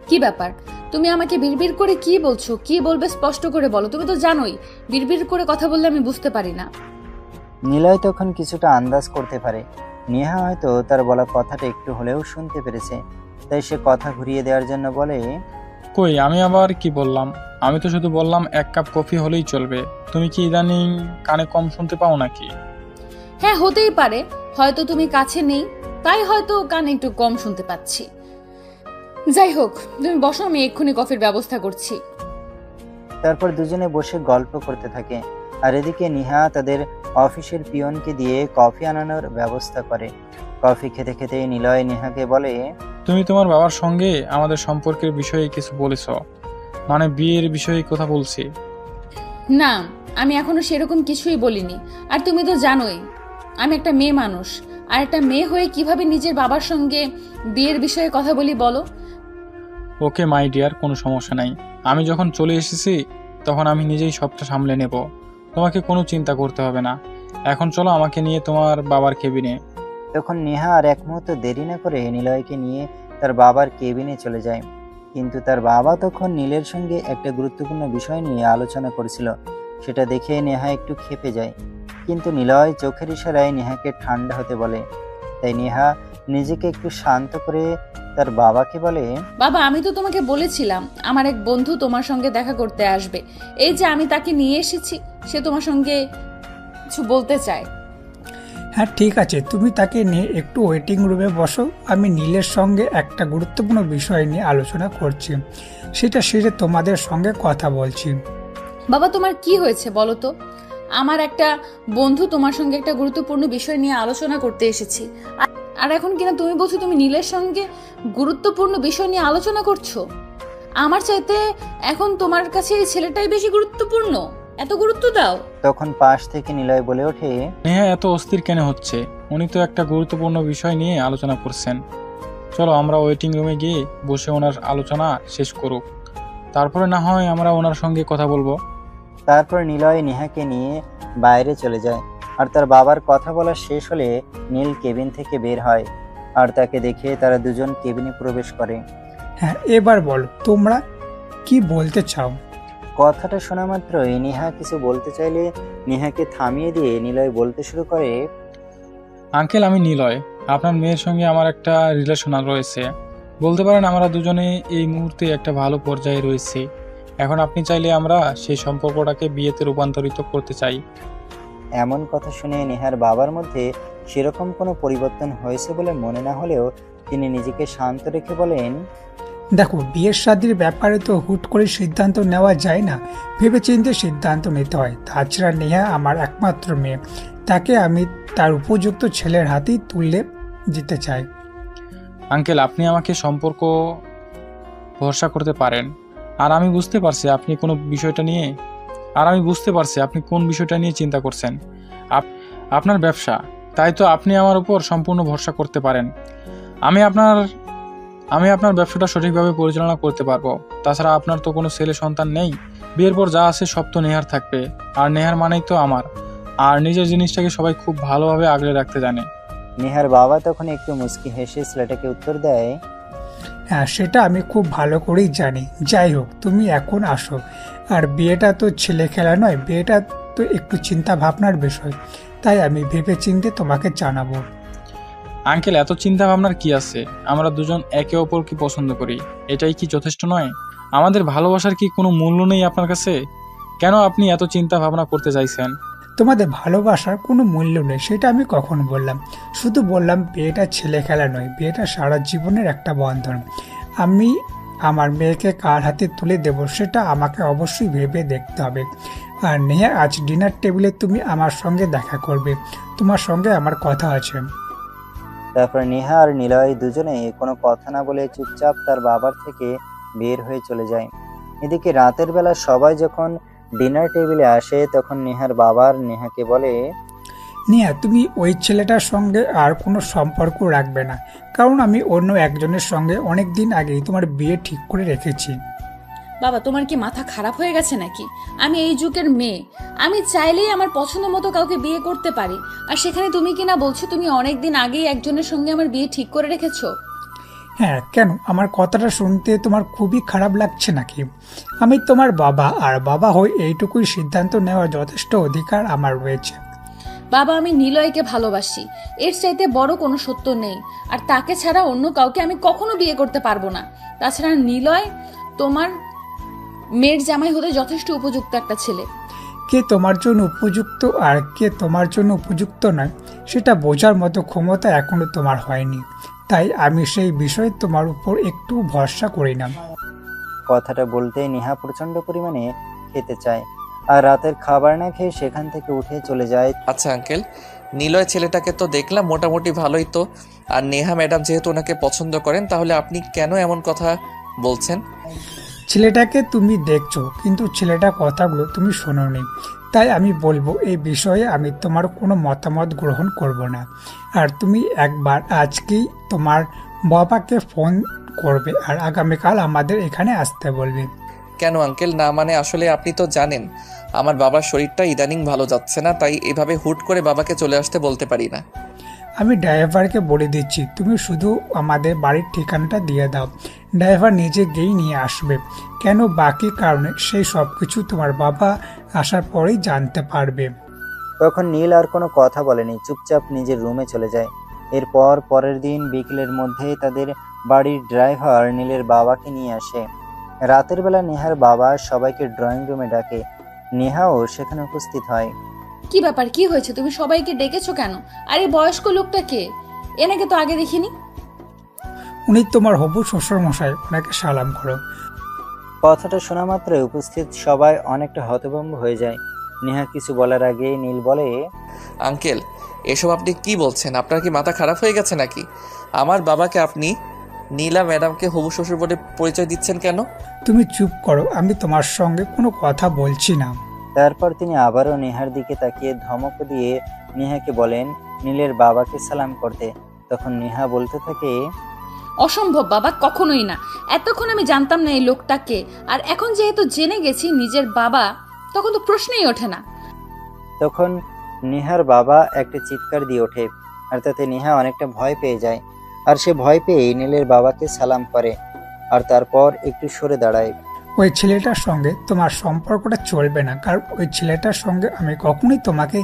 A: কি ব্যাপার? তুমি আমাকে বিড়বিড় করে কি বলছো? কি বলবে স্পষ্ট করে বলো, তুমি তো জানোই বিড়বিড় করে কথা বললে আমি বুঝতে পারি না।
C: নিলয় তখন কিছুটা আন্দাজ করতে পারে নেহা হয়তো তার বলা কথাটা একটু হলেও শুনতে পেরেছে। তাই সে কথা ঘুরিয়ে দেওয়ার জন্য বলে,
N: কই আমি আবার কি বললাম? আমি তো শুধু বললাম 1 কাপ কফি হলেই চলবে। তুমি কি ইদানিং কানে কম শুনতে পাও নাকি?
A: হ্যাঁ হতেই পারে, হয়তো তুমি কাছে নেই তাই হয়তো কানে একটু কম শুনতে পাচ্ছি। যাই হোক তুমি বসো, আমি এক্ষুনি কফির ব্যবস্থা করছি।
C: তারপর দুজনে বসে গল্প করতে থাকে। আর এদিকে নেহা তাদের অফিসের পিয়নকে দিয়ে কফি আনানোর ব্যবস্থা করে। কফি খেতে খেতে নিলয় নেহাকে বলে,
N: তুমি তোমার বাবার সঙ্গে আমাদের সম্পর্কের বিষয়ে কিছু বলেছো, মানে বিয়ের বিষয়ে কথা বলছি।
A: না আমি এখনো সেরকম কিছুই বলিনি। আর তুমি তো জানোই আমি একটা মেয়ে মানুষ, আর একটা মেয়ে হয়ে কিভাবে নিজের বাবার সঙ্গে বিয়ের বিষয়ে কথা বলি বলো।
N: ওকে মাই ডিয়ার, কোনো সমস্যা নাই। আমি যখন চলে এসেছি তখন আমি নিজেই সবটা সামলে নেব, তোমাকে কোনো চিন্তা করতে হবে না। এখন চলো আমাকে নিয়ে তোমার বাবার কেবিনে।
C: তখন নেহা আর এক মুহূর্ত দেরি না করে নিলয়কে নিয়ে তার বাবার কেবিনে চলে যায়। কিন্তু তার বাবা তখন নীলের সঙ্গে একটা গুরুত্বপূর্ণ বিষয় নিয়ে আলোচনা করেছিল। সেটা দেখে নেহা একটু ক্ষেপে যায়, কিন্তু নিলয় চোখের ইশারায় নেহাকে ঠান্ডা হতে বলে। তাই নেহা নিজেকে একটু শান্ত করে তার বাবাকে বলে,
A: বাবা আমি তো তোমাকে বলেছিলাম আমার এক বন্ধু তোমার সঙ্গে দেখা করতে আসবে। এই যে আমি তাকে নিয়ে এসেছি, সে তোমার সঙ্গে কিছু বলতে চায়।
D: হ্যাঁ ঠিক আছে, তুমি তাকে নিয়ে একটু ওয়েটিং রুমে বসো, আমি নীলের সঙ্গে একটা গুরুত্বপূর্ণ বিষয় নিয়ে আলোচনা করছি, সেটা সেরে তোমাদের সঙ্গে কথা বলছি।
A: বাবা তোমার কি হয়েছে বলো তো? আমার একটা বন্ধু তোমার সঙ্গে একটা গুরুত্বপূর্ণ বিষয় নিয়ে আলোচনা করতে এসেছি, আর এখন কিনা তুমি বলছো তুমি নীলের সঙ্গে গুরুত্বপূর্ণ বিষয় নিয়ে আলোচনা করছো। আমার চাইতে এখন তোমার কাছে এই ছেলেটাই বেশি গুরুত্বপূর্ণ, এত গুরুত্ব দাও।
C: তখন পাশ থেকে নিলয় বলে ওঠে,
N: নেহা এত অস্থির কেন হচ্ছে? উনি তো একটা গুরুত্বপূর্ণ বিষয় নিয়ে আলোচনা করছেন। চলো আমরা ওয়েটিং রুমে গিয়ে বসে ওনার আলোচনা শেষ করুক, তারপরে না হয় আমরা ওনার সঙ্গে কথা বলবো।
C: তারপর নিলয় নেহাকে নিয়ে বাইরে চলে যায়। আর তার বাবার কথা বলা শেষ হলে নীল কেবিন থেকে বের হয়, আর তাকে দেখে তারা দুজন কেবিনে প্রবেশ করে।
D: হ্যাঁ এবার বলো তোমরা কি বলতে চাও।
C: কথাটা শোনা মাত্রই নেহা কিছু বলতে চাইলে নেহাকে থামিয়ে দিয়ে নিলয় বলতে শুরু করে,
N: আঙ্কেল আমি নিলয়, আপনার মেয়ের সঙ্গে আমার একটা রিলেশন রয়েছে। বলতে পারেন আমরা দুজনে এই মুহূর্তে একটা ভালো পর্যায়ে রয়েছে। এখন আপনি চাইলে আমরা সেই সম্পর্কটাকে বিয়েতে রূপান্তরিত করতে চাই।
C: এমন কথা শুনে নেহার বাবার মধ্যে সেরকম কোনো পরিবর্তন হয়েছে বলে মনে না হলেও তিনি নিজেকে শান্ত রেখে বলেন,
D: দেখো বিয়ের শাদীর ব্যাপারে তো হুট করে সিদ্ধান্ত নেওয়া যায় না, ভেবেচিন্তে সিদ্ধান্ত নিতে হয়। তাছাড়া নেহা আমার একমাত্র মেয়ে, তাকে আমি তার উপযুক্ত ছেলের হাতেই তুলে দিতে চাই।
N: আঙ্কেল, আপনি আমাকে সম্পর্ক ভরসা করতে পারেন। আর আমি বুঝতে পারছি আপনি কোন বিষয়টা নিয়ে চিন্তা করছেন। আপনার ব্যবসা, তাই তো আপনি আমার উপর সম্পূর্ণ ভরসা করতে পারেন। আমি আপনার ব্যবসাটা সঠিকভাবে পরিচালনা করতে পারবো। তাছাড়া আপনার তো কোনো ছেলে সন্তান নেই। বিয়ের পর যা আছে সব তো নেহার থাকবে, আর নেহার মানেই তো আমার। আর নিজের জিনিসটাকে সবাই খুব ভালোভাবে আগলে রাখতে জানে।
C: নেহার বাবা তখন একটু মুচকি হেসে ছেলেটাকে উত্তর দেয়,
D: হ্যাঁ, সেটা আমি খুব ভালো করেই জানি। যাই হোক, তুমি এখন আসো। আর বিয়েটা তো ছেলে খেলা নয়, বিয়েটা তো একটু চিন্তা ভাবনার বিষয়, তাই আমি ভেবে চিন্তে তোমাকে জানাবো।
N: আঙ্কেল, এত চিন্তা ভাবনার কি আছে? আমরা দুজন একে অপরকে পছন্দ করি, এটাই কি যথেষ্ট নয়? আমাদের ভালোবাসার কি কোনো মূল্য নেই আপনার কাছে? কেন আপনি এত চিন্তা ভাবনা করতে চাইছেন?
D: তোমাদের ভালোবাসার কোনো মূল্য নেই সেটা আমি কখন বললাম? শুধু বললাম বিয়েটা ছেলে খেলা নয়, বিয়েটা সারা জীবনের একটা বন্ধন। আমি আমার মেয়েকে কার হাতে তুলে দেব সেটা আমাকে অবশ্যই ভেবে দেখতে হবে। আর নেহা, আজ ডিনার টেবিলে তুমি আমার সঙ্গে দেখা করবে, তোমার সঙ্গে আমার কথা আছে।
C: তারপর নেহা আর নিলয় দুজনে কোনো কথা না বলে চুপচাপ তার বাবার থেকে বের হয়ে চলে যায়। এদিকে রাতের বেলা সবাই যখন ডিনার টেবিলে আসে তখন নেহার বাবার নেহাকে বলে,
D: নেহা, তুমি ওই ছেলেটার সঙ্গে আর কোনো সম্পর্ক রাখবে না, কারণ আমি অন্য একজনের সঙ্গে অনেক দিন আগেই তোমার বিয়ে ঠিক করে রেখেছি।
A: বাবা, তোমার কি মাথা খারাপ হয়ে গেছে নাকি? আমি এই যুগের মেয়ে, আমি চাইলেই আমার পছন্দ মতো কাউকে বিয়ে করতে পারি। আর সেখানে তুমি কিনা বলছো তুমি অনেক দিন আগেই একজনের সঙ্গে আমার বিয়ে ঠিক করে রেখেছো।
D: হ্যাঁ, কেন? আমার কথাটা শুনতে তোমার খুবই খারাপ লাগছে নাকি? আমি তোমার বাবা, আর বাবা হয়ে এইটুকুই সিদ্ধান্ত নেওয়ার যথেষ্ট অধিকার আমার রয়েছে।
A: বাবা, আমি নিলয়কে ভালোবাসি, এর চাইতে বড় কোনো সত্য নেই। আর তাকে ছাড়া অন্য কাউকে আমি কখনো বিয়ে করতে পারবো না। তাছাড়া নিলয় তোমার মেয়ের জামাই হতে যথেষ্ট উপযুক্ত একটা ছেলে।
D: কে তোমার জন্য উপযুক্ত আর কে তোমার জন্য উপযুক্ত নয় সেটা বোঝার মতো ক্ষমতা এখনো তোমার হয়নি, তাই আমি সেই বিষয়ে তোমার উপর একটু ভরসা করি না।
C: কথাটা বলতেই নেহা প্রচন্ড পরিমাণে খেতে চায় আর রাতের খাবার না খেয়ে সেখান থেকে উঠে চলে যায়।
B: আচ্ছা আঙ্কেল, নিলয় ছেলেটাকে তো দেখলাম মোটামুটি ভালোই তো। আর নেহা ম্যাডাম যেহেতু ওনাকে পছন্দ করেন, তাহলে আপনি কেন এমন কথা বলছেন?
D: ছেলেটাকে তুমি দেখছো, কিন্তু ছেলেটার কথাগুলো তুমি শোনোনি, তাই আমি বলবো এই বিষয়ে আমি তোমার কোনো মতামত গ্রহণ করব না। আর তুমি একবার আজকেই তোমার বাবাকে ফোন করবে আর আগামীকাল আমাদের এখানে আসতে বলবে।
B: কেন আঙ্কেল? না মানে আসলে আপনি তো জানেন আমার বাবার শরীরটা ইদানিং ভালো যাচ্ছে না, তাই এভাবে হুট করে বাবাকে চলে আসতে বলতে পারি না।
D: আমি ড্রাইভারকে বলে দিচ্ছি, তুমি শুধু আমাদের বাড়ির ঠিকানাটা দিয়ে দাও, ড্রাইভার নিজে গিয়েই নিয়ে আসবে। কেন, বাকি কারণে সেই সব কিছু তোমার বাবা আসার পরেই জানতে পারবে।
C: তখন নীল আর কোনো কথা বলেনি, চুপচাপ নিজের রুমে চলে যায়। এরপর পরের দিন বিকেলের মধ্যে তাদের বাড়ির ড্রাইভার নীলের বাবাকে নিয়ে আসে। রাতের বেলা নেহার বাবা সবাইকে ড্রয়িং রুমে ডাকে, নেহাও সেখানে উপস্থিত হয়।
A: কি ব্যাপার, কি হয়েছে? তুমি সবাইকে ডেকেছো কেন? আর এই বয়স্ক লোকটা কে? এনাকে তো আগে দেখিনি।
D: উনি তোমার হবু শ্বশুর মশাই, ওনাকে সালাম করো।
C: কথাটা শোনা মাত্রই উপস্থিত সবাই অনেকটা হতভম্ব হয়ে যায়। নেহা কিছু বলার আগে নীল বলে,
B: আঙ্কেল, এসব আপনি কি বলছেন? আপনার কি মাথা খারাপ হয়ে গেছে নাকি? আমার বাবাকে আপনি নীলা ম্যাডামকে হবু শ্বশুর বলে পরিচয় দিচ্ছেন কেন?
D: তুমি চুপ করো, আমি তোমার সঙ্গে কোনো কথা বলছি না।
C: তারপর তিনি আবারও নেহার দিকে তাকিয়ে ধমক দিয়ে নেহাকে বলেন নীলের বাবাকে সালাম করতে। তখন নেহা বলতে থাকে,
A: অসম্ভব বাবা, কখনোই না। এতক্ষণ আমি জানতাম না এই লোকটাকে, আর এখন যেহেতু জেনে গেছি নিজের বাবা, তখন তো প্রশ্নই ওঠে না।
C: তখন নেহার বাবা একটা চিৎকার দিয়ে ওঠে, আর তাতে নেহা অনেকটা ভয় পেয়ে যায়। আর সে ভয় পেয়ে নীলের বাবাকে সালাম করে আর তারপর একটু সরে দাঁড়ায়।
D: ওই ছেলেটার সঙ্গে তোমার সম্পর্কটা চলবে না, কারণ ওই ছেলেটার সঙ্গে আমি কখনোই তোমাকে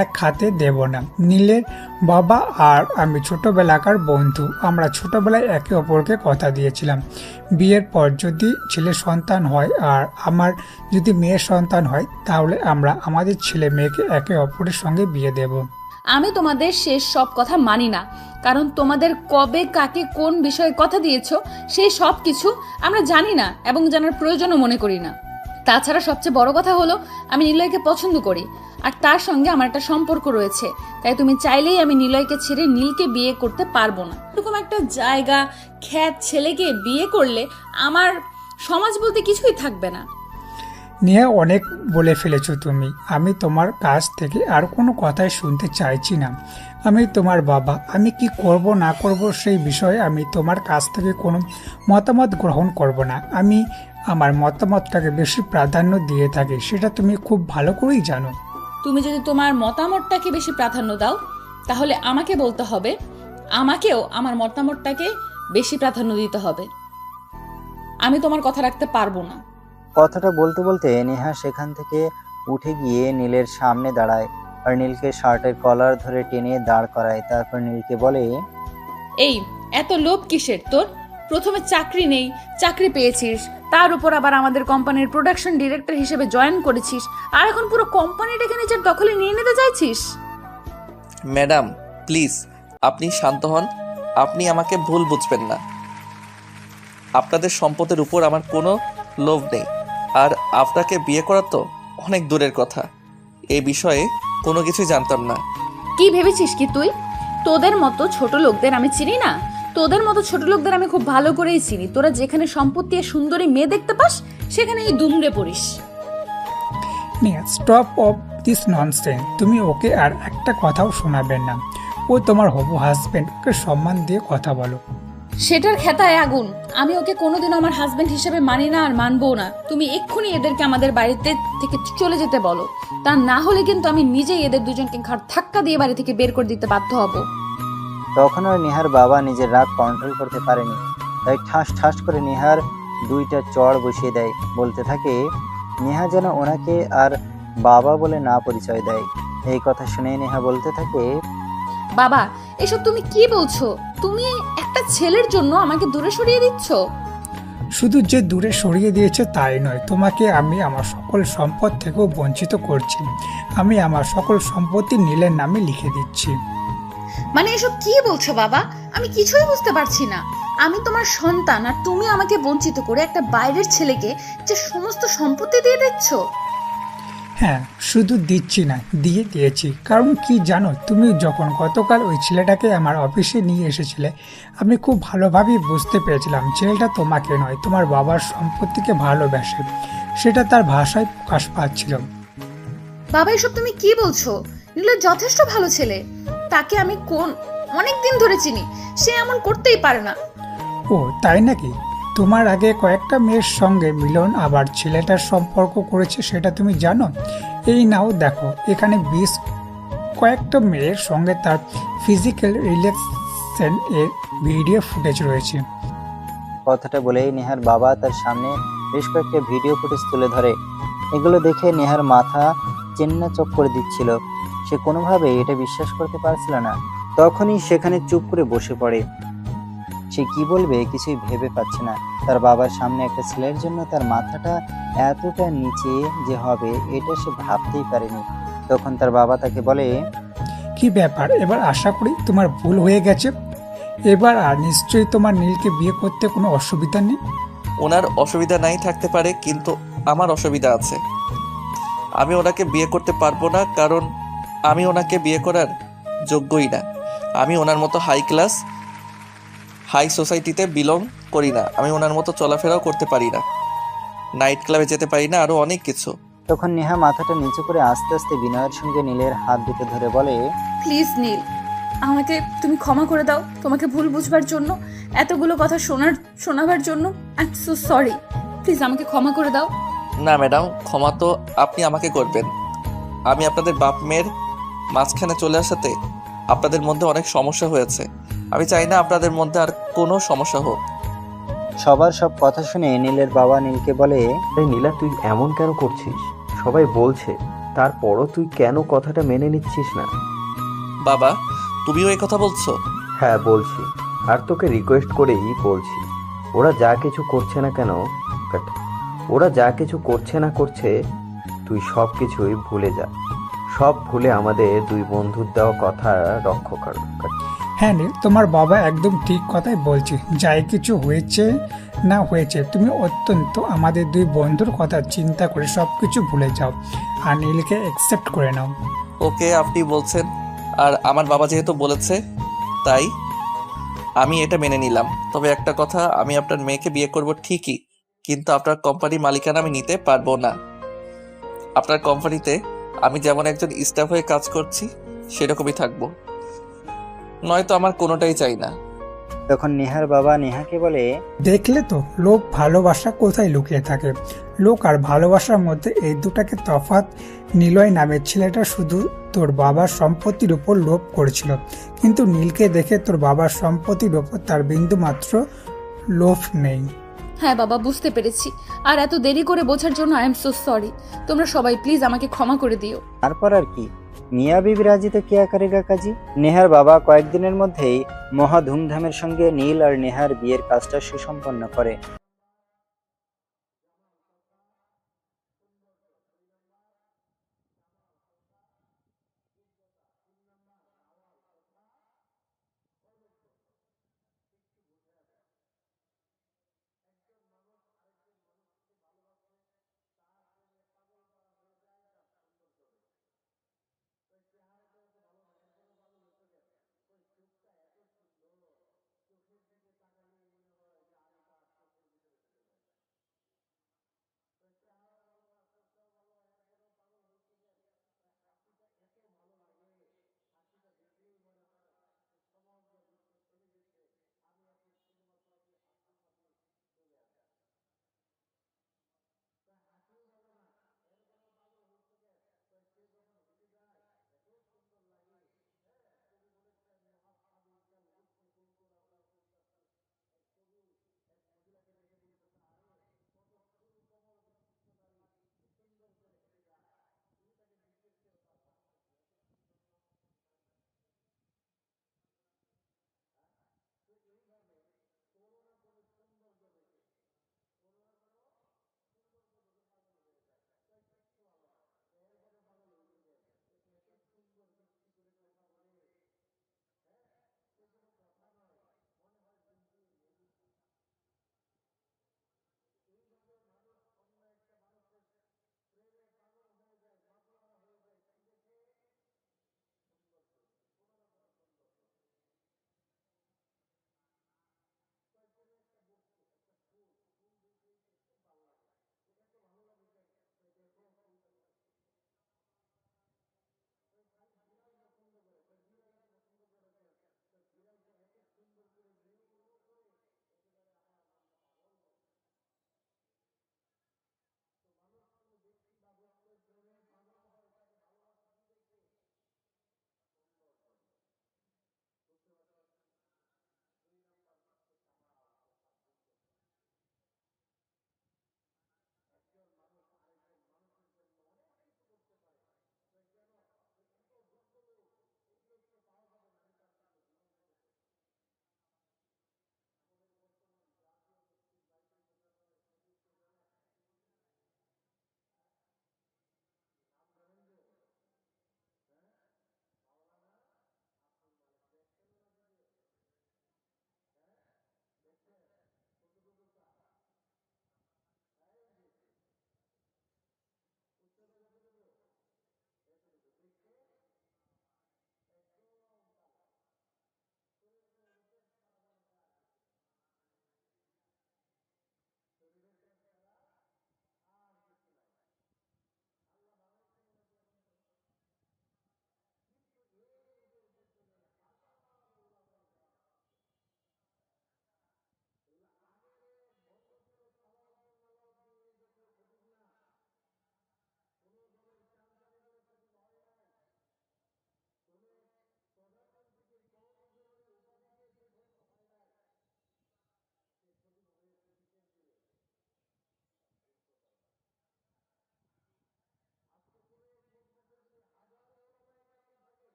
D: এক হাতে দেব না। নীলের বাবা আর আমি ছোটবেলাকার বন্ধু, আমরা ছোটবেলায় একে অপরকে কথা দিয়েছিলাম বিয়ের পর যদি ছেলে সন্তান হয় আর আমার যদি মেয়ের সন্তান হয়, তাহলে আমরা আমাদের ছেলে মেয়েকে একে অপরের সঙ্গে বিয়ে দেব।
A: আমি তোমাদের শেষ সব কথা মানি না, কারণ তোমাদের কবে কাকে কোন বিষয়ে কথা দিয়েছো সেই সব কিছু আমরা জানি না এবং জানার প্রয়োজনও মনে করি না। তাছাড়া সবচেয়ে বড় কথা হলো আমি নিলয়কে পছন্দ করি, আর তার সঙ্গে আমার একটা সম্পর্ক রয়েছে। তাই তুমি চাইলেই আমি নিলয়কে ছেড়ে নীলকে বিয়ে করতে পারবো না। এরকম একটা জায়গা খ্যাত ছেলেকে বিয়ে করলে আমার সমাজ বলতে কিছুই থাকবে না।
D: নিয়ে অনেক বলে ফেলেছো তুমি। আমি তোমার কাছ থেকে আর কোনো কথাই শুনতে চাইছি না। আমি তোমার বাবা, আমি কি করব না করব সেই বিষয়ে আমি তোমার কাছ থেকে কোনো মতামত গ্রহণ করব না। আমি আমার মতামতটাকে বেশি প্রাধান্য দিয়ে থাকি, সেটা তুমি খুব ভালো করেই জানো।
A: তুমি যদি তোমার মতামতটাকে বেশি প্রাধান্য দাও তাহলে আমাকে বলতে হবে আমাকেও আমার মতামতটাকে বেশি প্রাধান্য দিতে হবে। আমি তোমার কথা রাখতে পারবো না।
C: কথাটা বলতে বলতে নেহা সেখান থেকে উঠে গিয়ে নীলের সামনে দাঁড়ায় আর নীলকে শার্টের কলার ধরে টেনে দাঁড় করায়। তারপর নীলকে বলে,
A: এই এত লোভ কিসের তোর? প্রথমে চাকরি নেই, চাকরি পেয়েছিস, তার উপর আবার আমাদের কোম্পানির প্রোডাকশন ডিরেক্টর হিসেবে জয়েন করেছিস, আর এখন পুরো কোম্পানিটাকে নিজের দখলে নিয়ে নিতে চাইছিস।
B: ম্যাডাম প্লিজ আপনি শান্ত হন, আপনি আমাকে ভুল বুঝবেন না। আপনাদের সম্পদের উপর আমার কোনো লোভ নেই, আর আপনাকে বিয়ে করা তো অনেক দূরের কথা। এই বিষয়ে কোনো কিছুই জানতাম না।
A: কি ভেবেছিস কি তুই? তোদের মতো ছোট লোকদের আমি চিনি না? তোদের মতো ছোট লোকদের আমি খুব ভালো করেই চিনি। তোরা যেখানে সম্পত্তি আর সুন্দরী মেয়ে দেখতে পাস সেখানে এই দুমড়ে পড়িস।
D: Stop of this nonsense. তুমি ওকে আর একটা কথাও শোনাবেন না। ও তোমার হবু হাজবেন্ড, ওকে সম্মান দিয়ে কথা বলো।
A: সেটার খেতায় আগুন। আমি ওকে কোনোদিনও আমার হাজবেন্ড হিসেবে মানি না আর মানবো না। তুমি এক্ষুনি এদেরকে আমাদের বাড়িতে থেকে চলে যেতে বলো, তা না হলে কিন্তু আমি নিজেই এদের দুজনকে ঘাড় ধাক্কা দিয়ে বাড়ি থেকে বের করে দিতে বাধ্য হব।
C: তখন আর নেহার বাবা নিজের রাগ কন্ট্রোল করতে পারেনি, তাই ঠাস ঠাস করে নেহার দুইটা চড় বসিয়ে দেয়। বলতে থাকে, নেহা যেন ওনাকে আর বাবা বলে না পরিচয় দেয়। এই কথা শুনে নেহা বলতে থাকে,
A: বাবা এসব তুমি কি বলছো? তুমি একটা ছেলের জন্য আমাকে দূরে সরিয়ে দিচ্ছ।
D: শুধু যে দূরে সরিয়ে দিয়েছে তাই নয়, তোমাকে আমি আমার সকল সম্পদ থেকেও বঞ্চিত করছি। আমি আমার সকল সম্পত্তি নীলের নামে লিখে দিচ্ছি।
A: মানে এসব কি বলছো বাবা? আমি কিছুই বুঝতে পারছি না। আমি তোমার সন্তান আর তুমি আমাকে বঞ্চিত করে একটা বাইরের ছেলেকে যে সমস্ত সম্পত্তি দিয়ে দিচ্ছ।
D: হ্যাঁ, শুধু দিচ্ছি না, দিয়ে দিয়েছি। কারণ কি জানো, তুমি যখন গতকাল ওই ছেলেটাকে আমার অফিসে নিয়ে এসেছিলে, আমি খুব ভালোভাবেই বুঝতে পেরেছিলাম ছেলেটা তোমাকে নয়, তোমার বাবার সম্পত্তিকে ভালোবাসে। সেটা তার ভাষায় প্রকাশ পাচ্ছিল।
A: বাবা এসব তুমি কি বলছো? নীলা যথেষ্ট ভালো ছেলে, তাকে আমি অনেক দিন ধরে চিনি, সে এমন করতেই পারে না।
D: ও তাই নাকি? তোমার আগে কয়েকটা মেয়ের সঙ্গে মিলন আবার ছেলেটার সম্পর্ক করেছে, সেটা তুমি জানো? এই নাও দেখো, এখানে কয়েকটা মেয়ের সঙ্গে তার ফিজিক্যাল রিলেশন এর ভিডিও ফুটেজ রয়েছে।
C: কথাটা বলেই নেহার বাবা তার সামনে বেশ কয়েকটা ভিডিও ফুটেজ তুলে ধরে। এগুলো দেখে নেহার মাথা চেন্না চোখ করে দিচ্ছিল। সে কোনোভাবেই এটা বিশ্বাস করতে পারছিল না। তখনই সেখানে চুপ করে বসে পড়ে। সে কি বলবে কিছুই ভেবে পাচ্ছে না। তার বাবার সামনে একটা ছেলের জন্য তার মাথাটা এতটা নিচে যে হবে এটা সে ভাবতেই পারেনি। তখন তার বাবা তাকে বলে,
D: কি ব্যাপার, এবার আশা করি তোমার ভুল হয়ে গেছে। এবার আর নিশ্চয়ই তোমার নীলকে বিয়ে করতে কোনো অসুবিধা নেই।
B: ওনার অসুবিধা নাই থাকতে পারে, কিন্তু আমার অসুবিধা আছে। আমি ওনাকে বিয়ে করতে পারবো না, কারণ আমি ওনাকে বিয়ে করার যোগ্যই না। আমি ওনার মতো হাই সোসাইটিতে বিলং করি না। আমি ওনার মতো চলাফেরাও করতে পারি না, নাইট ক্লাবে যেতে পারি না, আরো অনেক কিছু।
C: তখন নেহা মাথাটা নিচু করে আস্তে আস্তে বিনয়ের সঙ্গে নীলের হাত দুটো ধরে বলে,
A: প্লিজ নীল, আমাকে তুমি ক্ষমা করে দাও তোমাকে ভুল বুঝবার জন্য, এতগুলো কথা শোনাবার জন্য। I am so sorry, please আমাকে ক্ষমা করে দাও।
B: না ম্যাডাম, ক্ষমা তো আপনি আমাকে করবেন। আমি আপনাদের বাপ মেয়ের মাঝখানে চলে আসাতে আপনাদের মধ্যে অনেক সমস্যা হয়েছে। আমি চাই না আপনাদের মধ্যে আর কোনো সমস্যা হোক।
C: সবার সব কথা শুনে নীলের বাবা নীলকে বলে,
I: নীলা তুই এমন কেন করছিস? সবাই বলছে, তারপরও তুই কেন কথাটা মেনে নিচ্ছিস না?
B: বাবা তুমিও এই কথা বলছো?
I: হ্যাঁ বলছি, আর তোকে রিকোয়েস্ট করেই বলছি। ওরা যা কিছু করছে না করছে তুই সব কিছুই ভুলে যা। সব ভুলে আমাদের দুই বন্ধুর দেওয়া কথা রক্ষা কর।
D: হ্যাঁ নীল, তোমার বাবা একদম ঠিক কথাই বলছে। যাই কিছু হয়েছে না হয়েছে, তুমি অত্যন্ত আমাদের দুই বন্ধুর কথা চিন্তা করে সব কিছু ভুলে যাও আর নীলকে অ্যাকসেপ্ট করে নাও।
B: ওকে, আপনি বলছেন আর আমার বাবা যেহেতু বলেছে তাই আমি এটা মেনে নিলাম। তবে একটা কথা, আমি আপনার মেয়েকে বিয়ে করব ঠিকই, কিন্তু আপনার কোম্পানির মালিকানা আমি নিতে পারবো না। আপনার কোম্পানিতে আমি যেমন একজন স্টাফ হয়ে কাজ করছি সেরকমই থাকবো, নয়তো আমার কোনোটাই চাই না।
C: তখন নেহার বাবা নেহাকে বলে,
D: দেখলে তো লোভ ভালোবাসা কোথায় লুকিয়ে থাকে। লোক আর ভালোবাসার মধ্যে এই দুটাকে তফাৎ। নিলয় নামের ছেলেটা শুধু তোর বাবার সম্পত্তির উপর লোভ করেছিল, কিন্তু নীলকে দেখে তোর বাবার সম্পত্তির উপর তার বিন্দু মাত্র লোভ নেই।
A: হ্যাঁ বাবা, বুঝতে পেরেছি। আর এত দেরি করে বোঝার জন্য আই এম সো সরি। তোমরা সবাই প্লিজ আমাকে ক্ষমা করে দিও।
C: তারপর আর কি, মিয়া বিবি রাজি তো কিয়া করেগা কাজী। নেহার বাবা কয়েকদিনের মধ্যেই মহা ধুমধামের সঙ্গে নীল আর নেহার বিয়ের কাজটা সুসম্পন্ন করে।